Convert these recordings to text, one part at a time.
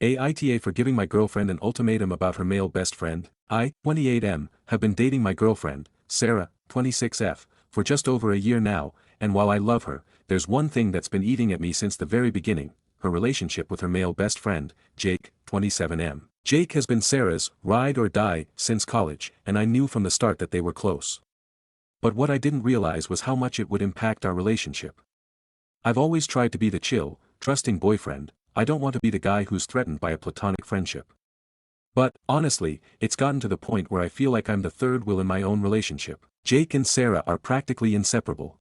Aita for giving my girlfriend an ultimatum about her male best friend. I, 28M, have been dating my girlfriend, Sarah, 26F, for just over a year now, and while I love her, there's one thing that's been eating at me since the very beginning, her relationship with her male best friend, Jake, 27M. Jake has been Sarah's ride or die since college, and I knew from the start that they were close. But what I didn't realize was how much it would impact our relationship. I've always tried to be the chill, trusting boyfriend. I don't want to be the guy who's threatened by a platonic friendship. But, honestly, it's gotten to the point where I feel like I'm the third wheel in my own relationship. Jake and Sarah are practically inseparable.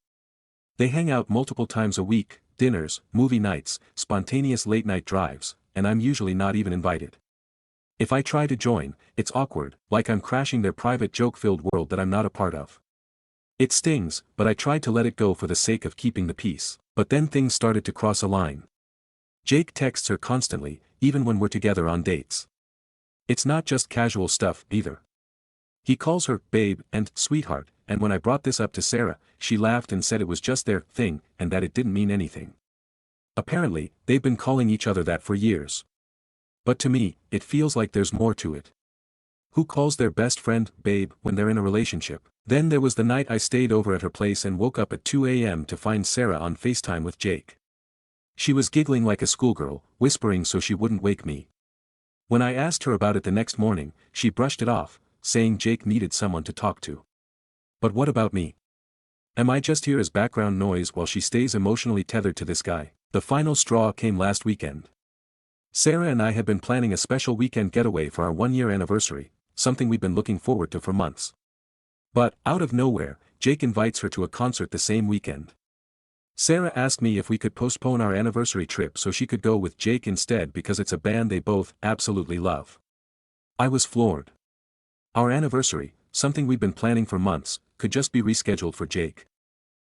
They hang out multiple times a week, dinners, movie nights, spontaneous late-night drives, and I'm usually not even invited. If I try to join, it's awkward, like I'm crashing their private joke-filled world that I'm not a part of. It stings, but I tried to let it go for the sake of keeping the peace. But then things started to cross a line. Jake texts her constantly, even when we're together on dates. It's not just casual stuff, either. He calls her babe and sweetheart, and when I brought this up to Sarah, she laughed and said it was just their thing and that it didn't mean anything. Apparently, they've been calling each other that for years. But to me, it feels like there's more to it. Who calls their best friend babe when they're in a relationship? Then there was the night I stayed over at her place and woke up at 2 a.m. to find Sarah on FaceTime with Jake. She was giggling like a schoolgirl, whispering so she wouldn't wake me. When I asked her about it the next morning, she brushed it off, saying Jake needed someone to talk to. But what about me? Am I just here as background noise while she stays emotionally tethered to this guy? The final straw came last weekend. Sarah and I had been planning a special weekend getaway for our 1-year anniversary, something we'd been looking forward to for months. But, out of nowhere, Jake invites her to a concert the same weekend. Sarah asked me if we could postpone our anniversary trip so she could go with Jake instead because it's a band they both absolutely love. I was floored. Our anniversary, something we'd been planning for months, could just be rescheduled for Jake.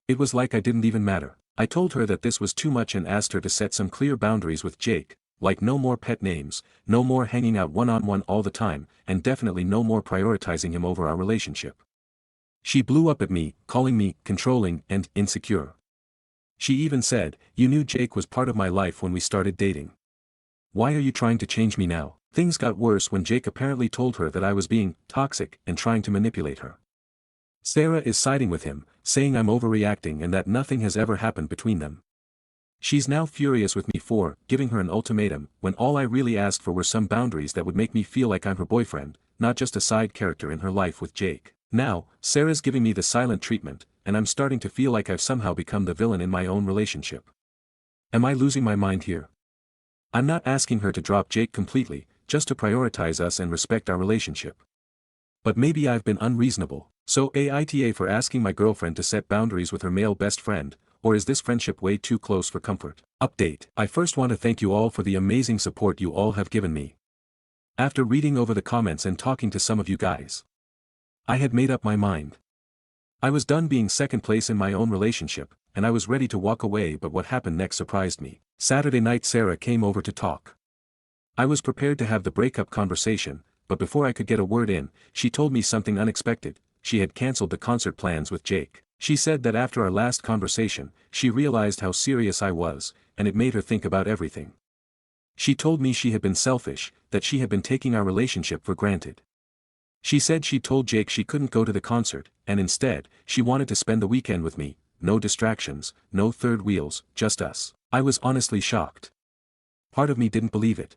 It was like I didn't even matter. I told her that this was too much and asked her to set some clear boundaries with Jake, like no more pet names, no more hanging out one-on-one all the time, and definitely no more prioritizing him over our relationship. She blew up at me, calling me controlling and insecure. She even said, "You knew Jake was part of my life when we started dating. Why are you trying to change me now?" Things got worse when Jake apparently told her that I was being toxic and trying to manipulate her. Sarah is siding with him, saying I'm overreacting and that nothing has ever happened between them. She's now furious with me for giving her an ultimatum when all I really asked for were some boundaries that would make me feel like I'm her boyfriend, not just a side character in her life with Jake. Now, Sarah's giving me the silent treatment, and I'm starting to feel like I've somehow become the villain in my own relationship. Am I losing my mind here? I'm not asking her to drop Jake completely, just to prioritize us and respect our relationship. But maybe I've been unreasonable. So Aita for asking my girlfriend to set boundaries with her male best friend, or is this friendship way too close for comfort? Update. I first want to thank you all for the amazing support you all have given me. After reading over the comments and talking to some of you guys, I had made up my mind. I was done being second place in my own relationship, and I was ready to walk away, but what happened next surprised me. Saturday night Sarah came over to talk. I was prepared to have the breakup conversation, but before I could get a word in, she told me something unexpected. She had cancelled the concert plans with Jake. She said that after our last conversation, she realized how serious I was, and it made her think about everything. She told me she had been selfish, that she had been taking our relationship for granted. She said she told Jake she couldn't go to the concert, and instead, she wanted to spend the weekend with me, no distractions, no third wheels, just us. I was honestly shocked. Part of me didn't believe it.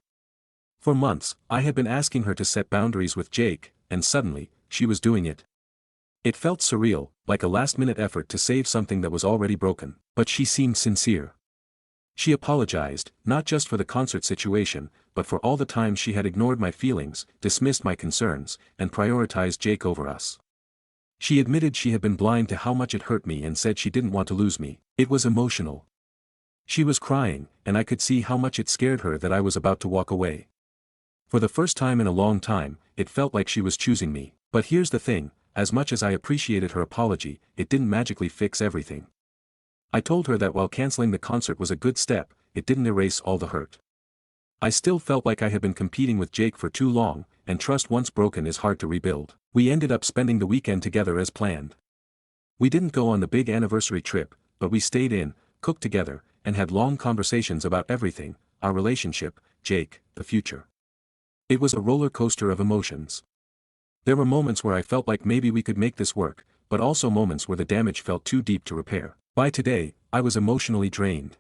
For months, I had been asking her to set boundaries with Jake, and suddenly, she was doing it. It felt surreal, like a last-minute effort to save something that was already broken, but she seemed sincere. She apologized, not just for the concert situation, but for all the times she had ignored my feelings, dismissed my concerns, and prioritized Jake over us. She admitted she had been blind to how much it hurt me and said she didn't want to lose me. It was emotional. She was crying, and I could see how much it scared her that I was about to walk away. For the first time in a long time, it felt like she was choosing me. But here's the thing, as much as I appreciated her apology, it didn't magically fix everything. I told her that while canceling the concert was a good step, it didn't erase all the hurt. I still felt like I had been competing with Jake for too long, and trust once broken is hard to rebuild. We ended up spending the weekend together as planned. We didn't go on the big anniversary trip, but we stayed in, cooked together, and had long conversations about everything, our relationship, Jake, the future. It was a roller coaster of emotions. There were moments where I felt like maybe we could make this work, but also moments where the damage felt too deep to repair. By today, I was emotionally drained.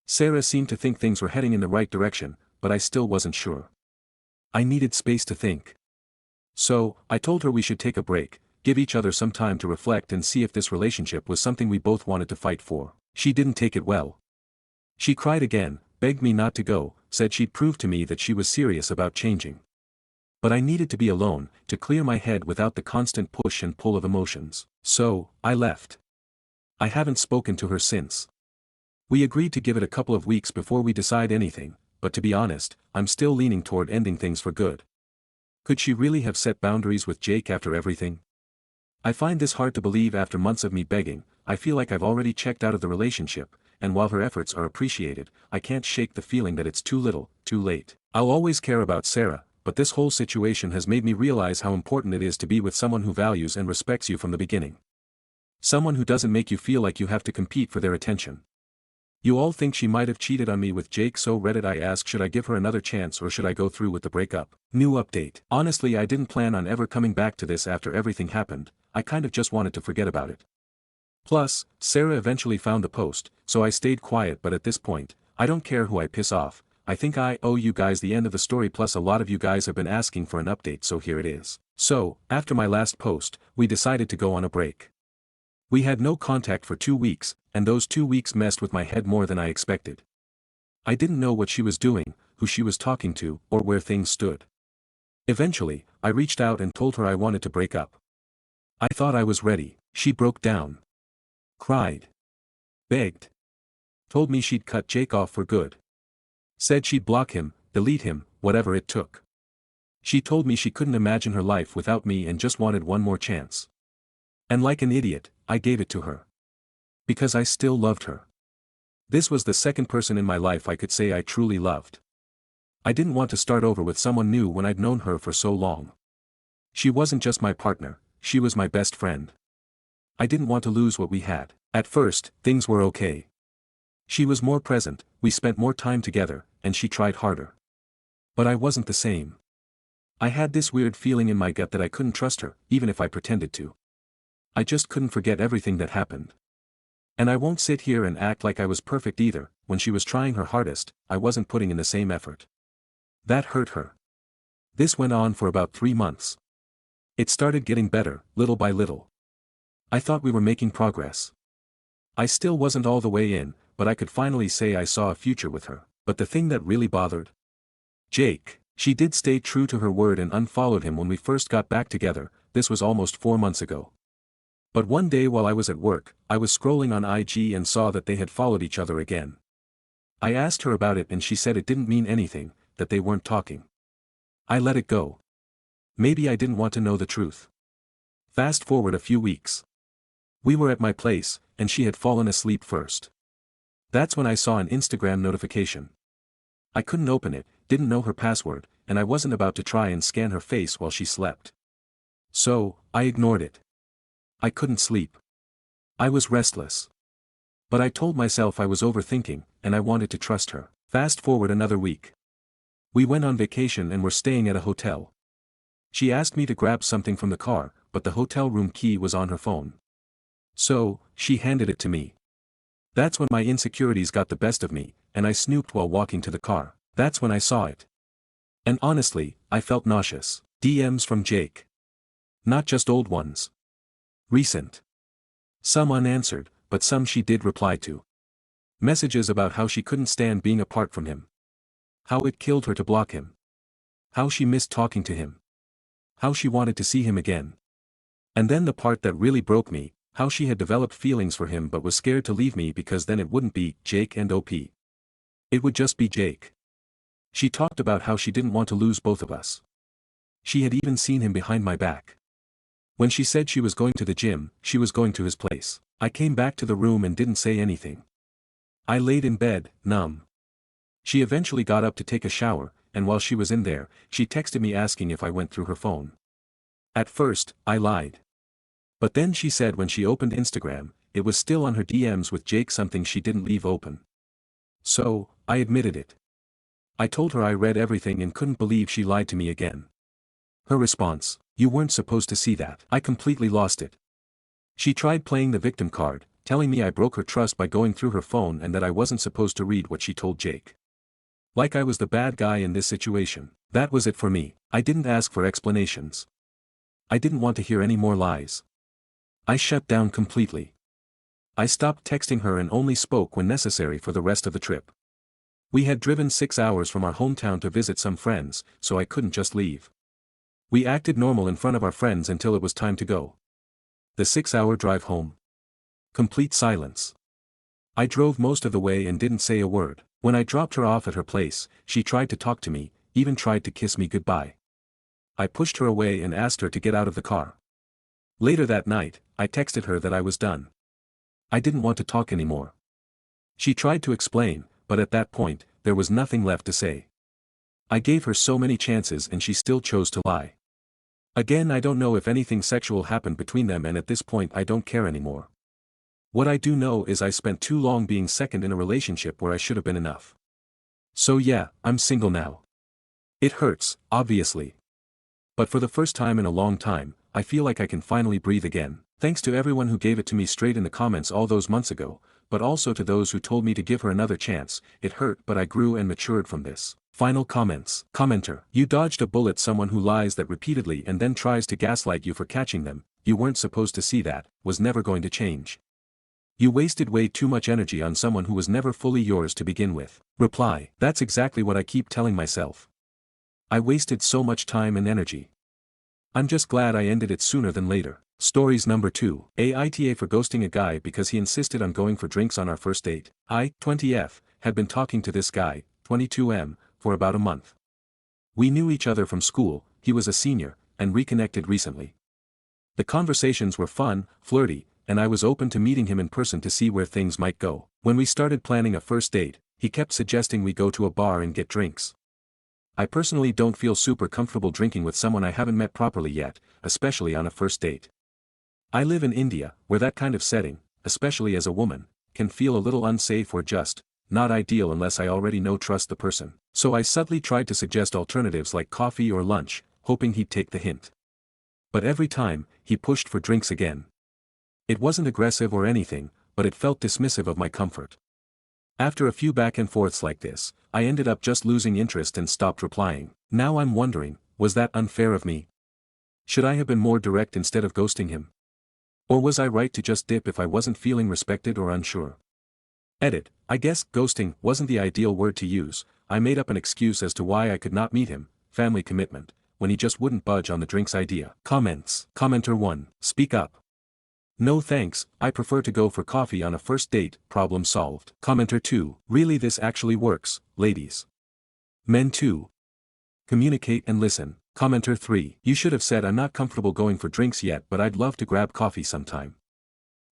Sarah seemed to think things were heading in the right direction, but I still wasn't sure. I needed space to think. So, I told her we should take a break, give each other some time to reflect and see if this relationship was something we both wanted to fight for. She didn't take it well. She cried again, begged me not to go, said she'd prove to me that she was serious about changing. But I needed to be alone, to clear my head without the constant push and pull of emotions. So, I left. I haven't spoken to her since. We agreed to give it a couple of weeks before we decide anything, but to be honest, I'm still leaning toward ending things for good. Could she really have set boundaries with Jake after everything? I find this hard to believe after months of me begging. I feel like I've already checked out of the relationship, and while her efforts are appreciated, I can't shake the feeling that it's too little, too late. I'll always care about Sarah, but this whole situation has made me realize how important it is to be with someone who values and respects you from the beginning. Someone who doesn't make you feel like you have to compete for their attention. You all think she might have cheated on me with Jake, so Reddit I ask, should I give her another chance or should I go through with the breakup? New update. Honestly, I didn't plan on ever coming back to this after everything happened. I kind of just wanted to forget about it. Plus, Sarah eventually found the post, so I stayed quiet, but at this point, I don't care who I piss off. I think I owe you guys the end of the story, plus a lot of you guys have been asking for an update, so here it is. So, after my last post, we decided to go on a break. We had no contact for 2 weeks, and those 2 weeks messed with my head more than I expected. I didn't know what she was doing, who she was talking to, or where things stood. Eventually, I reached out and told her I wanted to break up. I thought I was ready. She broke down. Cried. Begged. Told me she'd cut Jake off for good. Said she'd block him, delete him, whatever it took. She told me she couldn't imagine her life without me and just wanted one more chance. And like an idiot, I gave it to her. Because I still loved her. This was the second person in my life I could say I truly loved. I didn't want to start over with someone new when I'd known her for so long. She wasn't just my partner, she was my best friend. I didn't want to lose what we had. At first, things were okay. She was more present, we spent more time together, and she tried harder. But I wasn't the same. I had this weird feeling in my gut that I couldn't trust her, even if I pretended to. I just couldn't forget everything that happened. And I won't sit here and act like I was perfect either. When she was trying her hardest, I wasn't putting in the same effort. That hurt her. This went on for about 3 months. It started getting better, little by little. I thought we were making progress. I still wasn't all the way in, but I could finally say I saw a future with her. But the thing that really bothered Jake. She did stay true to her word and unfollowed him when we first got back together. This was almost 4 months ago. But one day while I was at work, I was scrolling on IG and saw that they had followed each other again. I asked her about it and she said it didn't mean anything, that they weren't talking. I let it go. Maybe I didn't want to know the truth. Fast forward a few weeks. We were at my place, and she had fallen asleep first. That's when I saw an Instagram notification. I couldn't open it, didn't know her password, and I wasn't about to try and scan her face while she slept. So, I ignored it. I couldn't sleep. I was restless. But I told myself I was overthinking, and I wanted to trust her. Fast forward another week. We went on vacation and were staying at a hotel. She asked me to grab something from the car, but the hotel room key was on her phone. So, she handed it to me. That's when my insecurities got the best of me, and I snooped while walking to the car. That's when I saw it. And honestly, I felt nauseous. DMs from Jake. Not just old ones. Recent. Some unanswered, but some she did reply to. Messages about how she couldn't stand being apart from him. How it killed her to block him. How she missed talking to him. How she wanted to see him again. And then the part that really broke me, how she had developed feelings for him but was scared to leave me because then it wouldn't be Jake and OP. It would just be Jake. She talked about how she didn't want to lose both of us. She had even seen him behind my back. When she said she was going to the gym, she was going to his place. I came back to the room and didn't say anything. I laid in bed, numb. She eventually got up to take a shower, and while she was in there, she texted me asking if I went through her phone. At first, I lied. But then she said when she opened Instagram, it was still on her DMs with Jake, something she didn't leave open. So, I admitted it. I told her I read everything and couldn't believe she lied to me again. Her response: "You weren't supposed to see that." I completely lost it. She tried playing the victim card, telling me I broke her trust by going through her phone and that I wasn't supposed to read what she told Jake. Like I was the bad guy in this situation. That was it for me. I didn't ask for explanations. I didn't want to hear any more lies. I shut down completely. I stopped texting her and only spoke when necessary for the rest of the trip. We had driven 6 hours from our hometown to visit some friends, so I couldn't just leave. We acted normal in front of our friends until it was time to go. The 6-hour drive home. Complete silence. I drove most of the way and didn't say a word. When I dropped her off at her place, she tried to talk to me, even tried to kiss me goodbye. I pushed her away and asked her to get out of the car. Later that night, I texted her that I was done. I didn't want to talk anymore. She tried to explain, but at that point, there was nothing left to say. I gave her so many chances and she still chose to lie. Again, I don't know if anything sexual happened between them, and at this point I don't care anymore. What I do know is I spent too long being second in a relationship where I should have been enough. So yeah, I'm single now. It hurts, obviously. But for the first time in a long time, I feel like I can finally breathe again. Thanks to everyone who gave it to me straight in the comments all those months ago, but also to those who told me to give her another chance. It hurt, but I grew and matured from this. Final comments. Commenter: "You dodged a bullet. Someone who lies that repeatedly and then tries to gaslight you for catching them. You weren't supposed to see that, was never going to change. You wasted way too much energy on someone who was never fully yours to begin with." Reply: "That's exactly what I keep telling myself. I wasted so much time and energy. I'm just glad I ended it sooner than later." Stories number 2. Aita for ghosting a guy because he insisted on going for drinks on our first date. I, 20F, had been talking to this guy, 22M, for about a month. We knew each other from school, he was a senior, and reconnected recently. The conversations were fun, flirty, and I was open to meeting him in person to see where things might go. When we started planning a first date, he kept suggesting we go to a bar and get drinks. I personally don't feel super comfortable drinking with someone I haven't met properly yet, especially on a first date. I live in India, where that kind of setting, especially as a woman, can feel a little unsafe or just not ideal unless I already trust the person. So I subtly tried to suggest alternatives like coffee or lunch, hoping he'd take the hint. But every time, he pushed for drinks again. It wasn't aggressive or anything, but it felt dismissive of my comfort. After a few back and forths like this, I ended up just losing interest and stopped replying. Now I'm wondering, was that unfair of me? Should I have been more direct instead of ghosting him? Or was I right to just dip if I wasn't feeling respected or unsure? Edit: I guess ghosting wasn't the ideal word to use. I made up an excuse as to why I could not meet him, family commitment, when he just wouldn't budge on the drinks idea. Comments. Commenter 1. Speak up. "No thanks, I prefer to go for coffee on a first date, problem solved." Commenter 2. Really, this actually works, ladies. Men 2. Communicate and listen. Commenter 3. You should have said, "I'm not comfortable going for drinks yet, but I'd love to grab coffee sometime."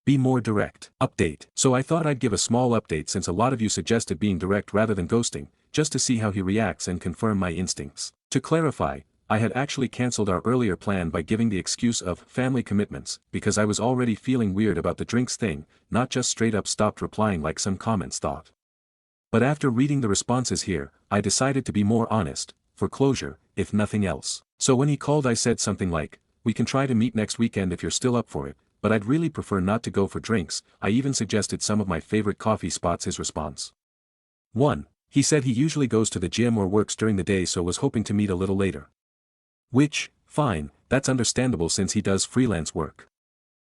Be more direct. Update. So I thought I'd give a small update since a lot of you suggested being direct rather than ghosting, just to see how he reacts and confirm my instincts. To clarify, I had actually cancelled our earlier plan by giving the excuse of family commitments, because I was already feeling weird about the drinks thing, not just straight up stopped replying like some comments thought. But after reading the responses here, I decided to be more honest, for closure, if nothing else. So when he called, I said something like, "We can try to meet next weekend if you're still up for it, but I'd really prefer not to go for drinks." I even suggested some of my favorite coffee spots. His response: 1. He said he usually goes to the gym or works during the day, so was hoping to meet a little later. Which, fine, that's understandable since he does freelance work.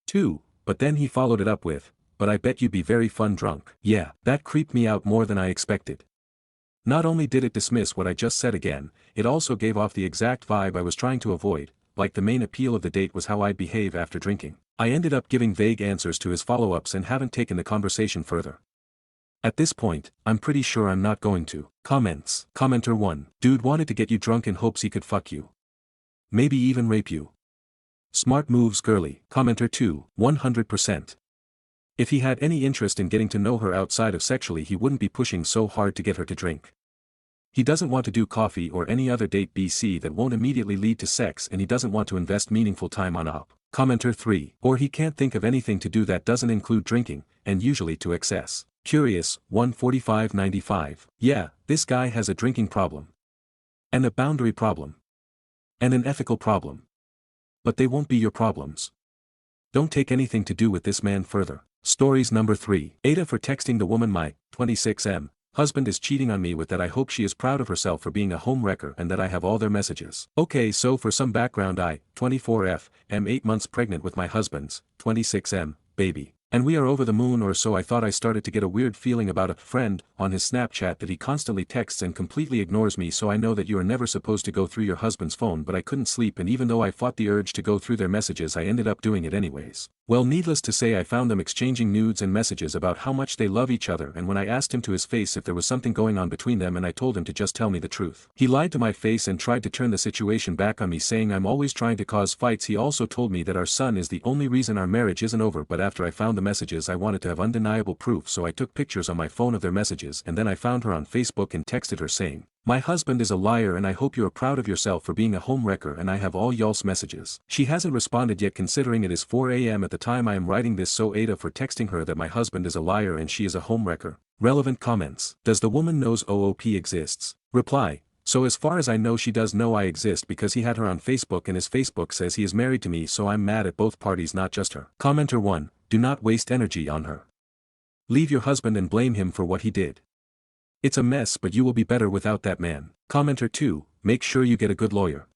2. But then he followed it up with, "But I bet you'd be very fun drunk." Yeah, that creeped me out more than I expected. Not only did it dismiss what I just said again, it also gave off the exact vibe I was trying to avoid, like the main appeal of the date was how I'd behave after drinking. I ended up giving vague answers to his follow-ups and haven't taken the conversation further. At this point, I'm pretty sure I'm not going to. Comments. Commenter 1. Dude wanted to get you drunk in hopes he could fuck you. Maybe even rape you. Smart moves, girly. Commenter 2. 100%. If he had any interest in getting to know her outside of sexually, he wouldn't be pushing so hard to get her to drink. He doesn't want to do coffee or any other date BC that won't immediately lead to sex, and he doesn't want to invest meaningful time on up. Commenter 3. Or he can't think of anything to do that doesn't include drinking, and usually to excess. Curious, 14595. Yeah, this guy has a drinking problem. And a boundary problem. And an ethical problem. But they won't be your problems. Don't take anything to do with this man further. Stories number 3. Aita for texting the woman my 26M husband is cheating on me with that. I hope she is proud of herself for being a home wrecker and that I have all their messages. Okay, so for some background, I, 24F, am 8 months pregnant with my husband's 26M baby. And we are over the moon, or so I thought. I started to get a weird feeling about a friend on his Snapchat that he constantly texts and completely ignores me. So I know that you are never supposed to go through your husband's phone, but I couldn't sleep, and even though I fought the urge to go through their messages, I ended up doing it anyways. Well, needless to say, I found them exchanging nudes and messages about how much they love each other, and when I asked him to his face if there was something going on between them and I told him to just tell me the truth, he lied to my face and tried to turn the situation back on me, saying I'm always trying to cause fights. He also told me that our son is the only reason our marriage isn't over, but after I found the messages I wanted to have undeniable proof, so I took pictures on my phone of their messages, and then I found her on Facebook and texted her saying, "My husband is a liar and I hope you are proud of yourself for being a home wrecker, and I have all y'all's messages." She hasn't responded yet, considering it is 4 a.m. at the time I am writing this. So Aita for texting her that my husband is a liar and she is a home wrecker. Relevant comments. Does the woman knows OOP exists? Reply. So as far as I know, she does know I exist because he had her on Facebook and his Facebook says he is married to me, so I'm mad at both parties, not just her. Commenter 1. Do not waste energy on her. Leave your husband and blame him for what he did. It's a mess, but you will be better without that man. Commenter 2. Make sure you get a good lawyer.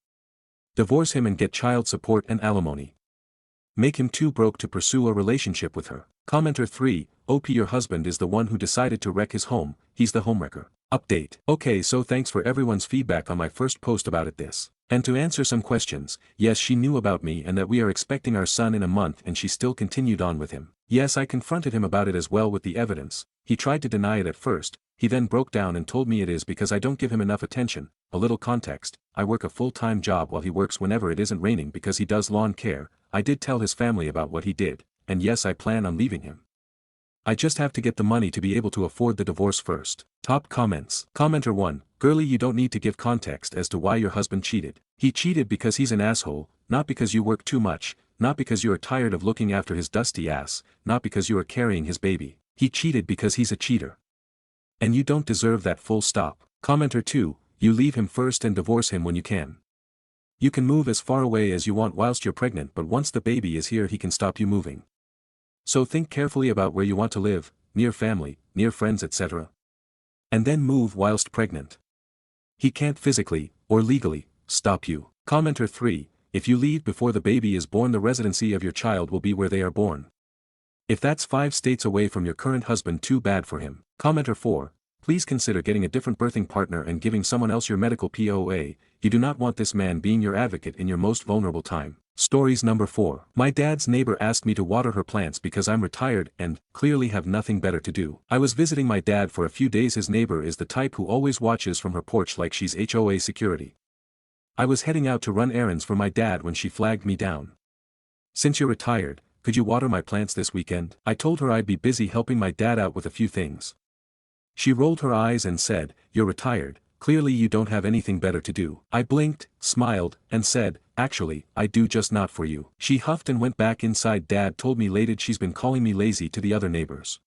Divorce him and get child support and alimony. Make him too broke to pursue a relationship with her. Commenter 3. OP, your husband is the one who decided to wreck his home, he's the homewrecker. Update. Okay, so thanks for everyone's feedback on my first post about this. And to answer some questions, yes, she knew about me and that we are expecting our son in a month, and she still continued on with him. Yes, I confronted him about it as well with the evidence. He tried to deny it at first, he then broke down and told me it is because I don't give him enough attention. A little context, I work a full-time job while he works whenever it isn't raining because he does lawn care. I did tell his family about what he did, and yes, I plan on leaving him. I just have to get the money to be able to afford the divorce first. Top comments. Commenter 1. Girlie, you don't need to give context as to why your husband cheated. He cheated because he's an asshole, not because you work too much, not because you are tired of looking after his dusty ass, not because you are carrying his baby. He cheated because he's a cheater. And you don't deserve that, full stop. Commenter 2. You leave him first and divorce him when you can. You can move as far away as you want whilst you're pregnant, but once the baby is here he can stop you moving. So think carefully about where you want to live, near family, near friends, etc. And then move whilst pregnant. He can't physically, or legally, stop you. Commenter 3. If you leave before the baby is born, the residency of your child will be where they are born. If that's 5 states away from your current husband, too bad for him. Commenter 4. Please consider getting a different birthing partner and giving someone else your medical POA. You do not want this man being your advocate in your most vulnerable time. Stories number 4. My dad's neighbor asked me to water her plants because I'm retired and clearly have nothing better to do. I was visiting my dad for a few days. His neighbor is the type who always watches from her porch like she's HOA security. I was heading out to run errands for my dad when she flagged me down. Since you're retired, could you water my plants this weekend? I told her I'd be busy helping my dad out with a few things. She rolled her eyes and said, "You're retired, clearly you don't have anything better to do." I blinked, smiled, and said, "Actually, I do, just not for you." She huffed and went back inside. Dad told me later she's been calling me lazy to the other neighbors.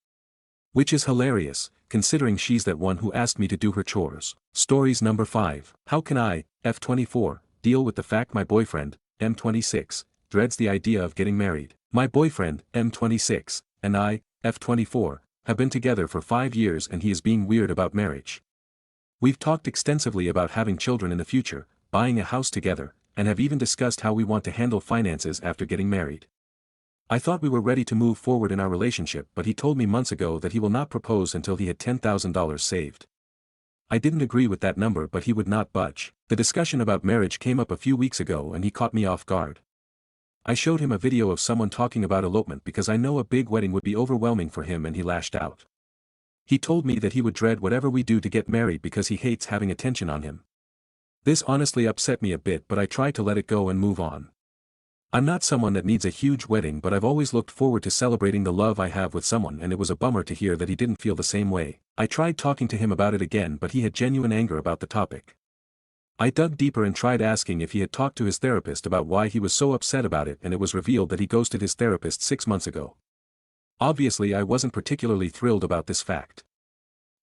Which is hilarious, considering she's that one who asked me to do her chores. Stories number 5. How can I, F24, deal with the fact my boyfriend, M26, dreads the idea of getting married? My boyfriend, M26, and I, F24, have been together for 5 years and he is being weird about marriage. We've talked extensively about having children in the future, buying a house together, and have even discussed how we want to handle finances after getting married. I thought we were ready to move forward in our relationship, but he told me months ago that he will not propose until he had $10,000 saved. I didn't agree with that number, but he would not budge. The discussion about marriage came up a few weeks ago and he caught me off guard. I showed him a video of someone talking about elopement because I know a big wedding would be overwhelming for him, and he lashed out. He told me that he would dread whatever we do to get married because he hates having attention on him. This honestly upset me a bit, but I tried to let it go and move on. I'm not someone that needs a huge wedding, but I've always looked forward to celebrating the love I have with someone, and it was a bummer to hear that he didn't feel the same way. I tried talking to him about it again, but he had genuine anger about the topic. I dug deeper and tried asking if he had talked to his therapist about why he was so upset about it, and it was revealed that he ghosted his therapist 6 months ago. Obviously I wasn't particularly thrilled about this fact.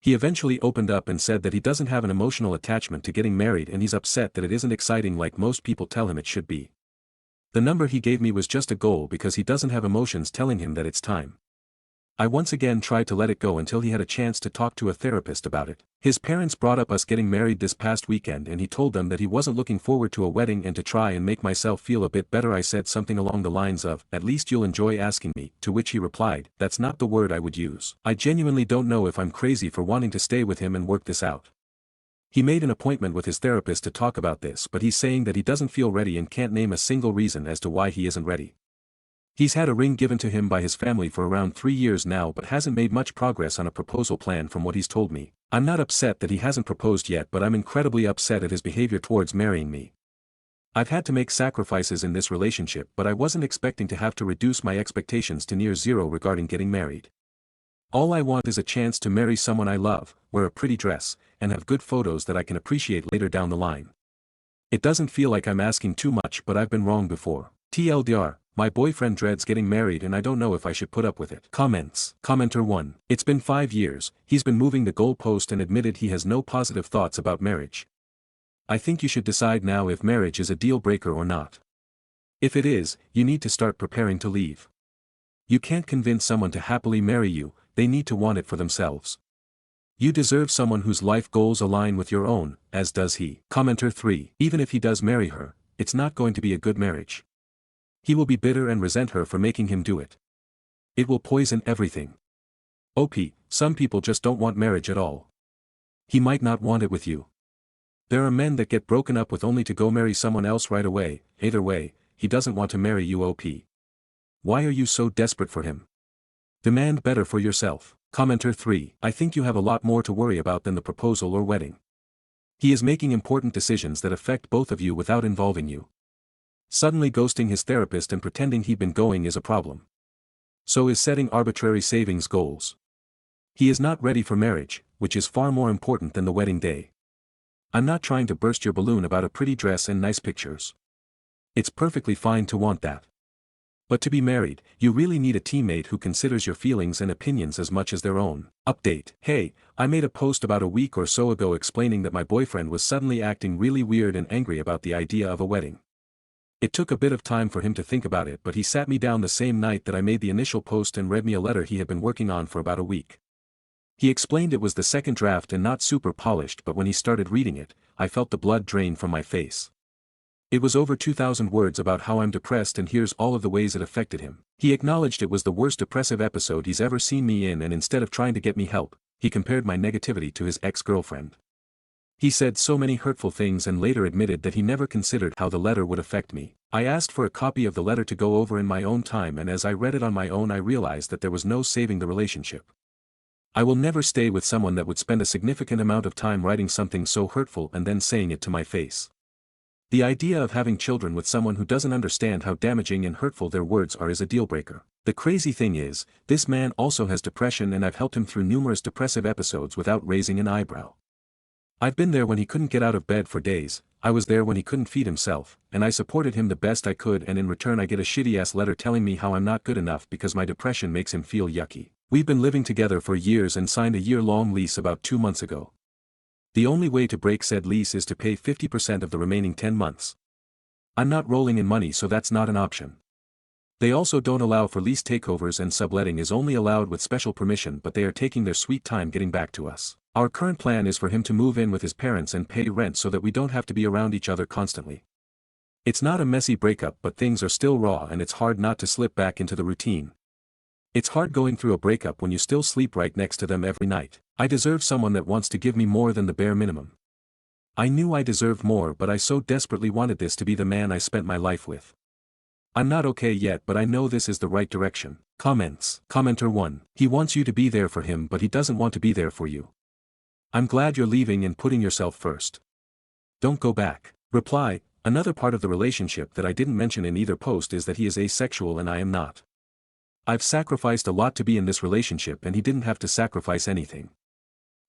He eventually opened up and said that he doesn't have an emotional attachment to getting married and he's upset that it isn't exciting like most people tell him it should be. The number he gave me was just a goal because he doesn't have emotions telling him that it's time. I once again tried to let it go until he had a chance to talk to a therapist about it. His parents brought up us getting married this past weekend and he told them that he wasn't looking forward to a wedding, and to try and make myself feel a bit better I said something along the lines of, "At least you'll enjoy asking me," to which he replied, "That's not the word I would use. I genuinely don't know if I'm crazy for wanting to stay with him and work this out." He made an appointment with his therapist to talk about this, but he's saying that he doesn't feel ready and can't name a single reason as to why he isn't ready. He's had a ring given to him by his family for around 3 years now but hasn't made much progress on a proposal plan from what he's told me. I'm not upset that he hasn't proposed yet, but I'm incredibly upset at his behavior towards marrying me. I've had to make sacrifices in this relationship, but I wasn't expecting to have to reduce my expectations to near zero regarding getting married. All I want is a chance to marry someone I love, wear a pretty dress, and have good photos that I can appreciate later down the line. It doesn't feel like I'm asking too much, but I've been wrong before. TLDR. My boyfriend dreads getting married and I don't know if I should put up with it. Comments. Commenter 1. It's been 5 years, he's been moving the goalpost and admitted he has no positive thoughts about marriage. I think you should decide now if marriage is a deal breaker or not. If it is, you need to start preparing to leave. You can't convince someone to happily marry you, they need to want it for themselves. You deserve someone whose life goals align with your own, as does he. Commenter 3. Even if he does marry her, it's not going to be a good marriage. He will be bitter and resent her for making him do it. It will poison everything. OP, some people just don't want marriage at all. He might not want it with you. There are men that get broken up with only to go marry someone else right away. Either way, he doesn't want to marry you. OP. Why are you so desperate for him? Demand better for yourself. Commenter 3. I think you have a lot more to worry about than the proposal or wedding. He is making important decisions that affect both of you without involving you. Suddenly ghosting his therapist and pretending he'd been going is a problem. So is setting arbitrary savings goals. He is not ready for marriage, which is far more important than the wedding day. I'm not trying to burst your balloon about a pretty dress and nice pictures. It's perfectly fine to want that. But to be married, you really need a teammate who considers your feelings and opinions as much as their own. Update. Hey, I made a post about a week or so ago explaining that my boyfriend was suddenly acting really weird and angry about the idea of a wedding. It took a bit of time for him to think about it, but he sat me down the same night that I made the initial post and read me a letter he had been working on for about a week. He explained it was the second draft and not super polished, but when he started reading it, I felt the blood drain from my face. It was over 2,000 words about how I'm depressed, and here's all of the ways it affected him. He acknowledged it was the worst depressive episode he's ever seen me in, and instead of trying to get me help, he compared my negativity to his ex-girlfriend. He said so many hurtful things and later admitted that he never considered how the letter would affect me. I asked for a copy of the letter to go over in my own time, and as I read it on my own I realized that there was no saving the relationship. I will never stay with someone that would spend a significant amount of time writing something so hurtful and then saying it to my face. The idea of having children with someone who doesn't understand how damaging and hurtful their words are is a deal breaker. The crazy thing is, this man also has depression and I've helped him through numerous depressive episodes without raising an eyebrow. I've been there when he couldn't get out of bed for days, I was there when he couldn't feed himself, and I supported him the best I could, and in return I get a shitty-ass letter telling me how I'm not good enough because my depression makes him feel yucky. We've been living together for years and signed a year-long lease about 2 months ago. The only way to break said lease is to pay 50% of the remaining 10 months. I'm not rolling in money, so that's not an option. They also don't allow for lease takeovers, and subletting is only allowed with special permission, but they are taking their sweet time getting back to us. Our current plan is for him to move in with his parents and pay rent so that we don't have to be around each other constantly. It's not a messy breakup, but things are still raw and it's hard not to slip back into the routine. It's hard going through a breakup when you still sleep right next to them every night. I deserve someone that wants to give me more than the bare minimum. I knew I deserved more, but I so desperately wanted this to be the man I spent my life with. I'm not okay yet, but I know this is the right direction. Comments. Commenter 1. He wants you to be there for him, but he doesn't want to be there for you. I'm glad you're leaving and putting yourself first. Don't go back. Reply. Another part of the relationship that I didn't mention in either post is that he is asexual and I am not. I've sacrificed a lot to be in this relationship and he didn't have to sacrifice anything.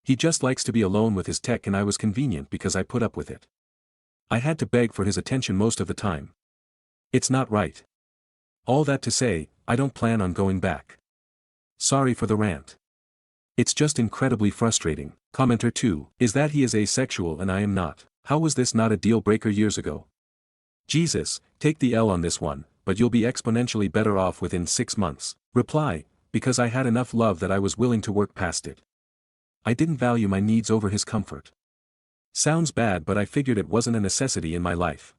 He just likes to be alone with his tech and I was convenient because I put up with it. I had to beg for his attention most of the time. It's not right. All that to say, I don't plan on going back. Sorry for the rant. It's just incredibly frustrating. Commenter 2. Is that he is asexual and I am not. How was this not a deal breaker years ago? Jesus, take the L on this one, but you'll be exponentially better off within 6 months. Reply, because I had enough love that I was willing to work past it. I didn't value my needs over his comfort. Sounds bad, but I figured it wasn't a necessity in my life.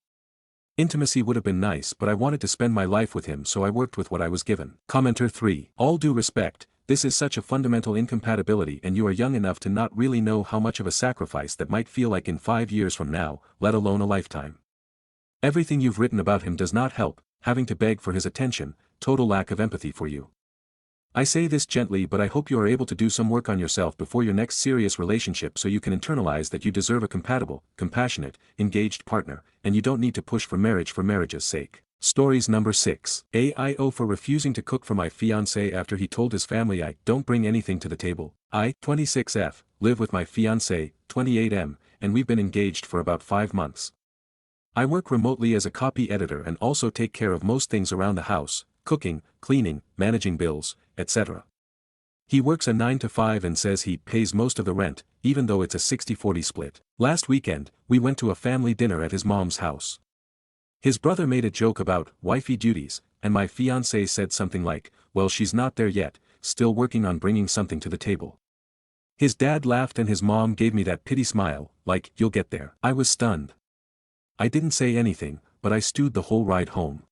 Intimacy would have been nice, but I wanted to spend my life with him, so I worked with what I was given. Commenter 3. All due respect, this is such a fundamental incompatibility and you are young enough to not really know how much of a sacrifice that might feel like in 5 years from now, let alone a lifetime. Everything you've written about him does not help, having to beg for his attention, total lack of empathy for you. I say this gently, but I hope you are able to do some work on yourself before your next serious relationship so you can internalize that you deserve a compatible, compassionate, engaged partner, and you don't need to push for marriage's sake. Stories number 6. AIO for refusing to cook for my fiancé after he told his family I don't bring anything to the table. I, 26F, live with my fiancé, 28M, and we've been engaged for about 5 months. I work remotely as a copy editor and also take care of most things around the house, cooking, cleaning, managing bills, etc. He works a 9 to 5 and says he pays most of the rent, even though it's a 60-40 split. Last weekend, we went to a family dinner at his mom's house. His brother made a joke about wifey duties, and my fiancé said something like, well, she's not there yet, still working on bringing something to the table. His dad laughed and his mom gave me that pity smile, like, you'll get there. I was stunned. I didn't say anything, but I stewed the whole ride home.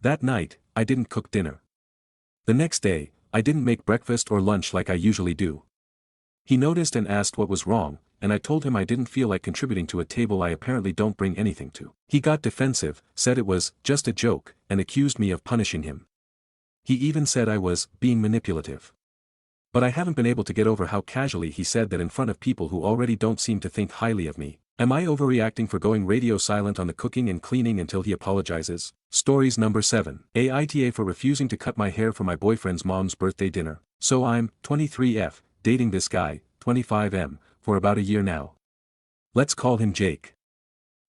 That night, I didn't cook dinner. The next day, I didn't make breakfast or lunch like I usually do. He noticed and asked what was wrong, and I told him I didn't feel like contributing to a table I apparently don't bring anything to. He got defensive, said it was just a joke, and accused me of punishing him. He even said I was being manipulative. But I haven't been able to get over how casually he said that in front of people who already don't seem to think highly of me. Am I overreacting for going radio silent on the cooking and cleaning until he apologizes? Stories number 7. AITA for refusing to cut my hair for my boyfriend's mom's birthday dinner. So I'm, 23F, dating this guy, 25M, for about a year now. Let's call him Jake.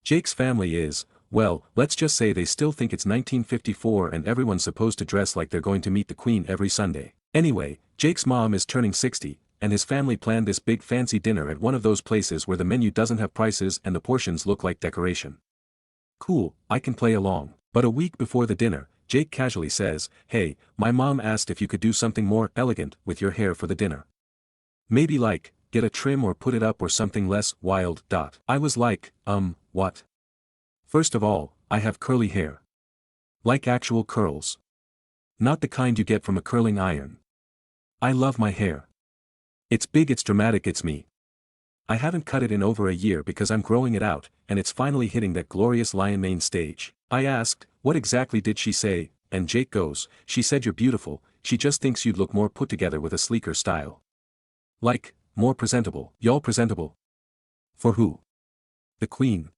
Jake's family is, well, let's just say they still think it's 1954 and everyone's supposed to dress like they're going to meet the Queen every Sunday. Anyway, Jake's mom is turning 60, and his family planned this big fancy dinner at one of those places where the menu doesn't have prices and the portions look like decoration. Cool, I can play along. But a week before the dinner, Jake casually says, hey, my mom asked if you could do something more elegant with your hair for the dinner. Maybe like, get a trim or put it up or something less wild. I was like, what? First of all, I have curly hair. Like actual curls. Not the kind you get from a curling iron. I love my hair. It's big, it's dramatic, it's me. I haven't cut it in over a year because I'm growing it out, and it's finally hitting that glorious lion mane stage. I asked, what exactly did she say, and Jake goes, she said you're beautiful, she just thinks you'd look more put together with a sleeker style. Like, more presentable. Y'all presentable? For who? The Queen.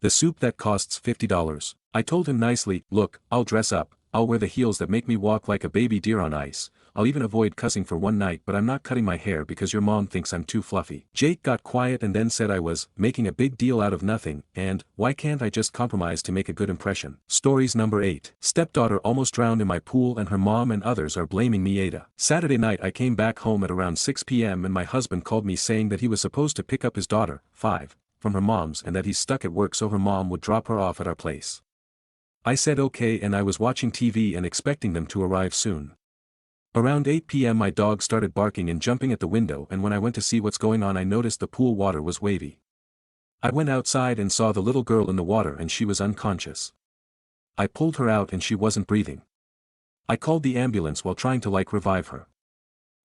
The soup that costs $50. I told him nicely, look, I'll dress up, I'll wear the heels that make me walk like a baby deer on ice, I'll even avoid cussing for one night, but I'm not cutting my hair because your mom thinks I'm too fluffy. Jake got quiet and then said I was making a big deal out of nothing, and why can't I just compromise to make a good impression? Stories number 8. Stepdaughter almost drowned in my pool and her mom and others are blaming me. Aita. Saturday night I came back home at around 6 p.m. and my husband called me saying that he was supposed to pick up his daughter, 5, from her mom's and that he's stuck at work so her mom would drop her off at our place. I said okay and I was watching TV and expecting them to arrive soon. Around 8 p.m. my dog started barking and jumping at the window, and when I went to see what's going on I noticed the pool water was wavy. I went outside and saw the little girl in the water and she was unconscious. I pulled her out and she wasn't breathing. I called the ambulance while trying to revive her.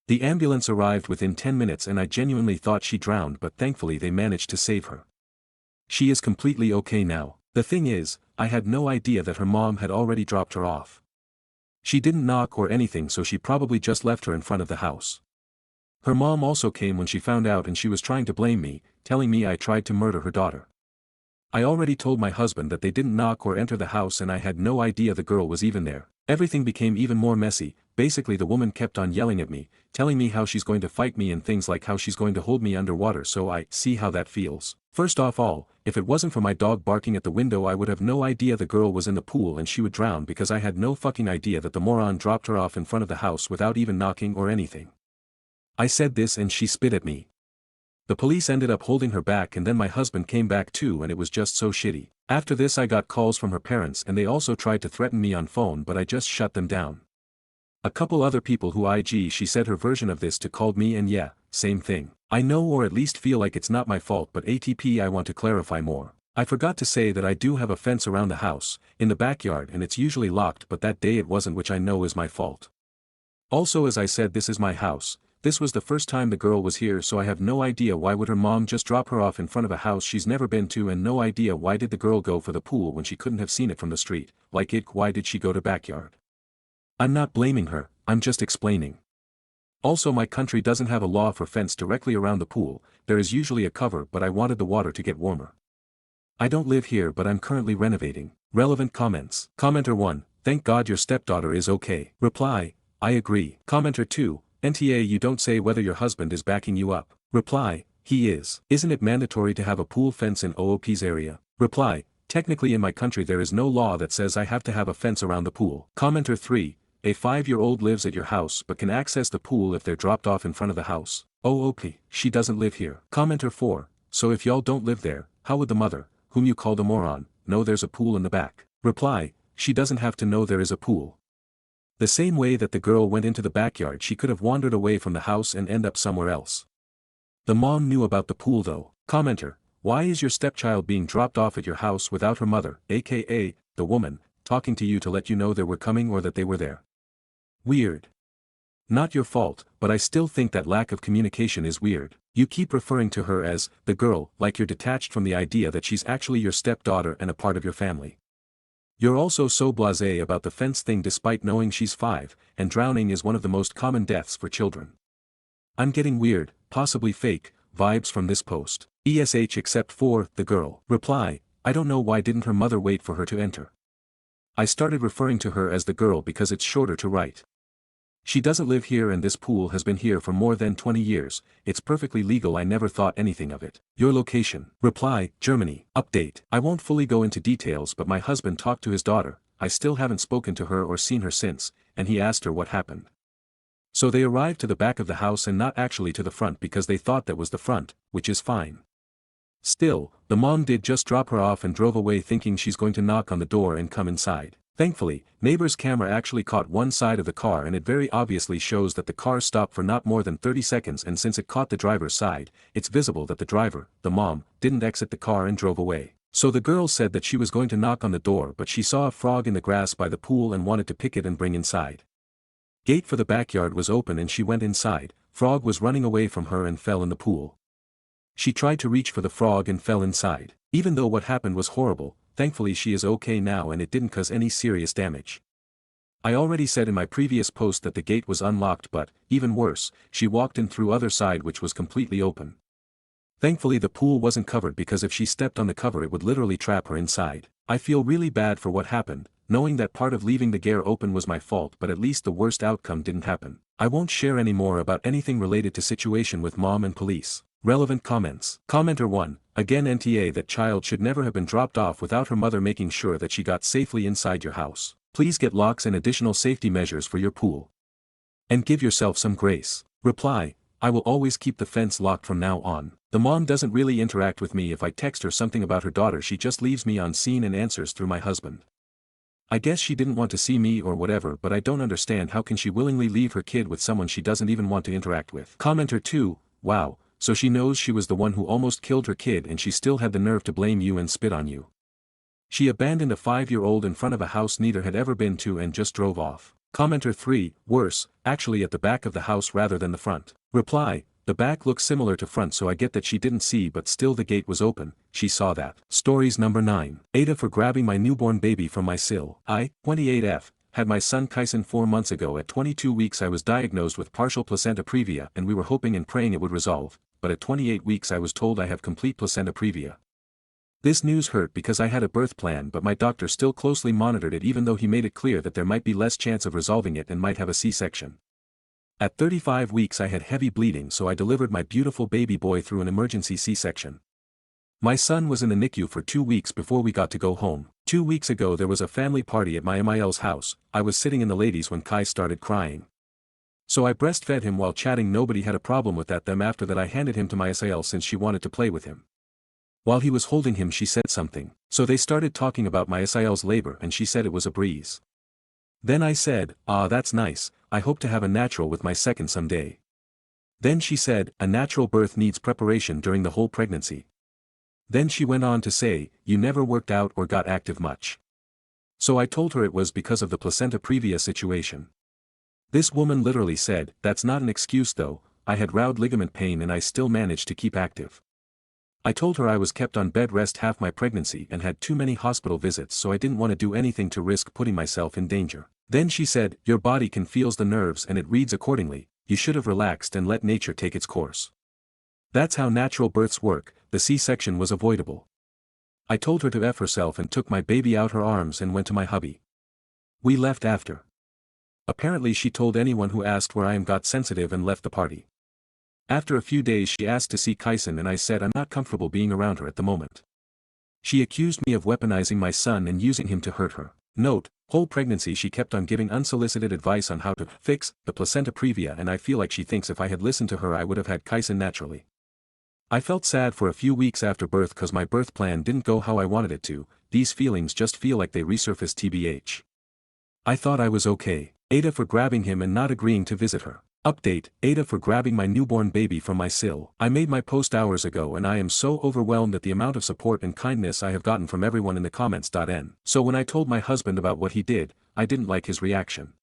The ambulance arrived within 10 minutes and I genuinely thought she drowned, but thankfully they managed to save her. She is completely okay now. The thing is, I had no idea that her mom had already dropped her off. She didn't knock or anything, so she probably just left her in front of the house. Her mom also came when she found out and she was trying to blame me, telling me I tried to murder her daughter. I already told my husband that they didn't knock or enter the house and I had no idea the girl was even there. Everything became even more messy, Basically the woman kept on yelling at me, telling me how she's going to fight me and things like how she's going to hold me underwater, so I see how that feels. First off all, if it wasn't for my dog barking at the window I would have no idea the girl was in the pool and she would drown because I had no fucking idea that the moron dropped her off in front of the house without even knocking or anything. I said this and she spit at me. The police ended up holding her back and then my husband came back too and it was just so shitty. After this I got calls from her parents and they also tried to threaten me on phone but I just shut them down. A couple other people who she said her version of this to called me and yeah, same thing. I know or at least feel like it's not my fault but ATP I want to clarify more. I forgot to say that I do have a fence around the house, in the backyard and it's usually locked but that day it wasn't which I know is my fault. Also as I said this is my house. This was the first time the girl was here so I have no idea why would her mom just drop her off in front of a house she's never been to and no idea why did the girl go for the pool when she couldn't have seen it from the street, why did she go to backyard? I'm not blaming her, I'm just explaining. Also my country doesn't have a law for fence directly around the pool, there is usually a cover but I wanted the water to get warmer. I don't live here but I'm currently renovating. Relevant comments. Commenter 1, thank God your stepdaughter is okay. Reply, I agree. Commenter 2, NTA you don't say whether your husband is backing you up. Reply, he is. Isn't it mandatory to have a pool fence in OOP's area? Reply, technically in my country there is no law that says I have to have a fence around the pool. Commenter 3, a 5-year-old lives at your house but can access the pool if they're dropped off in front of the house. OOP, she doesn't live here. Commenter 4, so if y'all don't live there, how would the mother, whom you called a moron, know there's a pool in the back? Reply, she doesn't have to know there is a pool. The same way that the girl went into the backyard she could have wandered away from the house and end up somewhere else. The mom knew about the pool though. Commenter, why is your stepchild being dropped off at your house without her mother, aka, the woman, talking to you to let you know they were coming or that they were there? Weird. Not your fault, but I still think that lack of communication is weird. You keep referring to her as, the girl, like you're detached from the idea that she's actually your stepdaughter and a part of your family. You're also so blasé about the fence thing despite knowing she's 5, and drowning is one of the most common deaths for children. I'm getting weird, possibly fake, vibes from this post. ESH except for, the girl. Reply, I don't know why didn't her mother wait for her to enter. I started referring to her as the girl because it's shorter to write. She doesn't live here and this pool has been here for more than 20 years, it's perfectly legal I never thought anything of it. Your location. Reply, Germany. Update. I won't fully go into details but my husband talked to his daughter, I still haven't spoken to her or seen her since, and he asked her what happened. So they arrived to the back of the house and not actually to the front because they thought that was the front, which is fine. Still, the mom did just drop her off and drove away thinking she's going to knock on the door and come inside. Thankfully, neighbor's camera actually caught one side of the car and it very obviously shows that the car stopped for not more than 30 seconds and since it caught the driver's side, it's visible that the driver, the mom, didn't exit the car and drove away. So the girl said that she was going to knock on the door but she saw a frog in the grass by the pool and wanted to pick it and bring inside. Gate for the backyard was open and she went inside, frog was running away from her and fell in the pool. She tried to reach for the frog and fell inside. Even though what happened was horrible, thankfully she is okay now and it didn't cause any serious damage. I already said in my previous post that the gate was unlocked but, even worse, she walked in through other side which was completely open. Thankfully the pool wasn't covered because if she stepped on the cover it would literally trap her inside. I feel really bad for what happened, knowing that part of leaving the gate open was my fault but at least the worst outcome didn't happen. I won't share any more about anything related to situation with mom and police. Relevant comments. Commenter 1, again NTA that child should never have been dropped off without her mother making sure that she got safely inside your house. Please get locks and additional safety measures for your pool. And give yourself some grace. Reply, I will always keep the fence locked from now on. The mom doesn't really interact with me if I text her something about her daughter she just leaves me on scene and answers through my husband. I guess she didn't want to see me or whatever but I don't understand how can she willingly leave her kid with someone she doesn't even want to interact with. Commenter 2, wow. So she knows she was the one who almost killed her kid and she still had the nerve to blame you and spit on you. She abandoned a 5-year-old in front of a house neither had ever been to and just drove off. Commenter 3, worse, actually at the back of the house rather than the front. Reply, the back looks similar to front so I get that she didn't see but still the gate was open, she saw that. Stories number 9. Aita for grabbing my newborn baby from my sill. I, 28F. Had my son Kyson 4 months ago at 22 weeks I was diagnosed with partial placenta previa and we were hoping and praying it would resolve, but at 28 weeks I was told I have complete placenta previa. This news hurt because I had a birth plan, but my doctor still closely monitored it even though he made it clear that there might be less chance of resolving it and might have a C-section. At 35 weeks I had heavy bleeding, so I delivered my beautiful baby boy through an emergency C-section. My son was in the NICU for 2 weeks before we got to go home. 2 weeks ago there was a family party at my MIL's house. I was sitting in the ladies when Kai started crying. So I breastfed him while chatting. Nobody had a problem with that. After that I handed him to my SIL since she wanted to play with him. While he was holding him she said something, so they started talking about my SIL's labor and she said it was a breeze. Then I said, "Ah, that's nice, I hope to have a natural with my second someday." Then she said, "A natural birth needs preparation during the whole pregnancy." Then she went on to say, "You never worked out or got active much." So I told her it was because of the placenta previa situation. This woman literally said, "That's not an excuse though, I had rowed ligament pain and I still managed to keep active." I told her I was kept on bed rest half my pregnancy and had too many hospital visits, so I didn't want to do anything to risk putting myself in danger. Then she said, "Your body can feel the nerves and it reads accordingly, you should have relaxed and let nature take its course. That's how natural births work, the C-section was avoidable." I told her to F herself and took my baby out her arms and went to my hubby. We left after. Apparently she told anyone who asked where I am got sensitive and left the party. After a few days she asked to see Kyson and I said I'm not comfortable being around her at the moment. She accused me of weaponizing my son and using him to hurt her. Note, whole pregnancy she kept on giving unsolicited advice on how to fix the placenta previa, and I feel like she thinks if I had listened to her I would have had Kyson naturally. I felt sad for a few weeks after birth cause my birth plan didn't go how I wanted it to. These feelings just feel like they resurfaced tbh. I thought I was okay. Aita for grabbing him and not agreeing to visit her. Update, Aita for grabbing my newborn baby from my sill. I made my post hours ago and I am so overwhelmed at the amount of support and kindness I have gotten from everyone in the comments. So when I told my husband about what he did, I didn't like his reaction.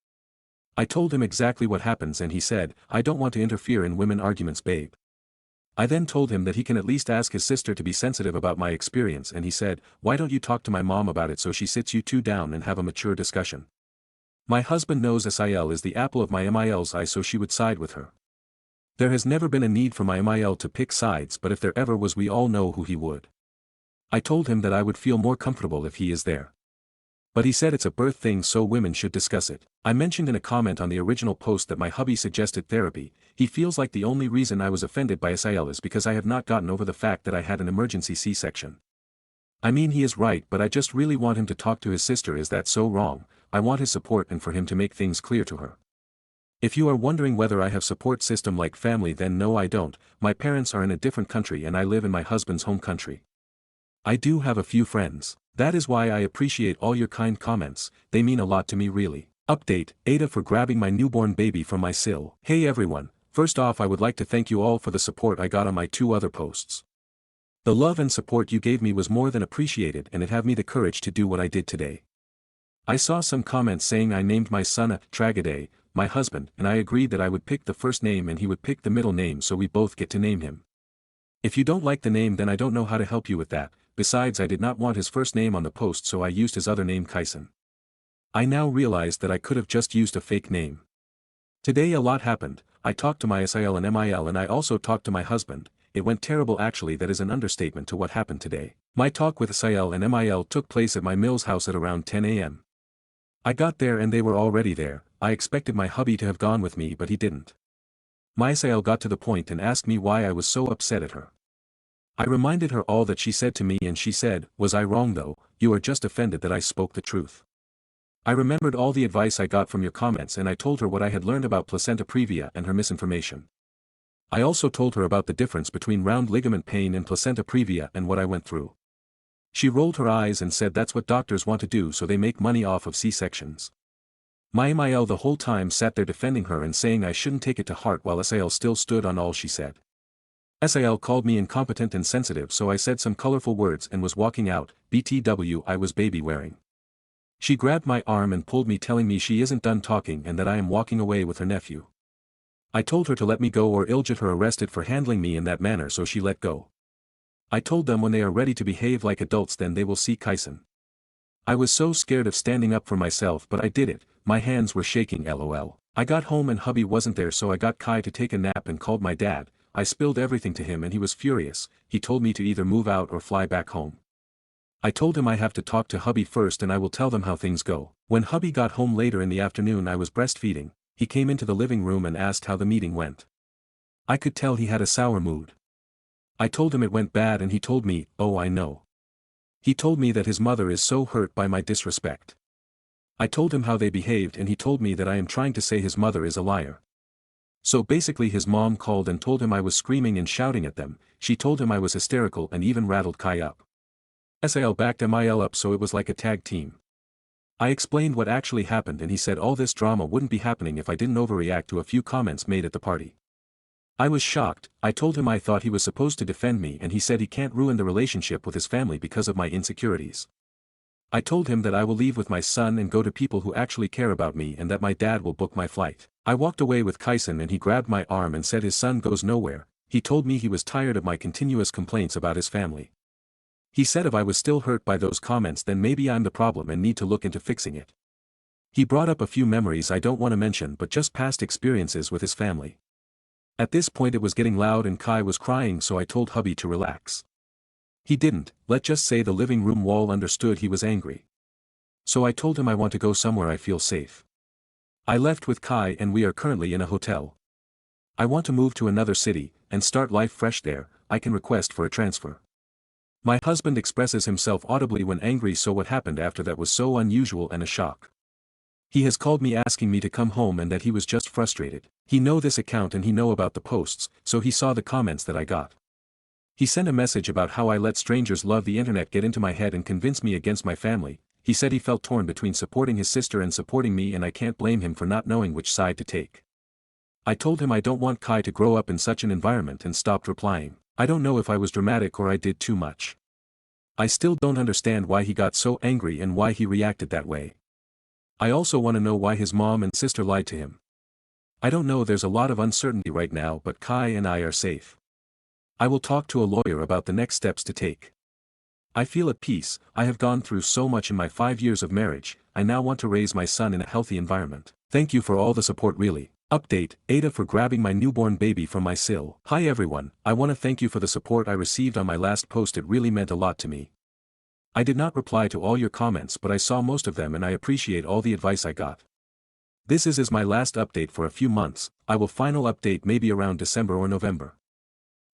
I told him exactly what happens and he said, "I don't want to interfere in women arguments, babe." I then told him that he can at least ask his sister to be sensitive about my experience, and he said, "Why don't you talk to my mom about it so she sits you two down and have a mature discussion?" My husband knows SIL is the apple of my MIL's eye, so she would side with her. There has never been a need for my MIL to pick sides, but if there ever was we all know who he would. I told him that I would feel more comfortable if he is there. But he said it's a birth thing so women should discuss it. I mentioned in a comment on the original post that my hubby suggested therapy. He feels like the only reason I was offended by SIL is because I have not gotten over the fact that I had an emergency C-section. I mean, he is right, but I just really want him to talk to his sister. Is that so wrong? I want his support and for him to make things clear to her. If you are wondering whether I have support system like family, then no, I don't. My parents are in a different country and I live in my husband's home country. I do have a few friends. That is why I appreciate all your kind comments, they mean a lot to me really. Update, Aita for grabbing my newborn baby from my sill. Hey everyone, first off I would like to thank you all for the support I got on my 2 other posts. The love and support you gave me was more than appreciated and it gave me the courage to do what I did today. I saw some comments saying I named my son Tragedy, my husband, and I agreed that I would pick the first name and he would pick the middle name so we both get to name him. If you don't like the name then I don't know how to help you with that. Besides, I did not want his first name on the post, so I used his other name, Kyson. I now realized that I could have just used a fake name. Today a lot happened. I talked to my SIL and MIL and I also talked to my husband. It went terrible actually, that is an understatement to what happened today. My talk with SIL and MIL took place at my Mills house at around 10 a.m. I got there and they were already there. I expected my hubby to have gone with me but he didn't. My SIL got to the point and asked me why I was so upset at her. I reminded her all that she said to me and she said, "Was I wrong though? You are just offended that I spoke the truth." I remembered all the advice I got from your comments and I told her what I had learned about placenta previa and her misinformation. I also told her about the difference between round ligament pain and placenta previa and what I went through. She rolled her eyes and said that's what doctors want to do so they make money off of C-sections. My MIL the whole time sat there defending her and saying I shouldn't take it to heart while SIL still stood on all she said. SIL called me incompetent and sensitive, so I said some colorful words and was walking out. BTW, I was baby wearing. She grabbed my arm and pulled me, telling me she isn't done talking and that I am walking away with her nephew. I told her to let me go or I'll get her arrested for handling me in that manner, so she let go. I told them when they are ready to behave like adults then they will see Kyson. I was so scared of standing up for myself but I did it, my hands were shaking lol. I got home and hubby wasn't there, so I got Kai to take a nap and called my dad. I spilled everything to him and he was furious. He told me to either move out or fly back home. I told him I have to talk to hubby first and I will tell them how things go. When hubby got home later in the afternoon I was breastfeeding, he came into the living room and asked how the meeting went. I could tell he had a sour mood. I told him it went bad and he told me, oh I know. He told me that his mother is so hurt by my disrespect. I told him how they behaved and he told me that I am trying to say his mother is a liar. So basically his mom called and told him I was screaming and shouting at them, she told him I was hysterical and even rattled Kai up. SIL backed MIL up so it was like a tag team. I explained what actually happened and he said all this drama wouldn't be happening if I didn't overreact to a few comments made at the party. I was shocked. I told him I thought he was supposed to defend me and he said he can't ruin the relationship with his family because of my insecurities. I told him that I will leave with my son and go to people who actually care about me and that my dad will book my flight. I walked away with Kaisen and he grabbed my arm and said his son goes nowhere. He told me he was tired of my continuous complaints about his family. He said if I was still hurt by those comments then maybe I'm the problem and need to look into fixing it. He brought up a few memories I don't want to mention but just past experiences with his family. At this point it was getting loud and Kai was crying so I told hubby to relax. He didn't, let's just say the living room wall understood he was angry. So I told him I want to go somewhere I feel safe. I left with Kai and we are currently in a hotel. I want to move to another city, and start life fresh there. I can request for a transfer. My husband expresses himself audibly when angry so what happened after that was so unusual and a shock. He has called me asking me to come home and that he was just frustrated. He know this account and he know about the posts, so he saw the comments that I got. He sent a message about how I let strangers love the internet get into my head and convince me against my family. He said he felt torn between supporting his sister and supporting me and I can't blame him for not knowing which side to take. I told him I don't want Kai to grow up in such an environment and stopped replying. I don't know if I was dramatic or I did too much. I still don't understand why he got so angry and why he reacted that way. I also want to know why his mom and sister lied to him. I don't know, there's a lot of uncertainty right now but Kai and I are safe. I will talk to a lawyer about the next steps to take. I feel at peace. I have gone through so much in my 5 years of marriage, I now want to raise my son in a healthy environment. Thank you for all the support really. Update, Aita for grabbing my newborn baby from my sill. Hi everyone, I want to thank you for the support I received on my last post, it really meant a lot to me. I did not reply to all your comments but I saw most of them and I appreciate all the advice I got. This is my last update for a few months, I will final update maybe around December or November.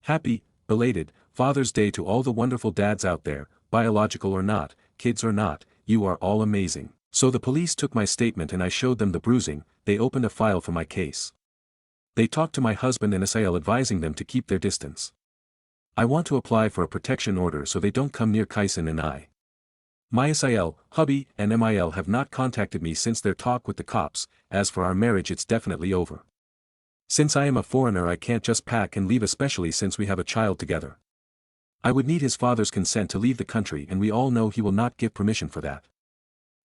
Happy, belated, Father's Day to all the wonderful dads out there, biological or not, kids or not, you are all amazing. So the police took my statement and I showed them the bruising, they opened a file for my case. They talked to my husband and SIL advising them to keep their distance. I want to apply for a protection order so they don't come near Kaisen and I. My SIL, hubby, and MIL have not contacted me since their talk with the cops. As for our marriage it's definitely over. Since I am a foreigner I can't just pack and leave, especially since we have a child together. I would need his father's consent to leave the country and we all know he will not give permission for that.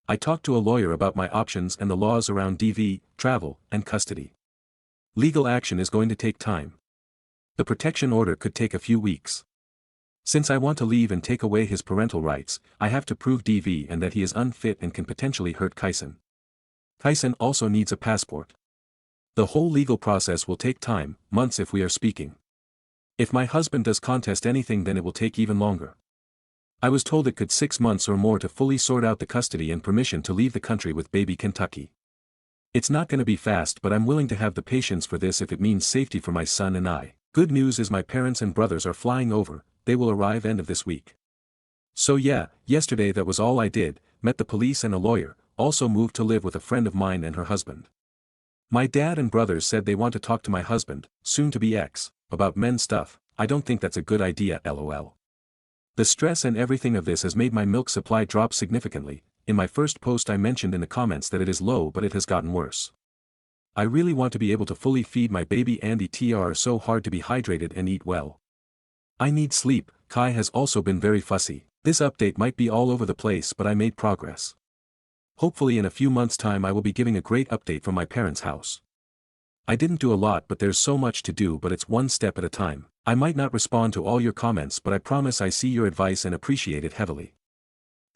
I talked to a lawyer about my options and the laws around DV, travel, and custody. Legal action is going to take time. The protection order could take a few weeks. Since I want to leave and take away his parental rights, I have to prove DV and that he is unfit and can potentially hurt Kaisen. Kaisen also needs a passport. The whole legal process will take time, months if we are speaking. If my husband does contest anything then it will take even longer. I was told it could 6 months or more to fully sort out the custody and permission to leave the country with baby Kentucky. It's not gonna be fast but I'm willing to have the patience for this if it means safety for my son and I. Good news is my parents and brothers are flying over, they will arrive end of this week. So yeah, yesterday that was all I did, met the police and a lawyer, also moved to live with a friend of mine and her husband. My dad and brothers said they want to talk to my husband, soon to be ex, about men stuff. I don't think that's a good idea, lol. The stress and everything of this has made my milk supply drop significantly. In my first post I mentioned in the comments that it is low but it has gotten worse. I really want to be able to fully feed my baby and it's so hard to be hydrated and eat well. I need sleep. Kai has also been very fussy. This update might be all over the place but I made progress. Hopefully in a few months' time I will be giving a great update from my parents' house. I didn't do a lot but there's so much to do but it's one step at a time. I might not respond to all your comments but I promise I see your advice and appreciate it heavily.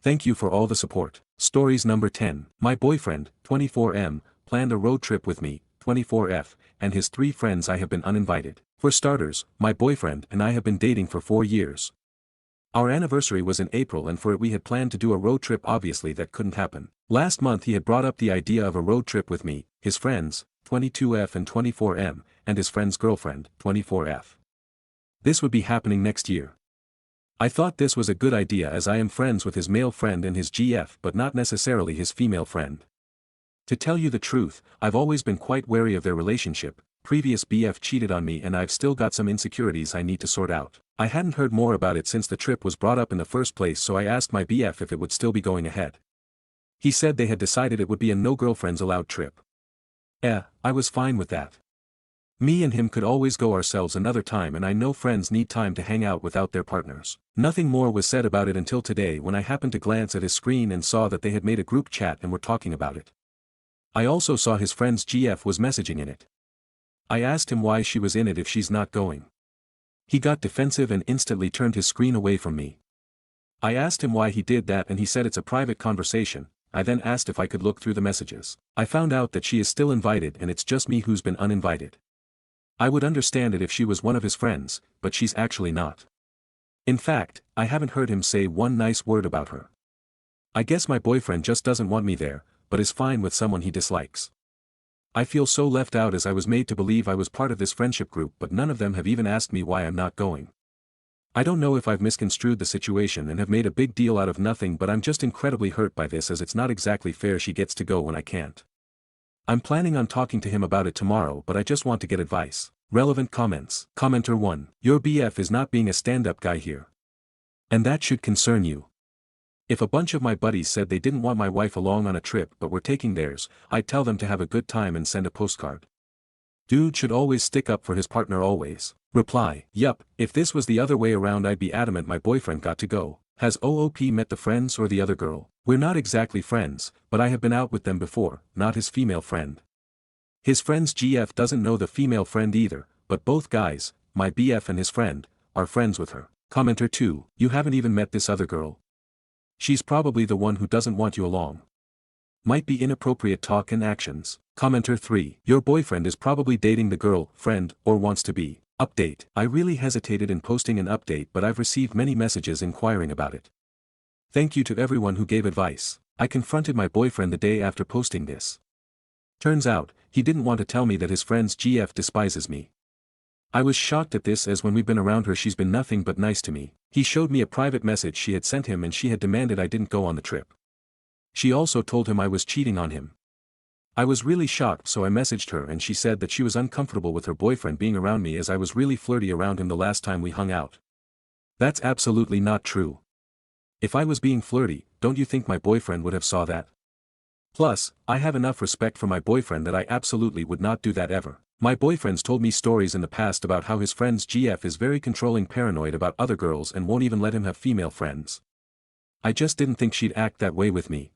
Thank you for all the support. Stories number 10. My boyfriend, 24M, planned a road trip with me, 24F, and his 3 friends. I have been uninvited. For starters, my boyfriend and I have been dating for 4 years. Our anniversary was in April and for it we had planned to do a road trip. Obviously that couldn't happen. Last month he had brought up the idea of a road trip with me, his friends, 22F and 24M, and his friend's girlfriend, 24F. This would be happening next year. I thought this was a good idea as I am friends with his male friend and his GF but not necessarily his female friend. To tell you the truth, I've always been quite wary of their relationship. Previous BF cheated on me and I've still got some insecurities I need to sort out. I hadn't heard more about it since the trip was brought up in the first place, so I asked my BF if it would still be going ahead. He said they had decided it would be a no girlfriends allowed trip. I was fine with that. Me and him could always go ourselves another time and I know friends need time to hang out without their partners. Nothing more was said about it until today when I happened to glance at his screen and saw that they had made a group chat and were talking about it. I also saw his friend's GF was messaging in it. I asked him why she was in it if she's not going. He got defensive and instantly turned his screen away from me. I asked him why he did that and he said it's a private conversation. I then asked if I could look through the messages. I found out that she is still invited and it's just me who's been uninvited. I would understand it if she was one of his friends, but she's actually not. In fact, I haven't heard him say one nice word about her. I guess my boyfriend just doesn't want me there, but is fine with someone he dislikes. I feel so left out as I was made to believe I was part of this friendship group but none of them have even asked me why I'm not going. I don't know if I've misconstrued the situation and have made a big deal out of nothing, but I'm just incredibly hurt by this as it's not exactly fair she gets to go when I can't. I'm planning on talking to him about it tomorrow but I just want to get advice. Relevant comments. Commenter 1. Your BF is not being a stand-up guy here. And that should concern you. If a bunch of my buddies said they didn't want my wife along on a trip but were taking theirs, I'd tell them to have a good time and send a postcard. Dude should always stick up for his partner always. Reply. Yup, if this was the other way around I'd be adamant my boyfriend got to go. Has OOP met the friends or the other girl? We're not exactly friends, but I have been out with them before, not his female friend. His friend's GF doesn't know the female friend either, but both guys, my BF and his friend, are friends with her. Commenter 2. You haven't even met this other girl. She's probably the one who doesn't want you along. Might be inappropriate talk and actions. Commenter 3. Your boyfriend is probably dating the girl, friend, or wants to be. Update. I really hesitated in posting an update but I've received many messages inquiring about it. Thank you to everyone who gave advice. I confronted my boyfriend the day after posting this. Turns out, he didn't want to tell me that his friend's GF despises me. I was shocked at this as when we've been around her she's been nothing but nice to me. He showed me a private message she had sent him and she had demanded I didn't go on the trip. She also told him I was cheating on him. I was really shocked so I messaged her and she said that she was uncomfortable with her boyfriend being around me as I was really flirty around him the last time we hung out. That's absolutely not true. If I was being flirty, don't you think my boyfriend would have saw that? Plus, I have enough respect for my boyfriend that I absolutely would not do that ever. My boyfriend's told me stories in the past about how his friend's GF is very controlling, paranoid about other girls and won't even let him have female friends. I just didn't think she'd act that way with me.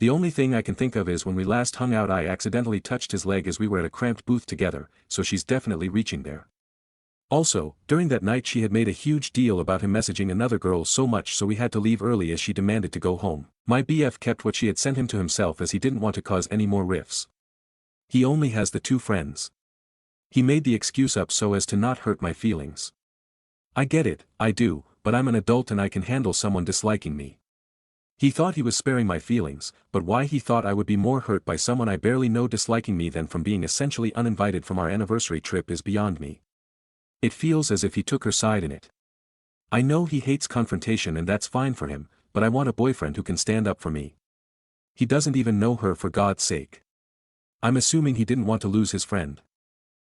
The only thing I can think of is when we last hung out I accidentally touched his leg as we were at a cramped booth together, so she's definitely reaching there. Also, during that night she had made a huge deal about him messaging another girl so much so we had to leave early as she demanded to go home. My BF kept what she had sent him to himself as he didn't want to cause any more rifts. He only has the two friends. He made the excuse up so as to not hurt my feelings. I get it, I do, but I'm an adult and I can handle someone disliking me. He thought he was sparing my feelings, but why he thought I would be more hurt by someone I barely know disliking me than from being essentially uninvited from our anniversary trip is beyond me. It feels as if he took her side in it. I know he hates confrontation and that's fine for him, but I want a boyfriend who can stand up for me. He doesn't even know her for God's sake. I'm assuming he didn't want to lose his friend.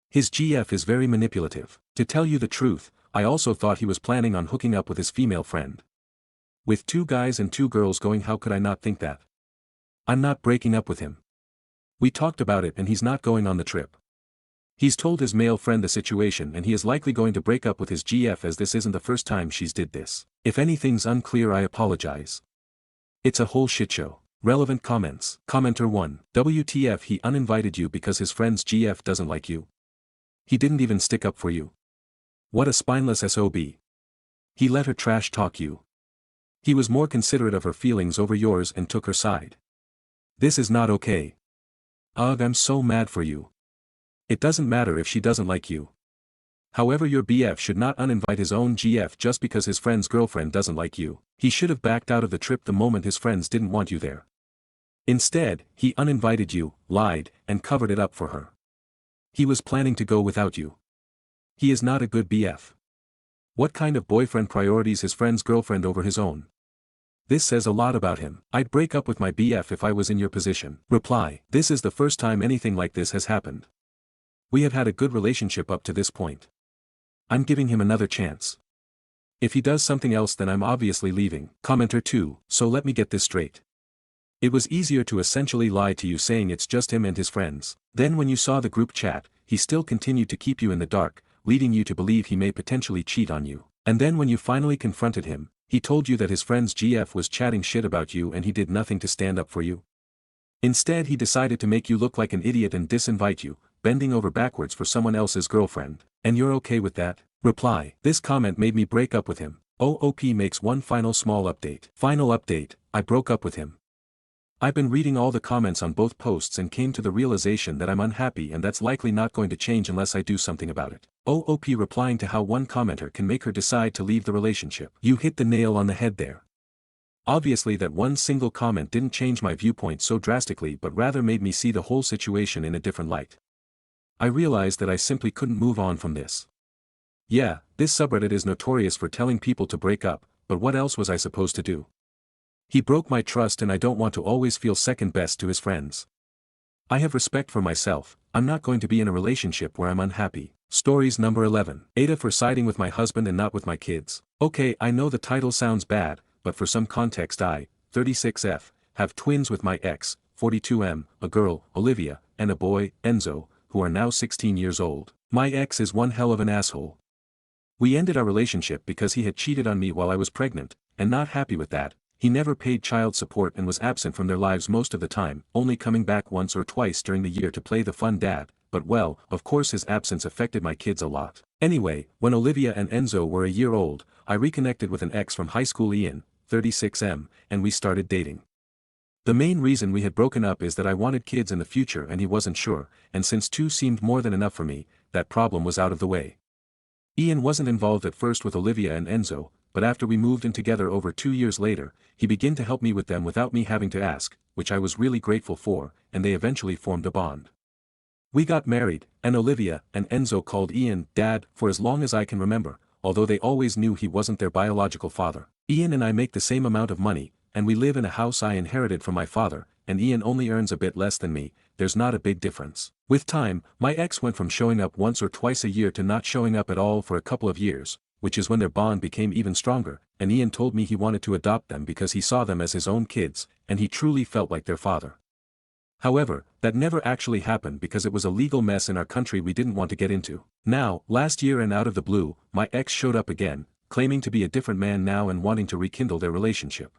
His GF is very manipulative. To tell you the truth, I also thought he was planning on hooking up with his female friend. With two guys and two girls going, how could I not think that? I'm not breaking up with him. We talked about it and he's not going on the trip. He's told his male friend the situation and he is likely going to break up with his GF as this isn't the first time she's did this. If anything's unclear I apologize. It's a whole shitshow. Relevant comments. Commenter 1. WTF, he uninvited you because his friend's GF doesn't like you? He didn't even stick up for you. What a spineless SOB. He let her trash talk you. He was more considerate of her feelings over yours and took her side. This is not okay. Ugh, I'm so mad for you. It doesn't matter if she doesn't like you. However, your BF should not uninvite his own GF just because his friend's girlfriend doesn't like you. He should have backed out of the trip the moment his friends didn't want you there. Instead, he uninvited you, lied, and covered it up for her. He was planning to go without you. He is not a good BF. What kind of boyfriend priorities his friend's girlfriend over his own? This says a lot about him. I'd break up with my BF if I was in your position. Reply. This is the first time anything like this has happened. We have had a good relationship up to this point. I'm giving him another chance. If he does something else, then I'm obviously leaving. Commenter 2. So let me get this straight. It was easier to essentially lie to you saying it's just him and his friends. Then when you saw the group chat, he still continued to keep you in the dark, leading you to believe he may potentially cheat on you. And then when you finally confronted him, he told you that his friend's GF was chatting shit about you and he did nothing to stand up for you. Instead, he decided to make you look like an idiot and disinvite you, bending over backwards for someone else's girlfriend. And you're okay with that? Reply. This comment made me break up with him. OOP makes one final small update. Final update, I broke up with him. I've been reading all the comments on both posts and came to the realization that I'm unhappy, and that's likely not going to change unless I do something about it. OOP replying to how one commenter can make her decide to leave the relationship. You hit the nail on the head there. Obviously that one single comment didn't change my viewpoint so drastically, but rather made me see the whole situation in a different light. I realized that I simply couldn't move on from this. Yeah, this subreddit is notorious for telling people to break up, but what else was I supposed to do? He broke my trust and I don't want to always feel second best to his friends. I have respect for myself. I'm not going to be in a relationship where I'm unhappy. Stories number 11. Aita for siding with my husband and not with my kids. Okay, I know the title sounds bad, but for some context I, 36F, have twins with my ex, 42M, a girl, Olivia, and a boy, Enzo, who are now 16 years old. My ex is one hell of an asshole. We ended our relationship because he had cheated on me while I was pregnant, and not happy with that, he never paid child support and was absent from their lives most of the time, only coming back once or twice during the year to play the fun dad, but well, of course his absence affected my kids a lot. Anyway, when Olivia and Enzo were a year old, I reconnected with an ex from high school, Ian, 36M, and we started dating. The main reason we had broken up is that I wanted kids in the future and he wasn't sure, and since 2 seemed more than enough for me, that problem was out of the way. Ian wasn't involved at first with Olivia and Enzo, but after we moved in together over 2 years later, he began to help me with them without me having to ask, which I was really grateful for, and they eventually formed a bond. We got married, and Olivia and Enzo called Ian Dad for as long as I can remember, although they always knew he wasn't their biological father. Ian and I make the same amount of money, and we live in a house I inherited from my father, and Ian only earns a bit less than me. There's not a big difference. With time, my ex went from showing up once or twice a year to not showing up at all for a couple of years, which is when their bond became even stronger, and Ian told me he wanted to adopt them because he saw them as his own kids, and he truly felt like their father. However, that never actually happened because it was a legal mess in our country we didn't want to get into. Now, last year and out of the blue, my ex showed up again, claiming to be a different man now and wanting to rekindle their relationship.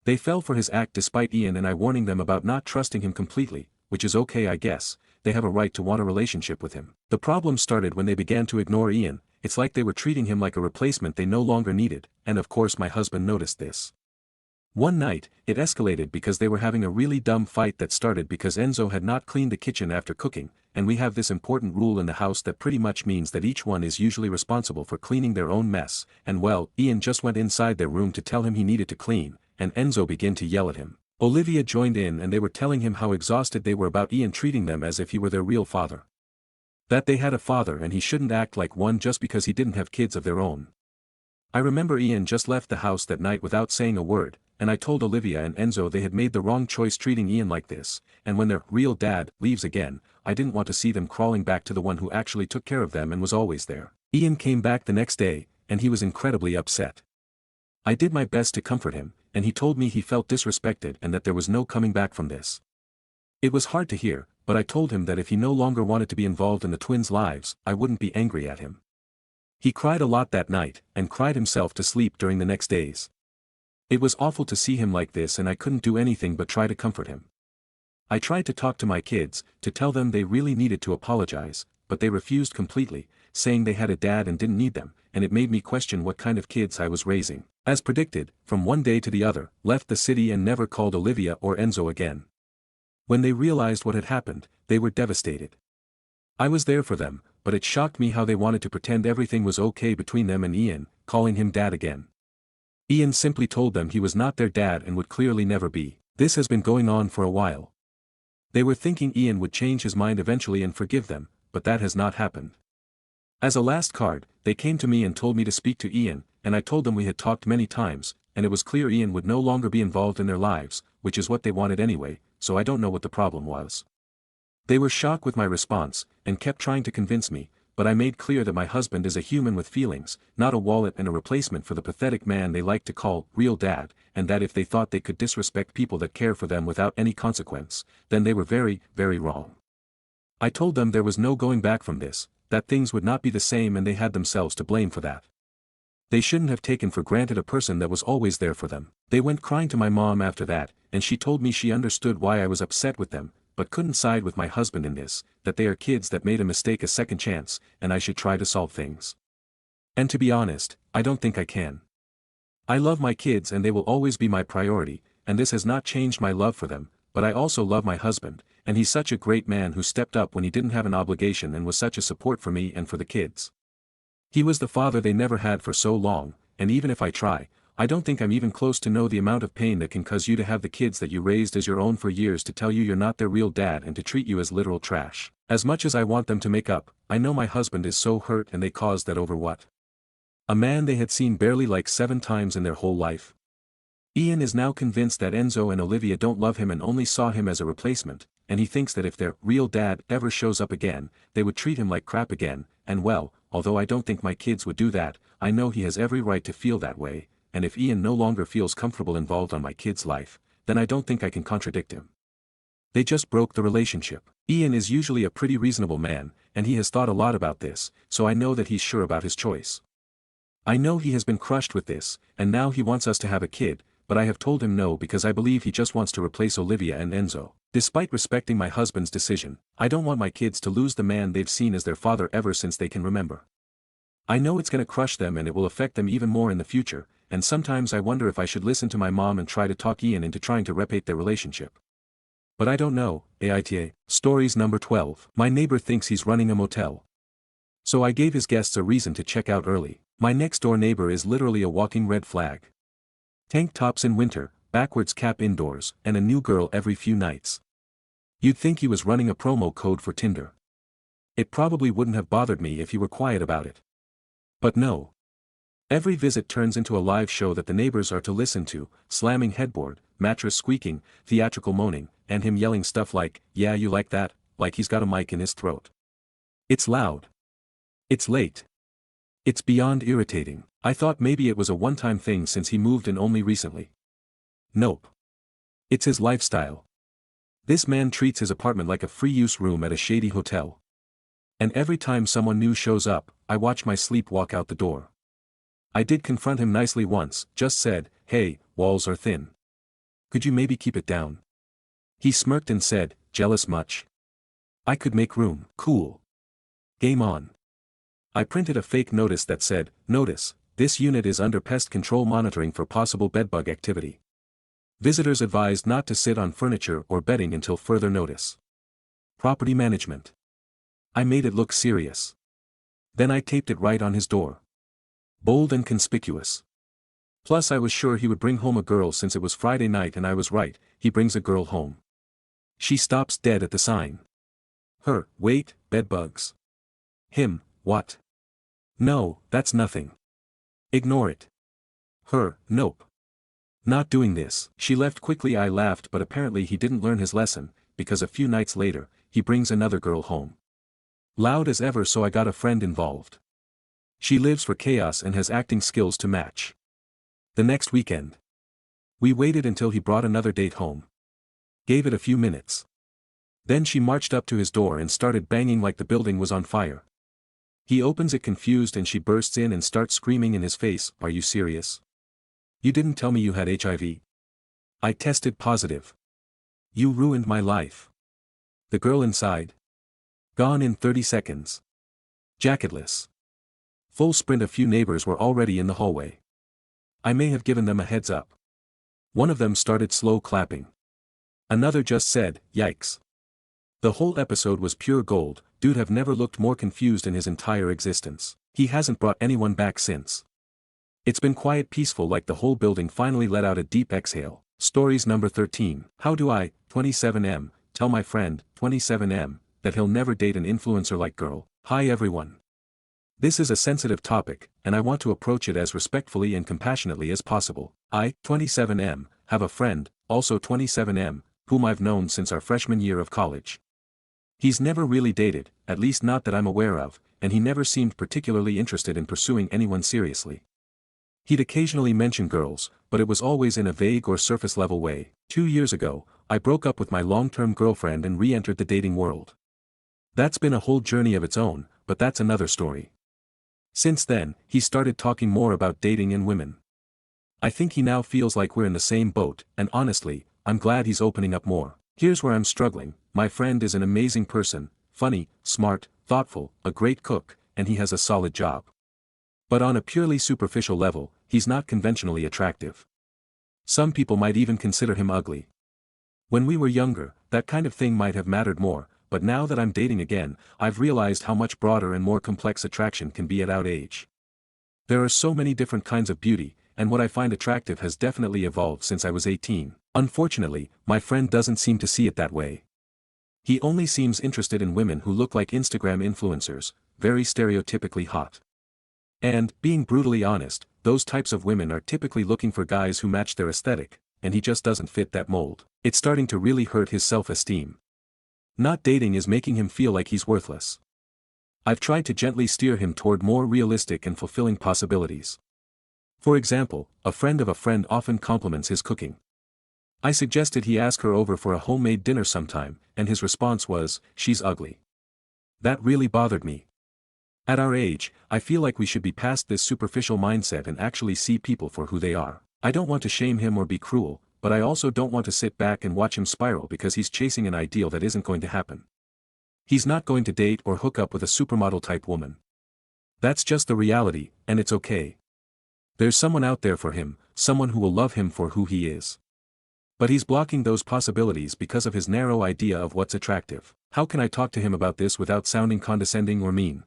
They fell for his act despite Ian and I warning them about not trusting him completely, which is okay, I guess. They have a right to want a relationship with him. The problem started when they began to ignore Ian. It's like they were treating him like a replacement they no longer needed, and of course my husband noticed this. One night, it escalated because they were having a really dumb fight that started because Enzo had not cleaned the kitchen after cooking, and we have this important rule in the house that pretty much means that each one is usually responsible for cleaning their own mess, and well, Ian just went inside their room to tell him he needed to clean, and Enzo began to yell at him. Olivia joined in and they were telling him how exhausted they were about Ian treating them as if he were their real father. That they had a father and he shouldn't act like one just because he didn't have kids of their own. I remember Ian just left the house that night without saying a word, and I told Olivia and Enzo they had made the wrong choice treating Ian like this, and when their real dad leaves again, I didn't want to see them crawling back to the one who actually took care of them and was always there. Ian came back the next day, and he was incredibly upset. I did my best to comfort him, and he told me he felt disrespected and that there was no coming back from this. It was hard to hear, but I told him that if he no longer wanted to be involved in the twins' lives, I wouldn't be angry at him. He cried a lot that night, and cried himself to sleep during the next days. It was awful to see him like this and I couldn't do anything but try to comfort him. I tried to talk to my kids, to tell them they really needed to apologize, but they refused completely, saying they had a dad and didn't need them, and it made me question what kind of kids I was raising. As predicted, from one day to the other, left the city and never called Olivia or Enzo again. When they realized what had happened, they were devastated. I was there for them, but it shocked me how they wanted to pretend everything was okay between them and Ian, calling him dad again. Ian simply told them he was not their dad and would clearly never be. This has been going on for a while. They were thinking Ian would change his mind eventually and forgive them, but that has not happened. As a last card, they came to me and told me to speak to Ian, and I told them we had talked many times, and it was clear Ian would no longer be involved in their lives, which is what they wanted anyway, so I don't know what the problem was. They were shocked with my response, and kept trying to convince me, but I made clear that my husband is a human with feelings, not a wallet and a replacement for the pathetic man they like to call real dad, and that if they thought they could disrespect people that care for them without any consequence, then they were very, very wrong. I told them there was no going back from this, that things would not be the same and they had themselves to blame for that. They shouldn't have taken for granted a person that was always there for them. They went crying to my mom after that, and she told me she understood why I was upset with them, but couldn't side with my husband in this, that they are kids that made a mistake a second chance, and I should try to solve things. And to be honest, I don't think I can. I love my kids and they will always be my priority, and this has not changed my love for them, but I also love my husband, and he's such a great man who stepped up when he didn't have an obligation and was such a support for me and for the kids. He was the father they never had for so long, and even if I try, I don't think I'm even close to know the amount of pain that can cause you to have the kids that you raised as your own for years to tell you you're not their real dad and to treat you as literal trash. As much as I want them to make up, I know my husband is so hurt and they caused that over what? A man they had seen barely like 7 times in their whole life. Ian is now convinced that Enzo and Olivia don't love him and only saw him as a replacement, and he thinks that if their real dad ever shows up again, they would treat him like crap again, and well, although I don't think my kids would do that, I know he has every right to feel that way, and if Ian no longer feels comfortable involved on my kid's life, then I don't think I can contradict him. They just broke the relationship. Ian is usually a pretty reasonable man, and he has thought a lot about this, so I know that he's sure about his choice. I know he has been crushed with this, and now he wants us to have a kid, but I have told him no because I believe he just wants to replace Olivia and Enzo. Despite respecting my husband's decision, I don't want my kids to lose the man they've seen as their father ever since they can remember. I know it's gonna crush them and it will affect them even more in the future, and sometimes I wonder if I should listen to my mom and try to talk Ian into trying to repair their relationship. But I don't know. Aita. Stories number 12. My neighbor thinks he's running a motel. So I gave his guests a reason to check out early. My next door neighbor is literally a walking red flag. Tank tops in winter, backwards cap indoors, and a new girl every few nights. You'd think he was running a promo code for Tinder. It probably wouldn't have bothered me if he were quiet about it. But no. Every visit turns into a live show that the neighbors are to listen to, slamming headboard, mattress squeaking, theatrical moaning, and him yelling stuff like, "Yeah, you like that," like he's got a mic in his throat. It's loud. It's late. It's beyond irritating. I thought maybe it was a one-time thing since he moved in only recently. Nope. It's his lifestyle. This man treats his apartment like a free-use room at a shady hotel. And every time someone new shows up, I watch my sleep walk out the door. I did confront him nicely once, just said, "Hey, walls are thin. Could you maybe keep it down?" He smirked and said, "Jealous much? I could make room." Cool. Game on. I printed a fake notice that said, "Notice, this unit is under pest control monitoring for possible bedbug activity. Visitors advised not to sit on furniture or bedding until further notice. Property management." I made it look serious. Then I taped it right on his door. Bold and conspicuous. Plus I was sure he would bring home a girl since it was Friday night and I was right, he brings a girl home. She stops dead at the sign. Her, wait, bedbugs. Him, what? No, that's nothing. Ignore it. Her, nope. Not doing this. She left quickly. I laughed, but apparently he didn't learn his lesson, because a few nights later, he brings another girl home. Loud as ever, so I got a friend involved. She lives for chaos and has acting skills to match. The next weekend. We waited until he brought another date home. Gave it a few minutes. Then she marched up to his door and started banging like the building was on fire. He opens it confused and she bursts in and starts screaming in his face, "Are you serious? You didn't tell me you had HIV. I tested positive. You ruined my life." The girl inside. Gone in 30 seconds. Jacketless. Full sprint. A few neighbors were already in the hallway. I may have given them a heads up. One of them started slow clapping. Another just said, "Yikes." The whole episode was pure gold. Dude have never looked more confused in his entire existence. He hasn't brought anyone back since. It's been quiet, peaceful, like the whole building finally let out a deep exhale. Stories number 13. How do I, 27M, tell my friend, 27M, that he'll never date an influencer like girl? Hi everyone. This is a sensitive topic, and I want to approach it as respectfully and compassionately as possible. I, 27M, have a friend, also 27M, whom I've known since our freshman year of college. He's never really dated, at least not that I'm aware of, and he never seemed particularly interested in pursuing anyone seriously. He'd occasionally mention girls, but it was always in a vague or surface-level way. 2 years ago, I broke up with my long-term girlfriend and re-entered the dating world. That's been a whole journey of its own, but that's another story. Since then, he started talking more about dating and women. I think he now feels like we're in the same boat, and honestly, I'm glad he's opening up more. Here's where I'm struggling. My friend is an amazing person, funny, smart, thoughtful, a great cook, and he has a solid job. But on a purely superficial level, he's not conventionally attractive. Some people might even consider him ugly. When we were younger, that kind of thing might have mattered more, but now that I'm dating again, I've realized how much broader and more complex attraction can be at our age. There are so many different kinds of beauty, and what I find attractive has definitely evolved since I was 18. Unfortunately, my friend doesn't seem to see it that way. He only seems interested in women who look like Instagram influencers, very stereotypically hot. And, being brutally honest, those types of women are typically looking for guys who match their aesthetic, and he just doesn't fit that mold. It's starting to really hurt his self-esteem. Not dating is making him feel like he's worthless. I've tried to gently steer him toward more realistic and fulfilling possibilities. For example, a friend of a friend often compliments his cooking. I suggested he ask her over for a homemade dinner sometime, and his response was, "She's ugly." That really bothered me. At our age, I feel like we should be past this superficial mindset and actually see people for who they are. I don't want to shame him or be cruel, but I also don't want to sit back and watch him spiral because he's chasing an ideal that isn't going to happen. He's not going to date or hook up with a supermodel-type woman. That's just the reality, and it's okay. There's someone out there for him, someone who will love him for who he is. But he's blocking those possibilities because of his narrow idea of what's attractive. How can I talk to him about this without sounding condescending or mean?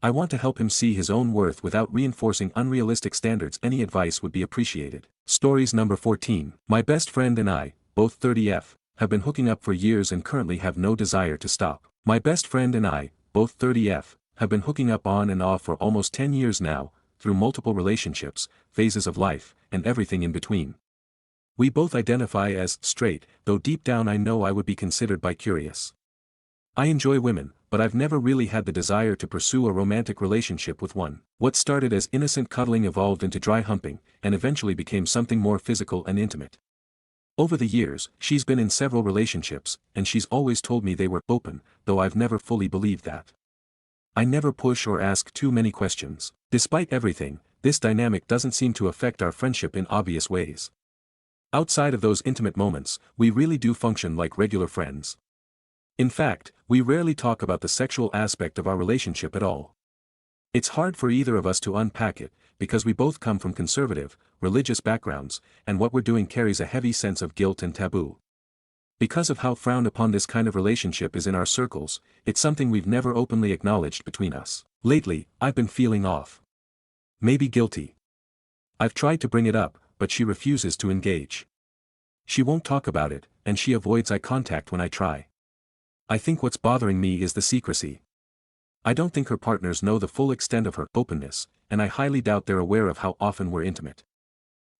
I want to help him see his own worth without reinforcing unrealistic standards. Any advice would be appreciated. Stories number 14. My best friend and I, both 30F, have been hooking up for years and currently have no desire to stop. My best friend and I, both 30F, have been hooking up on and off for almost 10 years now, through multiple relationships, phases of life, and everything in between. We both identify as straight, though deep down I know I would be considered bi-curious. I enjoy women, but I've never really had the desire to pursue a romantic relationship with one. What started as innocent cuddling evolved into dry humping, and eventually became something more physical and intimate. Over the years, she's been in several relationships, and she's always told me they were open, though I've never fully believed that. I never push or ask too many questions. Despite everything, this dynamic doesn't seem to affect our friendship in obvious ways. Outside of those intimate moments, we really do function like regular friends. In fact, we rarely talk about the sexual aspect of our relationship at all. It's hard for either of us to unpack it, because we both come from conservative, religious backgrounds, and what we're doing carries a heavy sense of guilt and taboo. Because of how frowned upon this kind of relationship is in our circles, it's something we've never openly acknowledged between us. Lately, I've been feeling off. Maybe guilty. I've tried to bring it up, but she refuses to engage. She won't talk about it, and she avoids eye contact when I try. I think what's bothering me is the secrecy. I don't think her partners know the full extent of her openness, and I highly doubt they're aware of how often we're intimate.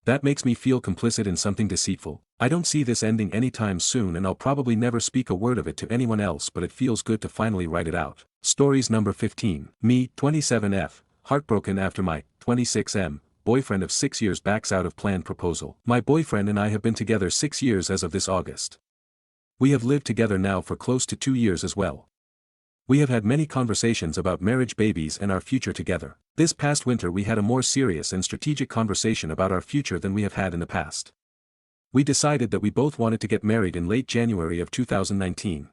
That makes me feel complicit in something deceitful. I don't see this ending anytime soon, and I'll probably never speak a word of it to anyone else, but it feels good to finally write it out. Stories number 15. Me, 27F, heartbroken after my 26M boyfriend of 6 years backs out of planned proposal. My boyfriend and I have been together 6 years as of this August. We have lived together now for close to 2 years as well. We have had many conversations about marriage, babies, and our future together. This past winter we had a more serious and strategic conversation about our future than we have had in the past. We decided that we both wanted to get married in late January of 2019.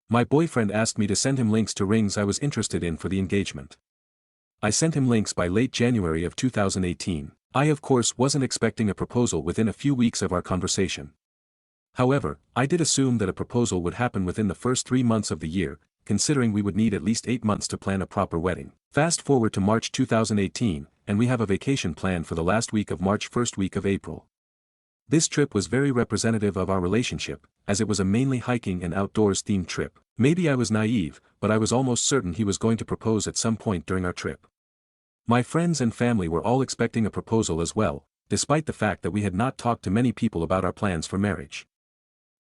My boyfriend asked me to send him links to rings I was interested in for the engagement. I sent him links by late January of 2018. I of course wasn't expecting a proposal within a few weeks of our conversation. However, I did assume that a proposal would happen within the first 3 months of the year, considering we would need at least 8 months to plan a proper wedding. Fast forward to March 2018, and we have a vacation planned for the last week of March, first week of April. This trip was very representative of our relationship, as it was a mainly hiking and outdoors themed trip. Maybe I was naive, but I was almost certain he was going to propose at some point during our trip. My friends and family were all expecting a proposal as well, despite the fact that we had not talked to many people about our plans for marriage.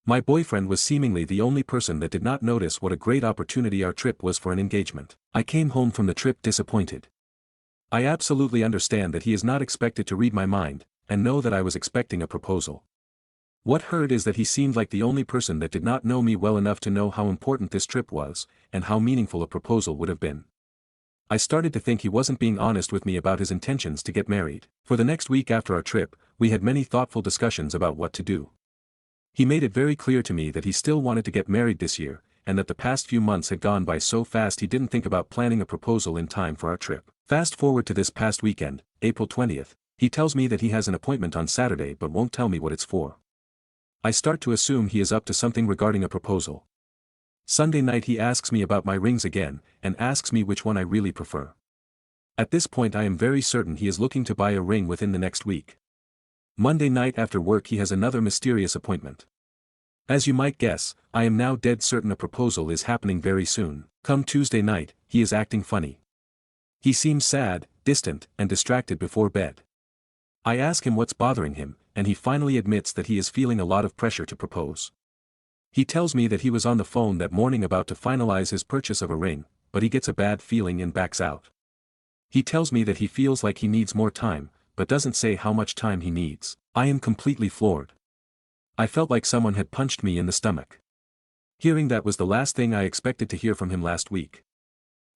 My boyfriend was seemingly the only person that did not notice what a great opportunity our trip was for an engagement. I came home from the trip disappointed. I absolutely understand that he is not expected to read my mind, and know that I was expecting a proposal. What hurt is that he seemed like the only person that did not know me well enough to know how important this trip was, and how meaningful a proposal would have been. I started to think he wasn't being honest with me about his intentions to get married. For the next week after our trip, we had many thoughtful discussions about what to do. He made it very clear to me that he still wanted to get married this year, and that the past few months had gone by so fast he didn't think about planning a proposal in time for our trip. Fast forward to this past weekend, April 20th, he tells me that he has an appointment on Saturday but won't tell me what it's for. I start to assume he is up to something regarding a proposal. Sunday night he asks me about my rings again, and asks me which one I really prefer. At this point I am very certain he is looking to buy a ring within the next week. Monday night after work he has another mysterious appointment. As you might guess, I am now dead certain a proposal is happening very soon. Come Tuesday night, he is acting funny. He seems sad, distant, and distracted before bed. I ask him what's bothering him, and he finally admits that he is feeling a lot of pressure to propose. He tells me that he was on the phone that morning about to finalize his purchase of a ring, but he gets a bad feeling and backs out. He tells me that he feels like he needs more time, but doesn't say how much time he needs. I am completely floored. I felt like someone had punched me in the stomach. Hearing that was the last thing I expected to hear from him last week.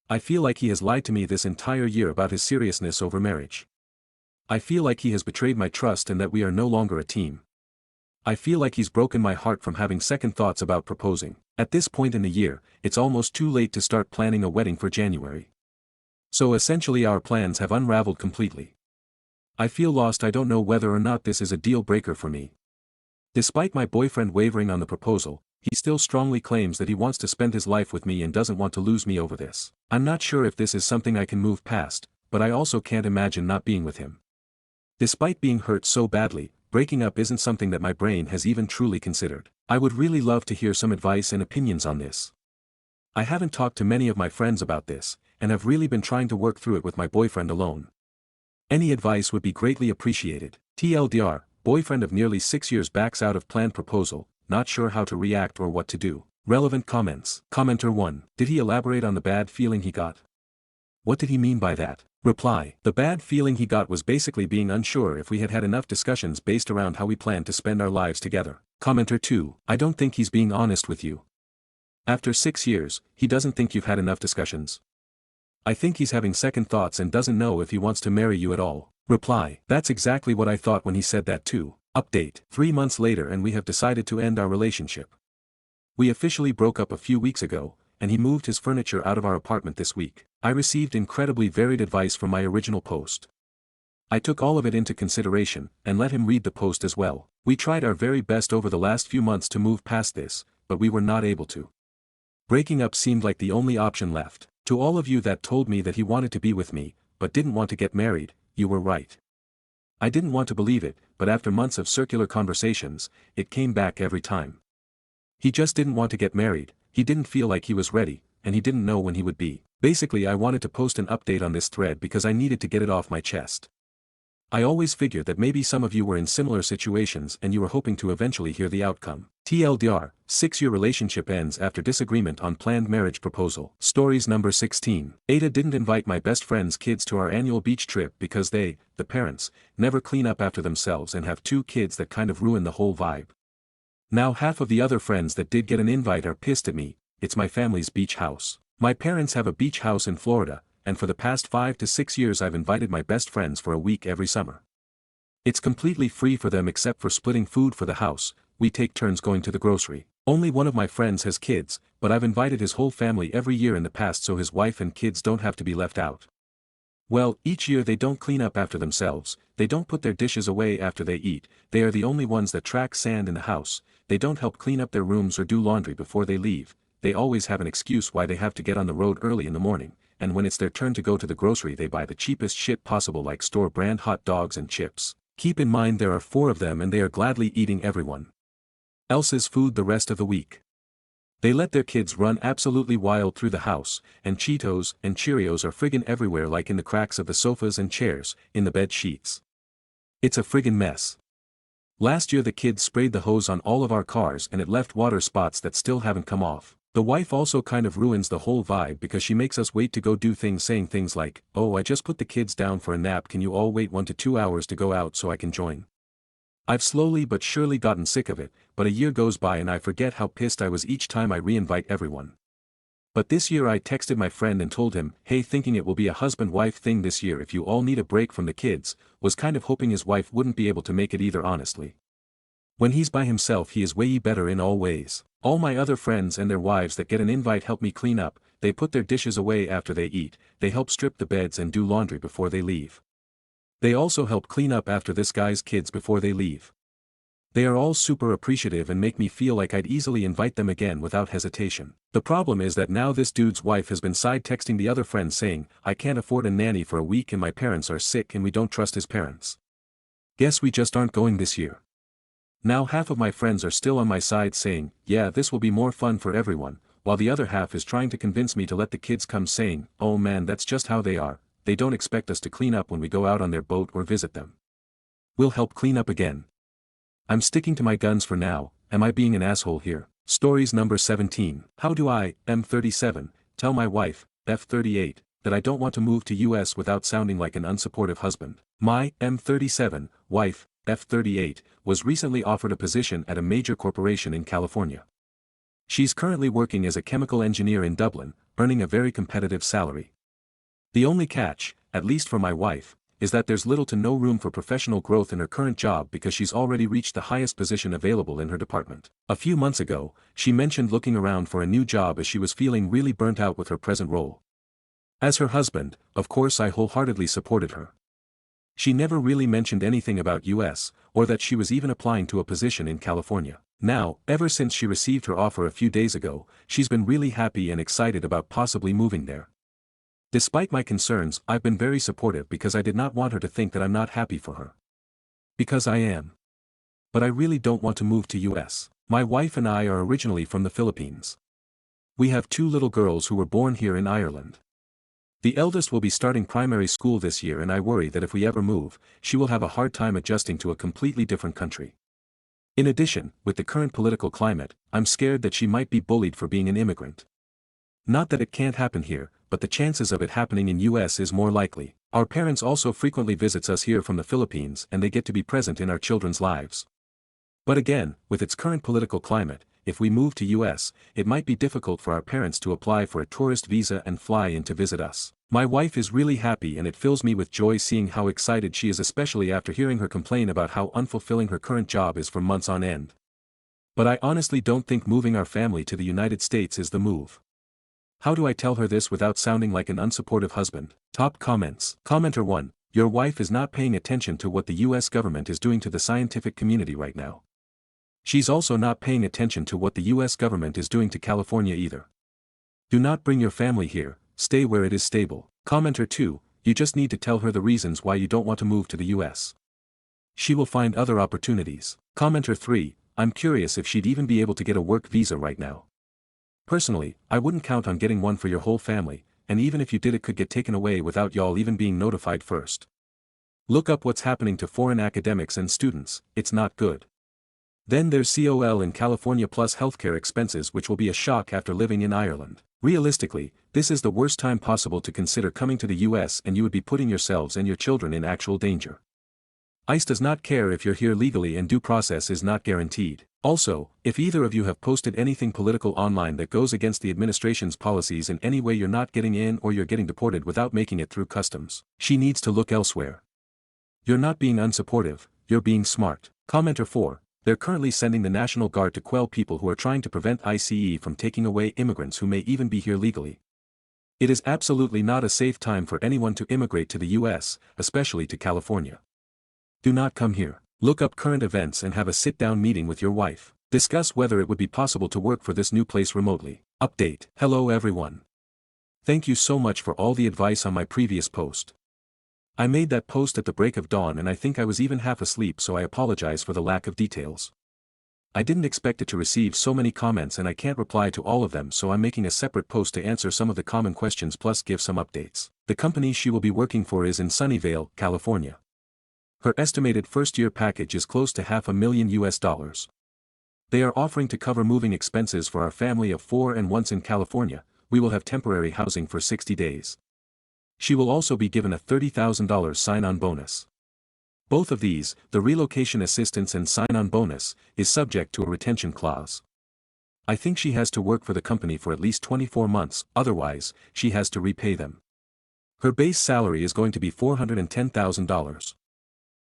I feel like he has lied to me this entire year about his seriousness over marriage. I feel like he has betrayed my trust and that we are no longer a team. I feel like he's broken my heart from having second thoughts about proposing. At this point in the year, it's almost too late to start planning a wedding for January. So essentially our plans have unraveled completely. I feel lost. I don't know whether or not this is a deal breaker for me. Despite my boyfriend wavering on the proposal, he still strongly claims that he wants to spend his life with me and doesn't want to lose me over this. I'm not sure if this is something I can move past, but I also can't imagine not being with him. Despite being hurt so badly, breaking up isn't something that my brain has even truly considered. I would really love to hear some advice and opinions on this. I haven't talked to many of my friends about this, and have really been trying to work through it with my boyfriend alone. Any advice would be greatly appreciated. TLDR, boyfriend of nearly 6 years backs out of planned proposal, not sure how to react or what to do. Relevant comments. Commenter 1. Did he elaborate on the bad feeling he got? What did he mean by that? Reply. The bad feeling he got was basically being unsure if we had had enough discussions based around how we planned to spend our lives together. Commenter 2. I don't think he's being honest with you. After 6 years, he doesn't think you've had enough discussions. I think he's having second thoughts and doesn't know if he wants to marry you at all. Reply. That's exactly what I thought when he said that too. Update. 3 months later and we have decided to end our relationship. We officially broke up a few weeks ago, and he moved his furniture out of our apartment this week. I received incredibly varied advice from my original post. I took all of it into consideration, and let him read the post as well. We tried our very best over the last few months to move past this, but we were not able to. Breaking up seemed like the only option left. To all of you that told me that he wanted to be with me, but didn't want to get married, you were right. I didn't want to believe it, but after months of circular conversations, it came back every time. He just didn't want to get married, he didn't feel like he was ready, and he didn't know when he would be. Basically I wanted to post an update on this thread because I needed to get it off my chest. I always figured that maybe some of you were in similar situations and you were hoping to eventually hear the outcome. TLDR, 6-year relationship ends after disagreement on planned marriage proposal. Stories number 16. Aita didn't invite my best friend's kids to our annual beach trip because they, the parents, never clean up after themselves and have 2 kids that kind of ruin the whole vibe. Now half of the other friends that did get an invite are pissed at me. It's my family's beach house. My parents have a beach house in Florida, and for the past 5 to 6 years I've invited my best friends for a week every summer. It's completely free for them except for splitting food for the house. We take turns going to the grocery. Only one of my friends has kids, but I've invited his whole family every year in the past so his wife and kids don't have to be left out. Well, each year they don't clean up after themselves, they don't put their dishes away after they eat, they are the only ones that track sand in the house, they don't help clean up their rooms or do laundry before they leave, they always have an excuse why they have to get on the road early in the morning, and when it's their turn to go to the grocery they buy the cheapest shit possible like store-brand hot dogs and chips. Keep in mind there are 4 of them and they are gladly eating everyone else's food the rest of the week. They let their kids run absolutely wild through the house, and Cheetos and Cheerios are friggin' everywhere like in the cracks of the sofas and chairs, in the bed sheets. It's a friggin' mess. Last year the kids sprayed the hose on all of our cars and it left water spots that still haven't come off. The wife also kind of ruins the whole vibe because she makes us wait to go do things saying things like, "Oh, I just put the kids down for a nap, can you all wait 1 to 2 hours to go out so I can join?" I've slowly but surely gotten sick of it, but a year goes by and I forget how pissed I was each time I re-invite everyone. But this year I texted my friend and told him, hey, thinking it will be a husband-wife thing this year if you all need a break from the kids, was kind of hoping his wife wouldn't be able to make it either honestly. When he's by himself he is way better in all ways. All my other friends and their wives that get an invite help me clean up, they put their dishes away after they eat, they help strip the beds and do laundry before they leave. They also help clean up after this guy's kids before they leave. They are all super appreciative and make me feel like I'd easily invite them again without hesitation. The problem is that now this dude's wife has been side texting the other friends saying, I can't afford a nanny for a week and my parents are sick and we don't trust his parents. Guess we just aren't going this year. Now half of my friends are still on my side saying, yeah, this will be more fun for everyone, while the other half is trying to convince me to let the kids come saying, oh man, that's just how they are, they don't expect us to clean up when we go out on their boat or visit them. We'll help clean up again. I'm sticking to my guns for now, am I being an asshole here? Stories number 17. How do I, M37, tell my wife, F38, that I don't want to move to US without sounding like an unsupportive husband? My, M37, wife, F38, was recently offered a position at a major corporation in California. She's currently working as a chemical engineer in Dublin, earning a very competitive salary. The only catch, at least for my wife, is that there's little to no room for professional growth in her current job because she's already reached the highest position available in her department. A few months ago, she mentioned looking around for a new job as she was feeling really burnt out with her present role. As her husband, of course I wholeheartedly supported her. She never really mentioned anything about US, or that she was even applying to a position in California. Now, ever since she received her offer a few days ago, she's been really happy and excited about possibly moving there. Despite my concerns, I've been very supportive because I did not want her to think that I'm not happy for her. Because I am. But I really don't want to move to US. My wife and I are originally from the Philippines. We have 2 little girls who were born here in Ireland. The eldest will be starting primary school this year and I worry that if we ever move, she will have a hard time adjusting to a completely different country. In addition, with the current political climate, I'm scared that she might be bullied for being an immigrant. Not that it can't happen here, but the chances of it happening in US is more likely. Our parents also frequently visits us here from the Philippines and they get to be present in our children's lives. But again, with its current political climate, if we move to US, it might be difficult for our parents to apply for a tourist visa and fly in to visit us. My wife is really happy and it fills me with joy seeing how excited she is, especially after hearing her complain about how unfulfilling her current job is for months on end. But I honestly don't think moving our family to the United States is the move. How do I tell her this without sounding like an unsupportive husband? Top comments. Commenter 1. Your wife is not paying attention to what the US government is doing to the scientific community right now. She's also not paying attention to what the US government is doing to California either. Do not bring your family here, stay where it is stable. Commenter 2. You just need to tell her the reasons why you don't want to move to the US. She will find other opportunities. Commenter 3. I'm curious if she'd even be able to get a work visa right now. Personally, I wouldn't count on getting one for your whole family, and even if you did it could get taken away without y'all even being notified first. Look up what's happening to foreign academics and students, it's not good. Then there's COL in California plus healthcare expenses which will be a shock after living in Ireland. Realistically, this is the worst time possible to consider coming to the US and you would be putting yourselves and your children in actual danger. ICE does not care if you're here legally and due process is not guaranteed. Also, if either of you have posted anything political online that goes against the administration's policies in any way, you're not getting in or you're getting deported without making it through customs. She needs to look elsewhere. You're not being unsupportive, you're being smart. Commenter 4. They're currently sending the National Guard to quell people who are trying to prevent ICE from taking away immigrants who may even be here legally. It is absolutely not a safe time for anyone to immigrate to the US, especially to California. Do not come here. Look up current events and have a sit-down meeting with your wife. Discuss whether it would be possible to work for this new place remotely. Update. Hello everyone. Thank you so much for all the advice on my previous post. I made that post at the break of dawn and I think I was even half asleep, so I apologize for the lack of details. I didn't expect it to receive so many comments and I can't reply to all of them, so I'm making a separate post to answer some of the common questions plus give some updates. The company she will be working for is in Sunnyvale, California. Her estimated first-year package is close to $500,000. They are offering to cover moving expenses for our family of 4, and once in California, we will have temporary housing for 60 days. She will also be given a $30,000 sign-on bonus. Both of these, the relocation assistance and sign-on bonus, is subject to a retention clause. I think she has to work for the company for at least 24 months, otherwise, she has to repay them. Her base salary is going to be $410,000.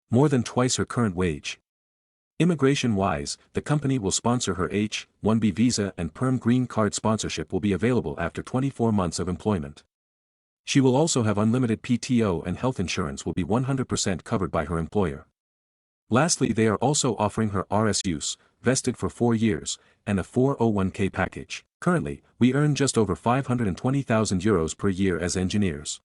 More than twice her current wage. Immigration-wise, the company will sponsor her H-1B visa and Perm Green Card sponsorship will be available after 24 months of employment. She will also have unlimited PTO and health insurance will be 100% covered by her employer. Lastly, they are also offering her RSUs, vested for 4 years, and a 401k package. Currently, we earn just over €520,000 per year as engineers.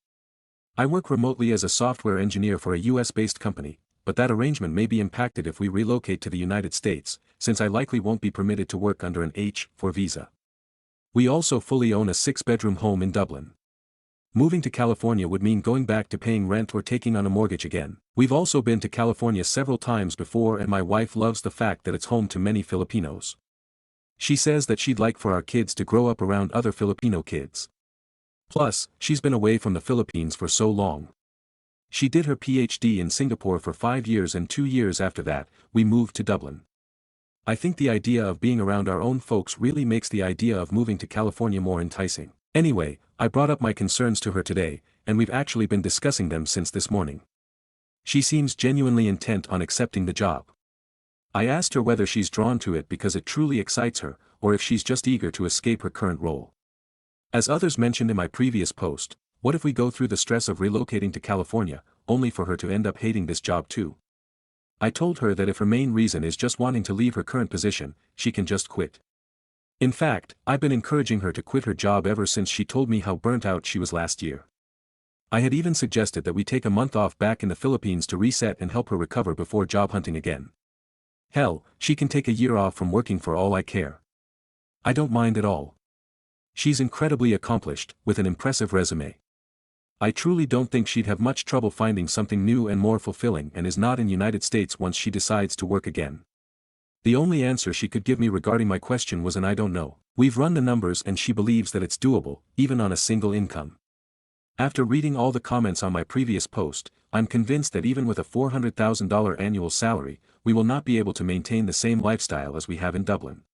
I work remotely as a software engineer for a US-based company, but that arrangement may be impacted if we relocate to the United States, since I likely won't be permitted to work under an H-4 visa. We also fully own a 6-bedroom home in Dublin. Moving to California would mean going back to paying rent or taking on a mortgage again. We've also been to California several times before and my wife loves the fact that it's home to many Filipinos. She says that she'd like for our kids to grow up around other Filipino kids. Plus, she's been away from the Philippines for so long. She did her PhD in Singapore for 5 years and 2 years after that, we moved to Dublin. I think the idea of being around our own folks really makes the idea of moving to California more enticing. Anyway, I brought up my concerns to her today, and we've actually been discussing them since this morning. She seems genuinely intent on accepting the job. I asked her whether she's drawn to it because it truly excites her, or if she's just eager to escape her current role. As others mentioned in my previous post, what if we go through the stress of relocating to California, only for her to end up hating this job too? I told her that if her main reason is just wanting to leave her current position, she can just quit. In fact, I've been encouraging her to quit her job ever since she told me how burnt out she was last year. I had even suggested that we take a month off back in the Philippines to reset and help her recover before job hunting again. Hell, she can take a year off from working for all I care. I don't mind at all. She's incredibly accomplished, with an impressive resume. I truly don't think she'd have much trouble finding something new and more fulfilling and is not in the United States once she decides to work again. The only answer she could give me regarding my question was an I don't know. We've run the numbers and she believes that it's doable, even on a single income. After reading all the comments on my previous post, I'm convinced that even with a $400,000 annual salary, we will not be able to maintain the same lifestyle as we have in Dublin.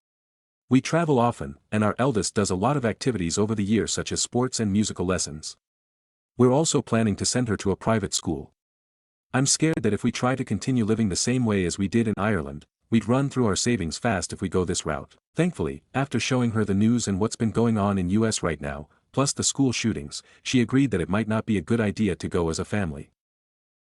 We travel often, and our eldest does a lot of activities over the year such as sports and musical lessons. We're also planning to send her to a private school. I'm scared that if we try to continue living the same way as we did in Ireland, we'd run through our savings fast if we go this route. Thankfully, after showing her the news and what's been going on in US right now, plus the school shootings, she agreed that it might not be a good idea to go as a family.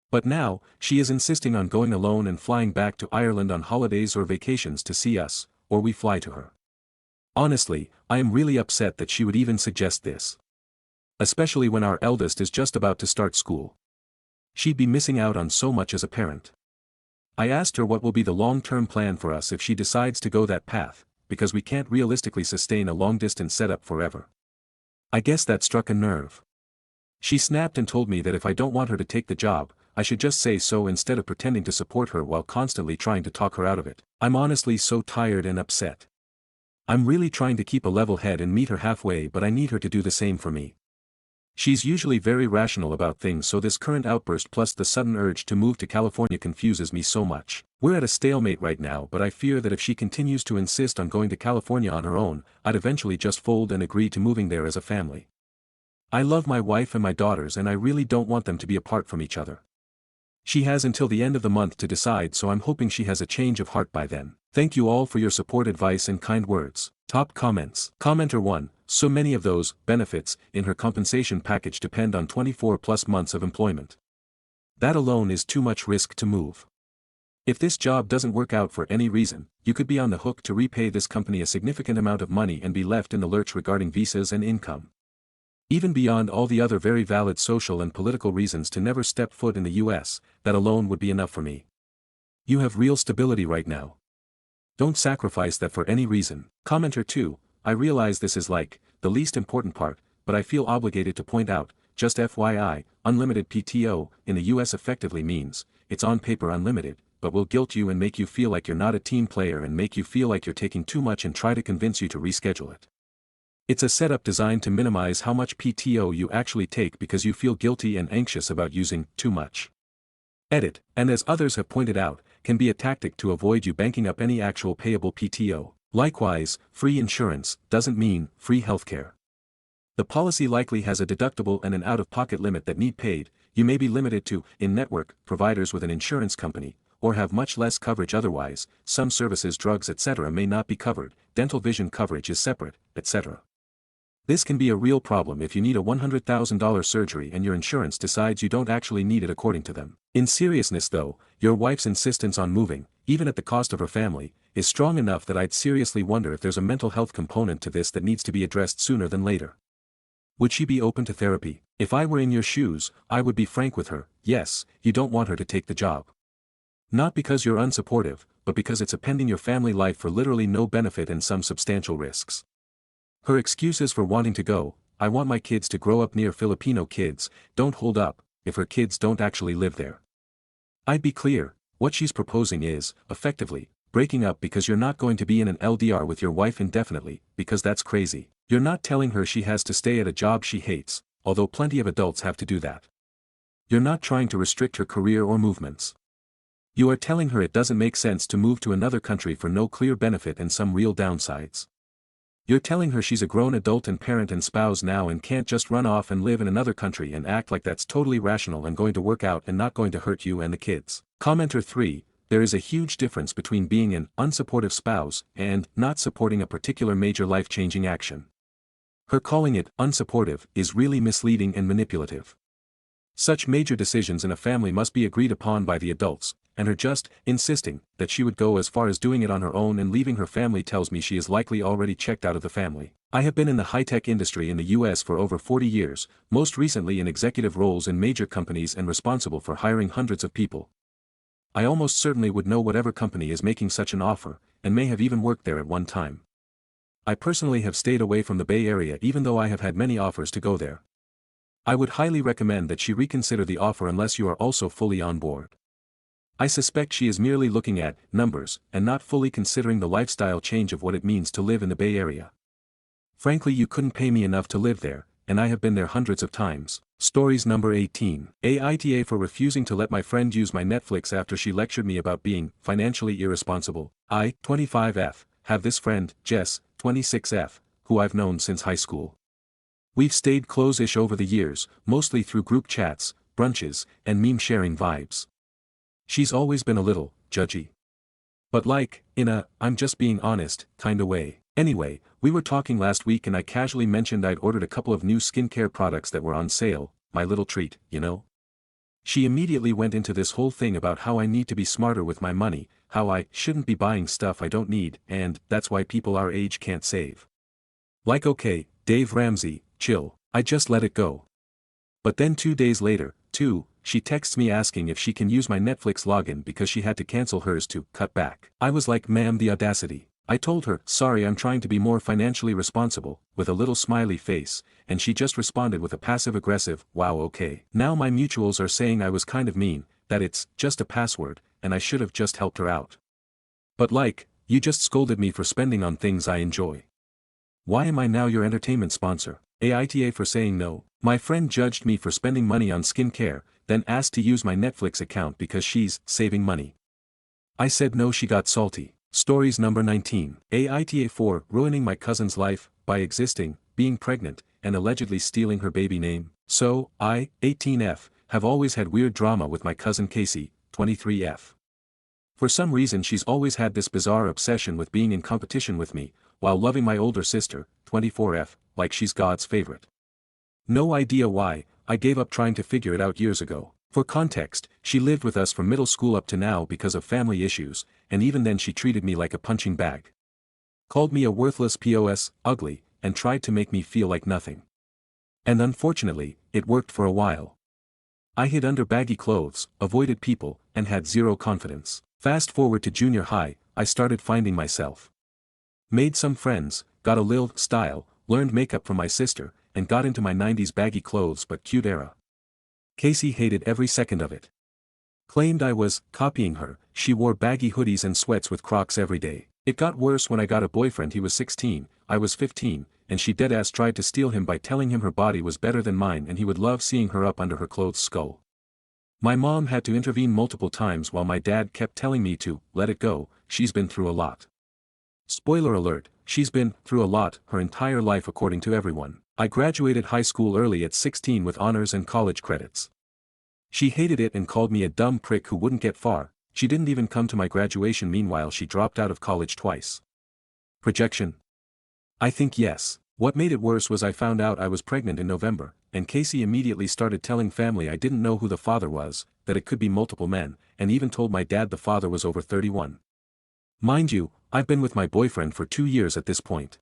But now, she is insisting on going alone and flying back to Ireland on holidays or vacations to see us, or we fly to her. Honestly, I am really upset that she would even suggest this. Especially when our eldest is just about to start school. She'd be missing out on so much as a parent. I asked her what will be the long-term plan for us if she decides to go that path, because we can't realistically sustain a long-distance setup forever. I guess that struck a nerve. She snapped and told me that if I don't want her to take the job, I should just say so instead of pretending to support her while constantly trying to talk her out of it. I'm honestly so tired and upset. I'm really trying to keep a level head and meet her halfway, but I need her to do the same for me. She's usually very rational about things, so this current outburst plus the sudden urge to move to California confuses me so much. We're at a stalemate right now, but I fear that if she continues to insist on going to California on her own, I'd eventually just fold and agree to moving there as a family. I love my wife and my daughters and I really don't want them to be apart from each other. She has until the end of the month to decide, so I'm hoping she has a change of heart by then. Thank you all for your support, advice and kind words. Top comments. Commenter 1, so many of those benefits in her compensation package depend on 24 plus months of employment. That alone is too much risk to move. If this job doesn't work out for any reason, you could be on the hook to repay this company a significant amount of money and be left in the lurch regarding visas and income. Even beyond all the other very valid social and political reasons to never step foot in the US, that alone would be enough for me. You have real stability right now. Don't sacrifice that for any reason. Commenter 2, I realize this is like the least important part, but I feel obligated to point out, just FYI, unlimited PTO in the US effectively means, it's on paper unlimited, but will guilt you and make you feel like you're not a team player and make you feel like you're taking too much and try to convince you to reschedule it. It's a setup designed to minimize how much PTO you actually take because you feel guilty and anxious about using too much. Edit, and as others have pointed out, can be a tactic to avoid you banking up any actual payable PTO. Likewise, free insurance doesn't mean free healthcare. The policy likely has a deductible and an out-of-pocket limit that need paid. You may be limited to in-network providers with an insurance company, or have much less coverage otherwise. Some services, drugs, etc. may not be covered. Dental vision coverage is separate, etc. This can be a real problem if you need a $100,000 surgery and your insurance decides you don't actually need it according to them. In seriousness though, your wife's insistence on moving, even at the cost of her family, is strong enough that I'd seriously wonder if there's a mental health component to this that needs to be addressed sooner than later. Would she be open to therapy? If I were in your shoes, I would be frank with her. Yes, you don't want her to take the job. Not because you're unsupportive, but because it's appending your family life for literally no benefit and some substantial risks. Her excuses for wanting to go, I want my kids to grow up near Filipino kids, don't hold up, if her kids don't actually live there. I'd be clear, what she's proposing is, effectively, breaking up because you're not going to be in an LDR with your wife indefinitely, because that's crazy. You're not telling her she has to stay at a job she hates, although plenty of adults have to do that. You're not trying to restrict her career or movements. You are telling her it doesn't make sense to move to another country for no clear benefit and some real downsides. You're telling her she's a grown adult and parent and spouse now and can't just run off and live in another country and act like that's totally rational and going to work out and not going to hurt you and the kids. Commenter 3, there is a huge difference between being an unsupportive spouse and not supporting a particular major life-changing action. Her calling it unsupportive is really misleading and manipulative. Such major decisions in a family must be agreed upon by the adults, and her just insisting that she would go as far as doing it on her own and leaving her family tells me she is likely already checked out of the family. I have been in the high-tech industry in the US for over 40 years, most recently in executive roles in major companies and responsible for hiring hundreds of people. I almost certainly would know whatever company is making such an offer, and may have even worked there at one time. I personally have stayed away from the Bay Area even though I have had many offers to go there. I would highly recommend that she reconsider the offer unless you are also fully on board. I suspect she is merely looking at numbers and not fully considering the lifestyle change of what it means to live in the Bay Area. Frankly, you couldn't pay me enough to live there, and I have been there hundreds of times. Stories number 18. Aita for refusing to let my friend use my Netflix after she lectured me about being financially irresponsible. I, 25F, have this friend, Jess, 26F, who I've known since high school. We've stayed close-ish over the years, mostly through group chats, brunches, and meme-sharing vibes. She's always been a little judgy. But like, in a, I'm just being honest, kinda way. Anyway, we were talking last week and I casually mentioned I'd ordered a couple of new skincare products that were on sale, my little treat, you know? She immediately went into this whole thing about how I need to be smarter with my money, how I shouldn't be buying stuff I don't need, and that's why people our age can't save. Like okay, Dave Ramsey, chill, I just let it go. But then 2 days later, she texts me asking if she can use my Netflix login because she had to cancel hers to cut back. I was like, ma'am, the audacity. I told her, sorry, I'm trying to be more financially responsible, with a little smiley face, and she just responded with a passive-aggressive, wow, okay. Now my mutuals are saying I was kind of mean, that it's just a password, and I should have just helped her out. But like, you just scolded me for spending on things I enjoy. Why am I now your entertainment sponsor? Aita for saying no. My friend judged me for spending money on skincare, then asked to use my Netflix account because she's saving money. I said no, she got salty. Stories number 19. Aita for ruining my cousin's life, by existing, being pregnant, and allegedly stealing her baby name. So, I, 18F, have always had weird drama with my cousin Casey, 23F. For some reason she's always had this bizarre obsession with being in competition with me, while loving my older sister, 24F, like she's God's favorite. No idea why, I gave up trying to figure it out years ago. For context, she lived with us from middle school up to now because of family issues, and even then she treated me like a punching bag. Called me a worthless POS, ugly, and tried to make me feel like nothing. And unfortunately, it worked for a while. I hid under baggy clothes, avoided people, and had zero confidence. Fast forward to junior high, I started finding myself. Made some friends, got a lil style, learned makeup from my sister, and got into my 90s baggy clothes but cute era. Casey hated every second of it. Claimed I was copying her. She wore baggy hoodies and sweats with Crocs every day. It got worse when I got a boyfriend. He was 16, I was 15, and she deadass tried to steal him by telling him her body was better than mine and he would love seeing her up under her clothes skull. My mom had to intervene multiple times while my dad kept telling me to let it go. She's been through a lot. Spoiler alert, she's been through a lot her entire life according to everyone. I graduated high school early at 16 with honors and college credits. She hated it and called me a dumb prick who wouldn't get far. She didn't even come to my graduation. Meanwhile, she dropped out of college twice. Projection? I think yes. What made it worse was I found out I was pregnant in November, and Casey immediately started telling family I didn't know who the father was, that it could be multiple men, and even told my dad the father was over 31. Mind you, I've been with my boyfriend for 2 years at this point.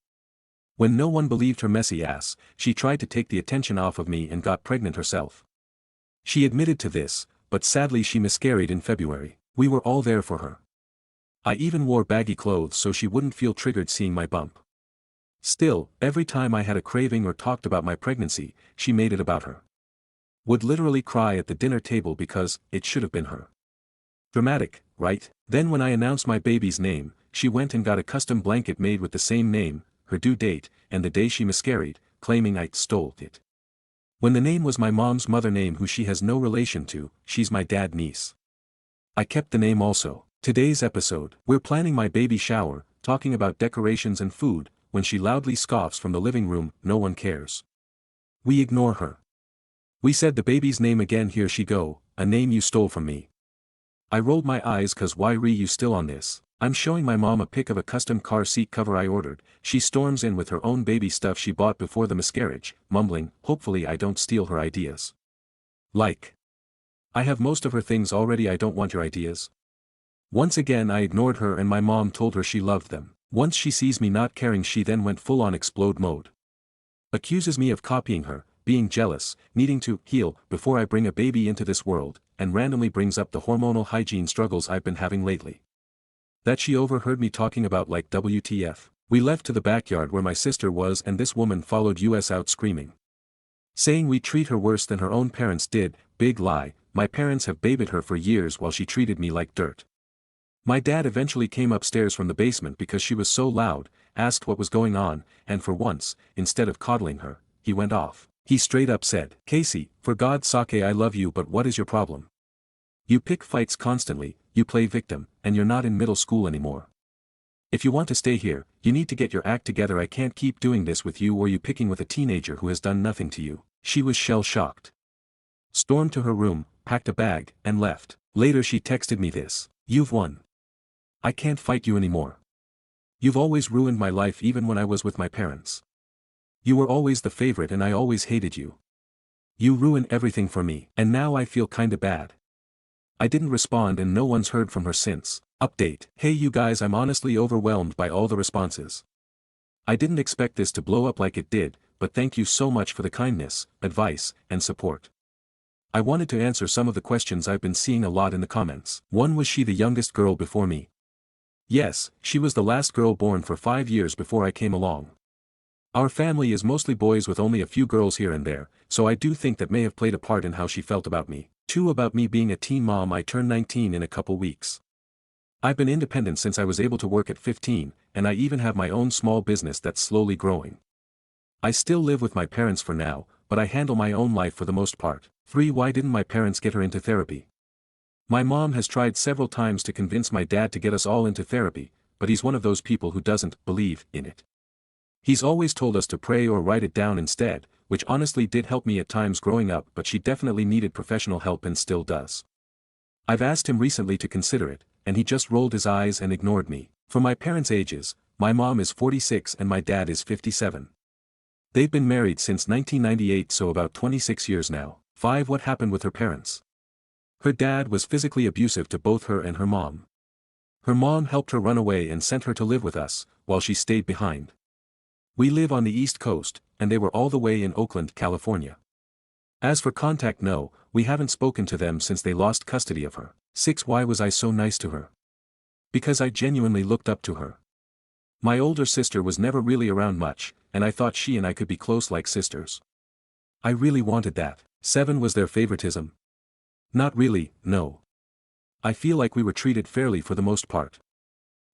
When no one believed her messy ass, she tried to take the attention off of me and got pregnant herself. She admitted to this, but sadly she miscarried in February. We were all there for her. I even wore baggy clothes so she wouldn't feel triggered seeing my bump. Still, every time I had a craving or talked about my pregnancy, she made it about her. Would literally cry at the dinner table because it should have been her. Dramatic, right? Then when I announced my baby's name, she went and got a custom blanket made with the same name, her due date, and the day she miscarried, claiming I stole it. When the name was my mom's mother name who she has no relation to, she's my dad's niece. I kept the name also. Today's episode, we're planning my baby shower, talking about decorations and food, when she loudly scoffs from the living room, no one cares. We ignore her. We said the baby's name again, here she go, a name you stole from me. I rolled my eyes cause why re you still on this? I'm showing my mom a pic of a custom car seat cover I ordered. She storms in with her own baby stuff she bought before the miscarriage, mumbling, hopefully I don't steal her ideas. Like. I have most of her things already, I don't want your ideas. Once again I ignored her and my mom told her she loved them. Once she sees me not caring she then went full on explode mode. Accuses me of copying her, being jealous, needing to heal before I bring a baby into this world, and randomly brings up the hormonal hygiene struggles I've been having lately. That she overheard me talking about like WTF. We left to the backyard where my sister was and this woman followed us out screaming. Saying we treat her worse than her own parents did. Big lie, my parents have babied her for years while she treated me like dirt. My dad eventually came upstairs from the basement because she was so loud, asked what was going on, and for once, instead of coddling her, he went off. He straight up said, Casey, for God's sake I love you but what is your problem? You pick fights constantly, you play victim, and you're not in middle school anymore. If you want to stay here, you need to get your act together. I can't keep doing this with you or you picking with a teenager who has done nothing to you. She was shell-shocked. Stormed to her room, packed a bag, and left. Later she texted me this. You've won. I can't fight you anymore. You've always ruined my life even when I was with my parents. You were always the favorite and I always hated you. You ruined everything for me, and now I feel kinda bad. I didn't respond and no one's heard from her since. Update. Hey you guys, I'm honestly overwhelmed by all the responses. I didn't expect this to blow up like it did, but thank you so much for the kindness, advice, and support. I wanted to answer some of the questions I've been seeing a lot in the comments. 1. Was she the youngest girl before me? Yes, she was the last girl born for 5 years before I came along. Our family is mostly boys with only a few girls here and there, so I do think that may have played a part in how she felt about me. 2. About me being a teen mom, I turned 19 in a couple weeks. I've been independent since I was able to work at 15, and I even have my own small business that's slowly growing. I still live with my parents for now, but I handle my own life for the most part. 3. Why didn't my parents get her into therapy? My mom has tried several times to convince my dad to get us all into therapy, but he's one of those people who doesn't believe in it. He's always told us to pray or write it down instead, which honestly did help me at times growing up, but she definitely needed professional help and still does. I've asked him recently to consider it, and he just rolled his eyes and ignored me. For my parents' ages, my mom is 46 and my dad is 57. They've been married since 1998, so about 26 years now. 5. What happened with her parents? Her dad was physically abusive to both her and her mom. Her mom helped her run away and sent her to live with us, while she stayed behind. We live on the East Coast, and they were all the way in Oakland, California. As for contact, no, we haven't spoken to them since they lost custody of her. 6. Why was I so nice to her? Because I genuinely looked up to her. My older sister was never really around much, and I thought she and I could be close like sisters. I really wanted that. 7. Was there favoritism? Not really, no. I feel like we were treated fairly for the most part.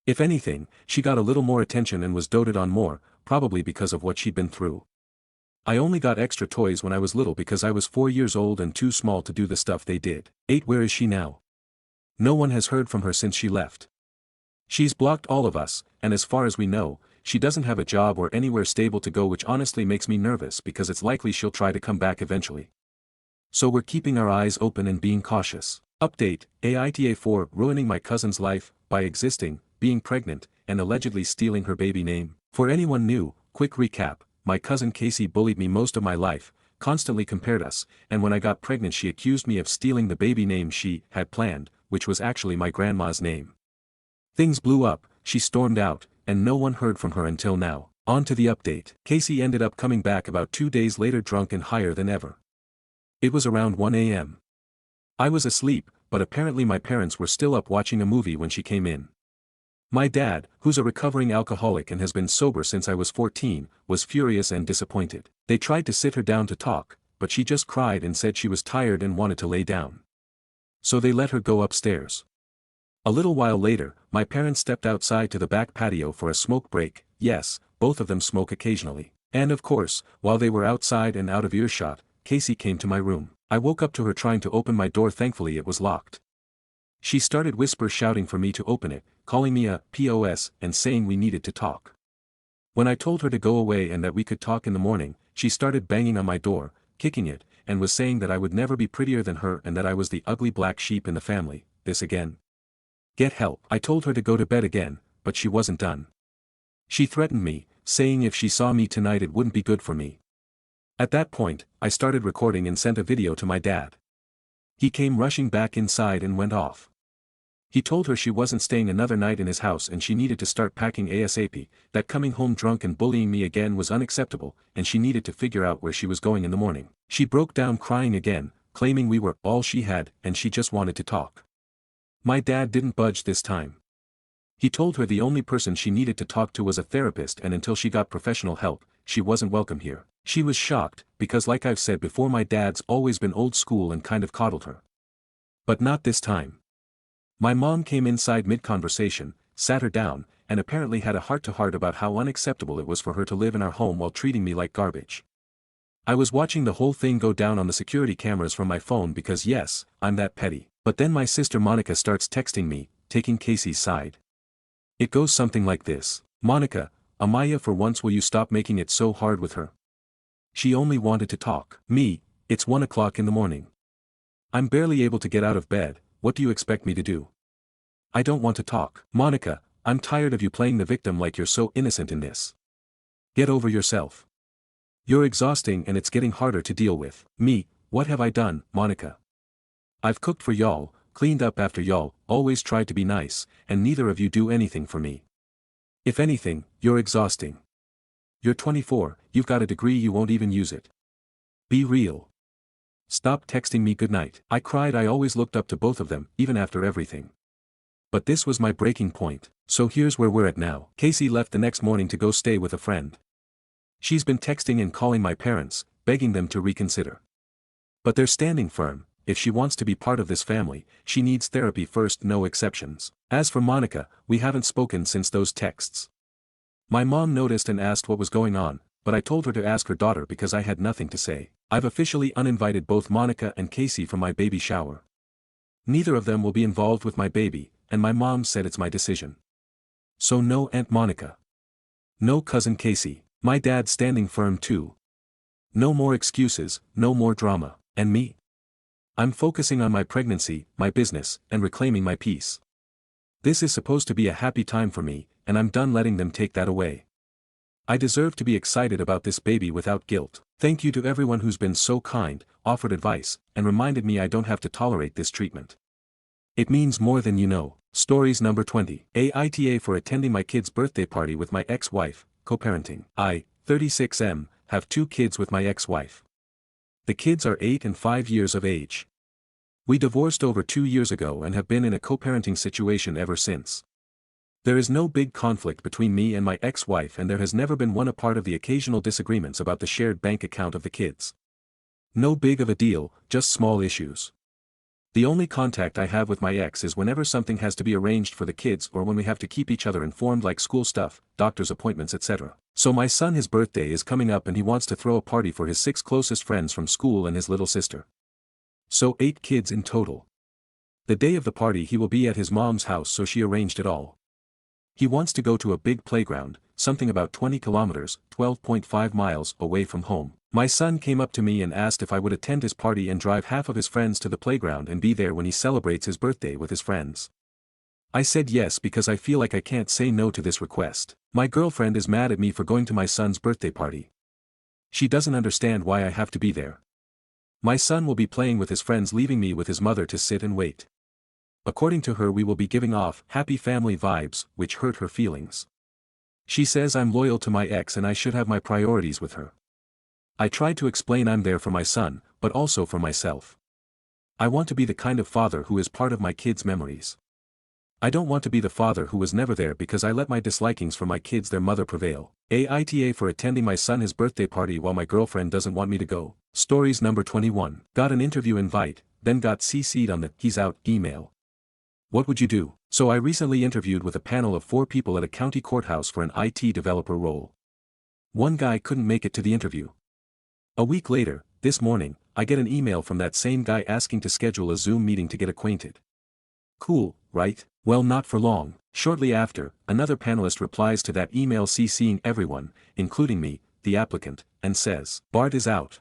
If anything, she got a little more attention and was doted on more, probably because of what she'd been through. I only got extra toys when I was little because I was 4 years old and too small to do the stuff they did. 8. Where is she now? No one has heard from her since she left. She's blocked all of us, and as far as we know, she doesn't have a job or anywhere stable to go, which honestly makes me nervous because it's likely she'll try to come back eventually. So we're keeping our eyes open and being cautious. Update: Aita 4 ruining my cousin's life, by existing, being pregnant, and allegedly stealing her baby name. For anyone new, quick recap: my cousin Casey bullied me most of my life, constantly compared us, and when I got pregnant she accused me of stealing the baby name she had planned, which was actually my grandma's name. Things blew up, she stormed out, and no one heard from her until now. On to the update. Casey ended up coming back about 2 days later, drunk and higher than ever. It was around 1 a.m. I was asleep, but apparently my parents were still up watching a movie when she came in. My dad, who's a recovering alcoholic and has been sober since I was 14, was furious and disappointed. They tried to sit her down to talk, but she just cried and said she was tired and wanted to lay down. So they let her go upstairs. A little while later, my parents stepped outside to the back patio for a smoke break. Yes, both of them smoke occasionally. And of course, while they were outside and out of earshot, Casey came to my room. I woke up to her trying to open my door. Thankfully it was locked. She started shouting for me to open it, calling me a POS and saying we needed to talk. When I told her to go away and that we could talk in the morning, she started banging on my door, kicking it, and was saying that I would never be prettier than her and that I was the ugly black sheep in the family. This again. Get help. I told her to go to bed again, but she wasn't done. She threatened me, saying if she saw me tonight it wouldn't be good for me. At that point, I started recording and sent a video to my dad. He came rushing back inside and went off. He told her she wasn't staying another night in his house and she needed to start packing ASAP, that coming home drunk and bullying me again was unacceptable, and she needed to figure out where she was going in the morning. She broke down crying again, claiming we were all she had and she just wanted to talk. My dad didn't budge this time. He told her the only person she needed to talk to was a therapist, and until she got professional help, she wasn't welcome here. She was shocked, because like I've said before, my dad's always been old school and kind of coddled her. But not this time. My mom came inside mid-conversation, sat her down, and apparently had a heart-to-heart about how unacceptable it was for her to live in our home while treating me like garbage. I was watching the whole thing go down on the security cameras from my phone because yes, I'm that petty. But then my sister Monica starts texting me, taking Casey's side. It goes something like this: Monica, Amaya, for once will you stop making it so hard with her? She only wanted to talk. Me, it's 1 o'clock in the morning. I'm barely able to get out of bed, what do you expect me to do? I don't want to talk. Monica, I'm tired of you playing the victim like you're so innocent in this. Get over yourself. You're exhausting and it's getting harder to deal with. Me, what have I done, Monica? I've cooked for y'all, cleaned up after y'all, always tried to be nice, and neither of you do anything for me. If anything, you're exhausting. You're 24, you've got a degree, you won't even use it. Be real. Stop texting me goodnight. I cried. I always looked up to both of them, even after everything. But this was my breaking point. So here's where we're at now. Casey left the next morning to go stay with a friend. She's been texting and calling my parents, begging them to reconsider. But they're standing firm. If she wants to be part of this family, she needs therapy first, no exceptions. As for Monica, we haven't spoken since those texts. My mom noticed and asked what was going on, but I told her to ask her daughter because I had nothing to say. I've officially uninvited both Monica and Casey from my baby shower. Neither of them will be involved with my baby, and my mom said it's my decision. So no Aunt Monica. No Cousin Casey. My dad's standing firm too. No more excuses, no more drama. And me? I'm focusing on my pregnancy, my business, and reclaiming my peace. This is supposed to be a happy time for me, and I'm done letting them take that away. I deserve to be excited about this baby without guilt. Thank you to everyone who's been so kind, offered advice, and reminded me I don't have to tolerate this treatment. It means more than you know. Stories number 20. Aita for attending my kid's birthday party with my ex-wife, co-parenting. I, 36M, have 2 kids with my ex-wife. The kids are 8 and 5 years of age. We divorced over 2 years ago and have been in a co-parenting situation ever since. There is no big conflict between me and my ex-wife, and there has never been one apart of the occasional disagreements about the shared bank account of the kids. No big of a deal, just small issues. The only contact I have with my ex is whenever something has to be arranged for the kids or when we have to keep each other informed, like school stuff, doctor's appointments, etc. So my son, his birthday is coming up and he wants to throw a party for his 6 closest friends from school and his little sister. So 8 kids in total. The day of the party he will be at his mom's house, so she arranged it all. He wants to go to a big playground, something about 20 kilometers, 12.5 miles away from home. My son came up to me and asked if I would attend his party and drive half of his friends to the playground and be there when he celebrates his birthday with his friends. I said yes because I feel like I can't say no to this request. My girlfriend is mad at me for going to my son's birthday party. She doesn't understand why I have to be there. My son will be playing with his friends, leaving me with his mother to sit and wait. According to her, we will be giving off happy family vibes, which hurt her feelings. She says I'm loyal to my ex and I should have my priorities with her. I tried to explain I'm there for my son, but also for myself. I want to be the kind of father who is part of my kids' memories. I don't want to be the father who was never there because I let my dislikings for my kids, their mother, prevail. Aita for attending my son his birthday party while my girlfriend doesn't want me to go. Stories number 21. Got an interview invite, then got CC'd on the "he's out" email. What would you do? So I recently interviewed with a panel of 4 people at a county courthouse for an IT developer role. One guy couldn't make it to the interview. A week later, this morning, I get an email from that same guy asking to schedule a Zoom meeting to get acquainted. Cool, right? Well, not for long. Shortly after, another panelist replies to that email CCing everyone, including me, the applicant, and says, "Bart is out.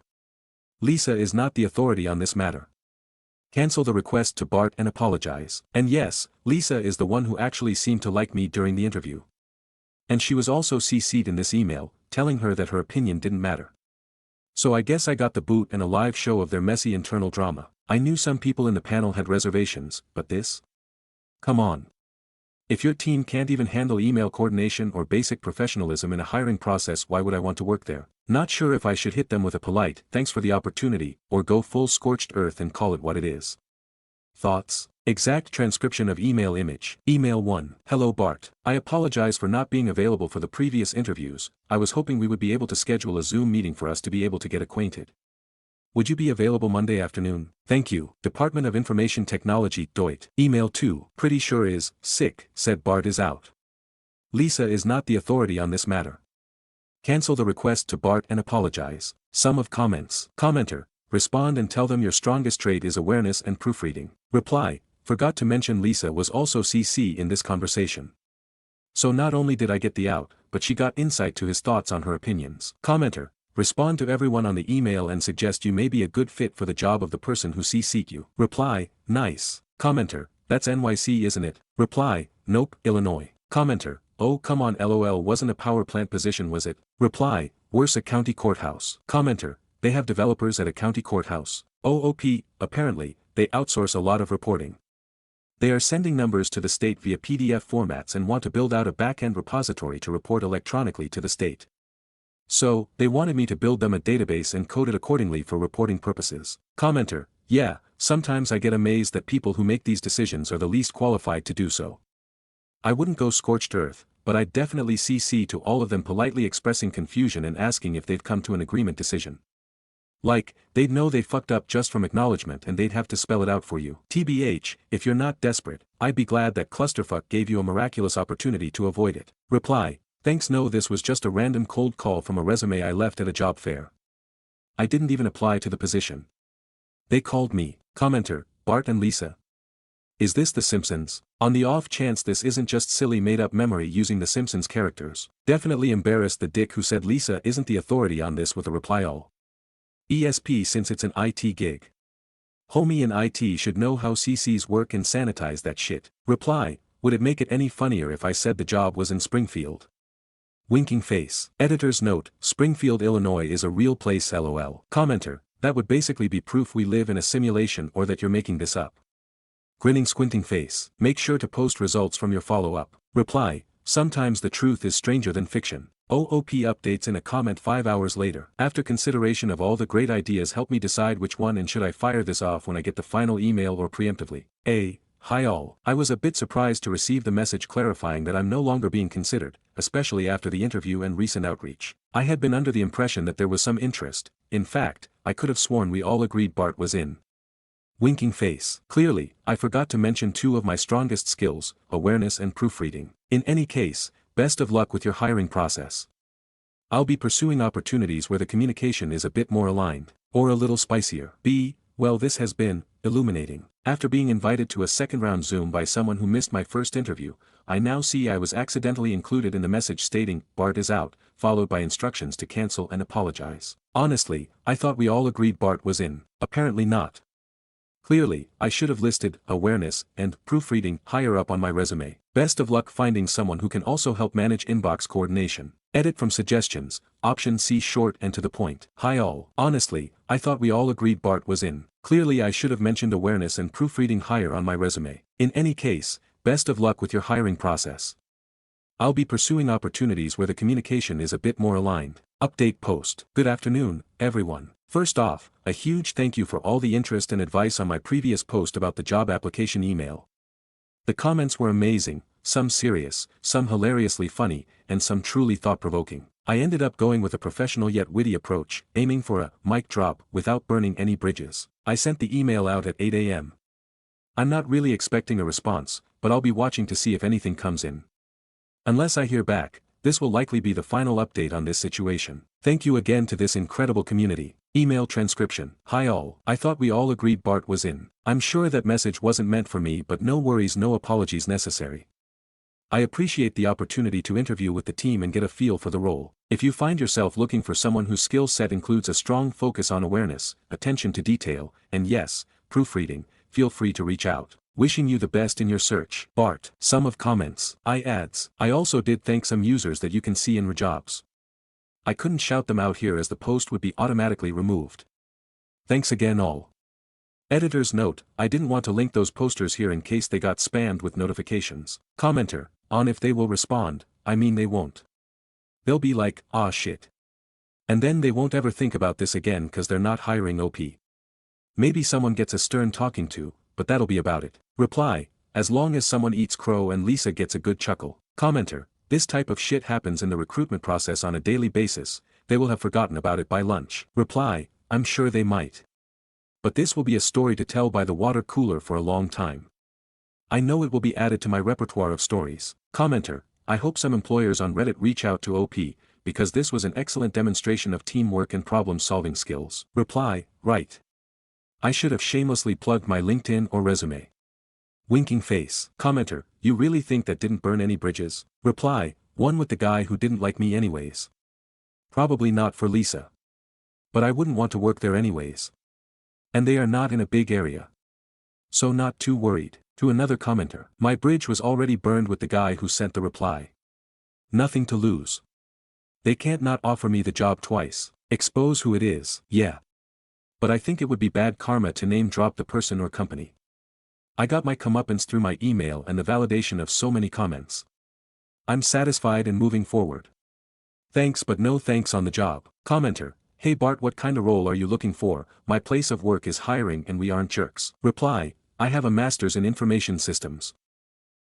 Lisa is not the authority on this matter. Cancel the request to Bart and apologize." And yes, Lisa is the one who actually seemed to like me during the interview. And she was also CC'd in this email, telling her that her opinion didn't matter. So I guess I got the boot and a live show of their messy internal drama. I knew some people in the panel had reservations, but this? Come on. If your team can't even handle email coordination or basic professionalism in a hiring process, why would I want to work there? Not sure if I should hit them with a polite "thanks for the opportunity," or go full scorched earth and call it what it is. Thoughts? Exact transcription of email image. Email 1. Hello Bart. I apologize for not being available for the previous interviews. I was hoping we would be able to schedule a Zoom meeting for us to be able to get acquainted. Would you be available Monday afternoon? Thank you. Department of Information Technology, Deut. Email 2. Pretty sure is sick, said Bart is out. Lisa is not the authority on this matter. Cancel the request to Bart and apologize. Sum of comments. Commenter. Respond and tell them your strongest trait is awareness and proofreading. Reply. Forgot to mention Lisa was also CC in this conversation. So not only did I get the out, but she got insight to his thoughts on her opinions. Commenter. Respond to everyone on the email and suggest you may be a good fit for the job of the person who CC'd you. Reply. Nice. Commenter. That's NYC, isn't it? Reply. Nope, Illinois. Commenter. Oh come on, LOL, wasn't a power plant position, was it? Reply. Worse, a county courthouse. Commenter. They have developers at a county courthouse. OOP, apparently, they outsource a lot of reporting. They are sending numbers to the state via PDF formats and want to build out a back-end repository to report electronically to the state. So, they wanted me to build them a database and code it accordingly for reporting purposes. Commenter. Yeah, sometimes I get amazed that people who make these decisions are the least qualified to do so. I wouldn't go scorched earth, but I'd definitely CC to all of them, politely expressing confusion and asking if they've come to an agreement decision. Like, they'd know they fucked up just from acknowledgement and they'd have to spell it out for you. TBH, if you're not desperate, I'd be glad that clusterfuck gave you a miraculous opportunity to avoid it. Reply. Thanks, no, this was just a random cold call from a resume I left at a job fair. I didn't even apply to the position. They called me. Commenter. Bart and Lisa. Is this The Simpsons? On the off chance this isn't just silly made-up memory using The Simpsons characters. Definitely embarrassed the dick who said Lisa isn't the authority on this with a reply all. ESP, since it's an IT gig. Homie in IT should know how CCs work and sanitize that shit. Reply. would it make it any funnier if I said the job was in Springfield? Winking face. Editor's note, Springfield, Illinois is a real place lol. Commenter, that would basically be proof we live in a simulation or that you're making this up. Grinning squinting face. Make sure to post results from your follow-up. Reply, sometimes the truth is stranger than fiction. OOP updates in a comment 5 hours later. After consideration of all the great ideas, help me decide which one, and should I fire this off when I get the final email or preemptively. Hi all. I was a bit surprised to receive the message clarifying that I'm no longer being considered, especially after the interview and recent outreach. I had been under the impression that there was some interest. In fact, I could have sworn we all agreed Bart was in. Winking face. Clearly, I forgot to mention two of my strongest skills, awareness and proofreading. In any case, best of luck with your hiring process. I'll be pursuing opportunities where the communication is a bit more aligned, or a little spicier. Well, this has been illuminating. After being invited to a second-round Zoom by someone who missed my first interview, I now see I was accidentally included in the message stating, Bart is out, followed by instructions to cancel and apologize. Honestly, I thought we all agreed Bart was in. Apparently not. Clearly, I should have listed awareness and proofreading higher up on my resume. Best of luck finding someone who can also help manage inbox coordination. Edit from suggestions, option C, short and to the point. Hi all. Honestly, I thought we all agreed Bart was in. Clearly I should have mentioned awareness and proofreading higher on my resume. In any case, best of luck with your hiring process. I'll be pursuing opportunities where the communication is a bit more aligned. Update post. Good afternoon, everyone. First off, a huge thank you for all the interest and advice on my previous post about the job application email. The comments were amazing, some serious, some hilariously funny, and some truly thought-provoking. I ended up going with a professional yet witty approach, aiming for a mic drop without burning any bridges. I sent the email out at 8 a.m. I'm not really expecting a response, but I'll be watching to see if anything comes in. Unless I hear back, this will likely be the final update on this situation. Thank you again to this incredible community. Email transcription. Hi all. I thought we all agreed Bart was in. I'm sure that message wasn't meant for me, but no worries, no apologies necessary. I appreciate the opportunity to interview with the team and get a feel for the role. If you find yourself looking for someone whose skill set includes a strong focus on awareness, attention to detail, and yes, proofreading, feel free to reach out. Wishing you the best in your search. Bart. Sum of comments. I also did thank some users that you can see in Rejobs. I couldn't shout them out here as the post would be automatically removed. Thanks again all. Editor's note, I didn't want to link those posters here in case they got spammed with notifications. Commenter, on if they will respond, I mean they won't. They'll be like, ah shit. And then they won't ever think about this again cause they're not hiring OP. Maybe someone gets a stern talking to, but that'll be about it. Reply, as long as someone eats crow and Lisa gets a good chuckle. Commenter, this type of shit happens in the recruitment process on a daily basis, they will have forgotten about it by lunch. Reply, I'm sure they might. But this will be a story to tell by the water cooler for a long time. I know it will be added to my repertoire of stories. Commenter, I hope some employers on Reddit reach out to OP, because this was an excellent demonstration of teamwork and problem-solving skills. Reply, right. I should have shamelessly plugged my LinkedIn or resume. Winking face. Commenter, you really think that didn't burn any bridges? Reply, one with the guy who didn't like me anyways. Probably not for Lisa. But I wouldn't want to work there anyways. And they are not in a big area. So not too worried. To another commenter, my bridge was already burned with the guy who sent the reply. Nothing to lose. They can't not offer me the job twice. Expose who it is. Yeah. But I think it would be bad karma to name drop the person or company. I got my comeuppance through my email and the validation of so many comments. I'm satisfied and moving forward. Thanks but no thanks on the job. Commenter, hey Bart, what kind of role are you looking for? My place of work is hiring and we aren't jerks. Reply, I have a master's in information systems.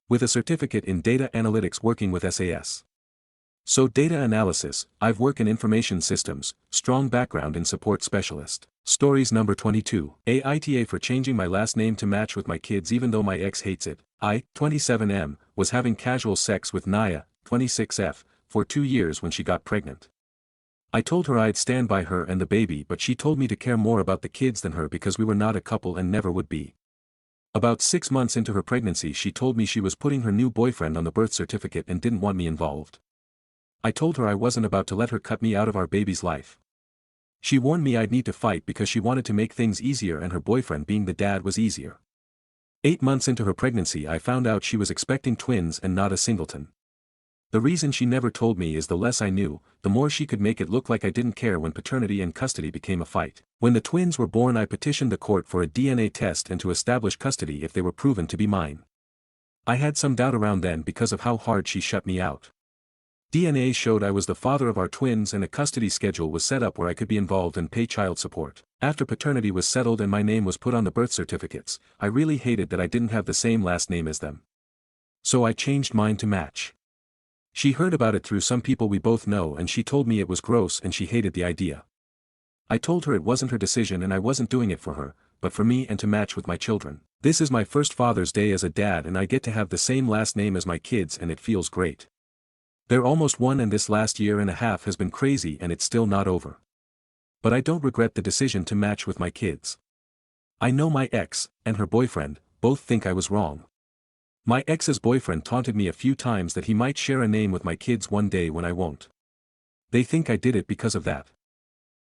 With a certificate in data analytics working with SAS. So data analysis, I've worked in information systems, strong background in support specialist. Stories number 22. Aita for changing my last name to match with my kids even though my ex hates it. I, 27M, was having casual sex with Naya, 26F, for 2 years when she got pregnant. I told her I'd stand by her and the baby, but she told me to care more about the kids than her because we were not a couple and never would be. About 6 months into her pregnancy she told me she was putting her new boyfriend on the birth certificate and didn't want me involved. I told her I wasn't about to let her cut me out of our baby's life. She warned me I'd need to fight because she wanted to make things easier and her boyfriend being the dad was easier. 8 months into her pregnancy I found out she was expecting twins and not a singleton. The reason she never told me is the less I knew, the more she could make it look like I didn't care when paternity and custody became a fight. When the twins were born I petitioned the court for a DNA test and to establish custody if they were proven to be mine. I had some doubt around then because of how hard she shut me out. DNA showed I was the father of our twins and a custody schedule was set up where I could be involved and pay child support. After paternity was settled and my name was put on the birth certificates, I really hated that I didn't have the same last name as them. So I changed mine to match. She heard about it through some people we both know and she told me it was gross and she hated the idea. I told her it wasn't her decision and I wasn't doing it for her, but for me and to match with my children. This is my first Father's Day as a dad and I get to have the same last name as my kids and it feels great. They're almost 1 and this last year and a half has been crazy and it's still not over. But I don't regret the decision to match with my kids. I know my ex, and her boyfriend, both think I was wrong. My ex's boyfriend taunted me a few times that he might share a name with my kids one day when I won't. They think I did it because of that.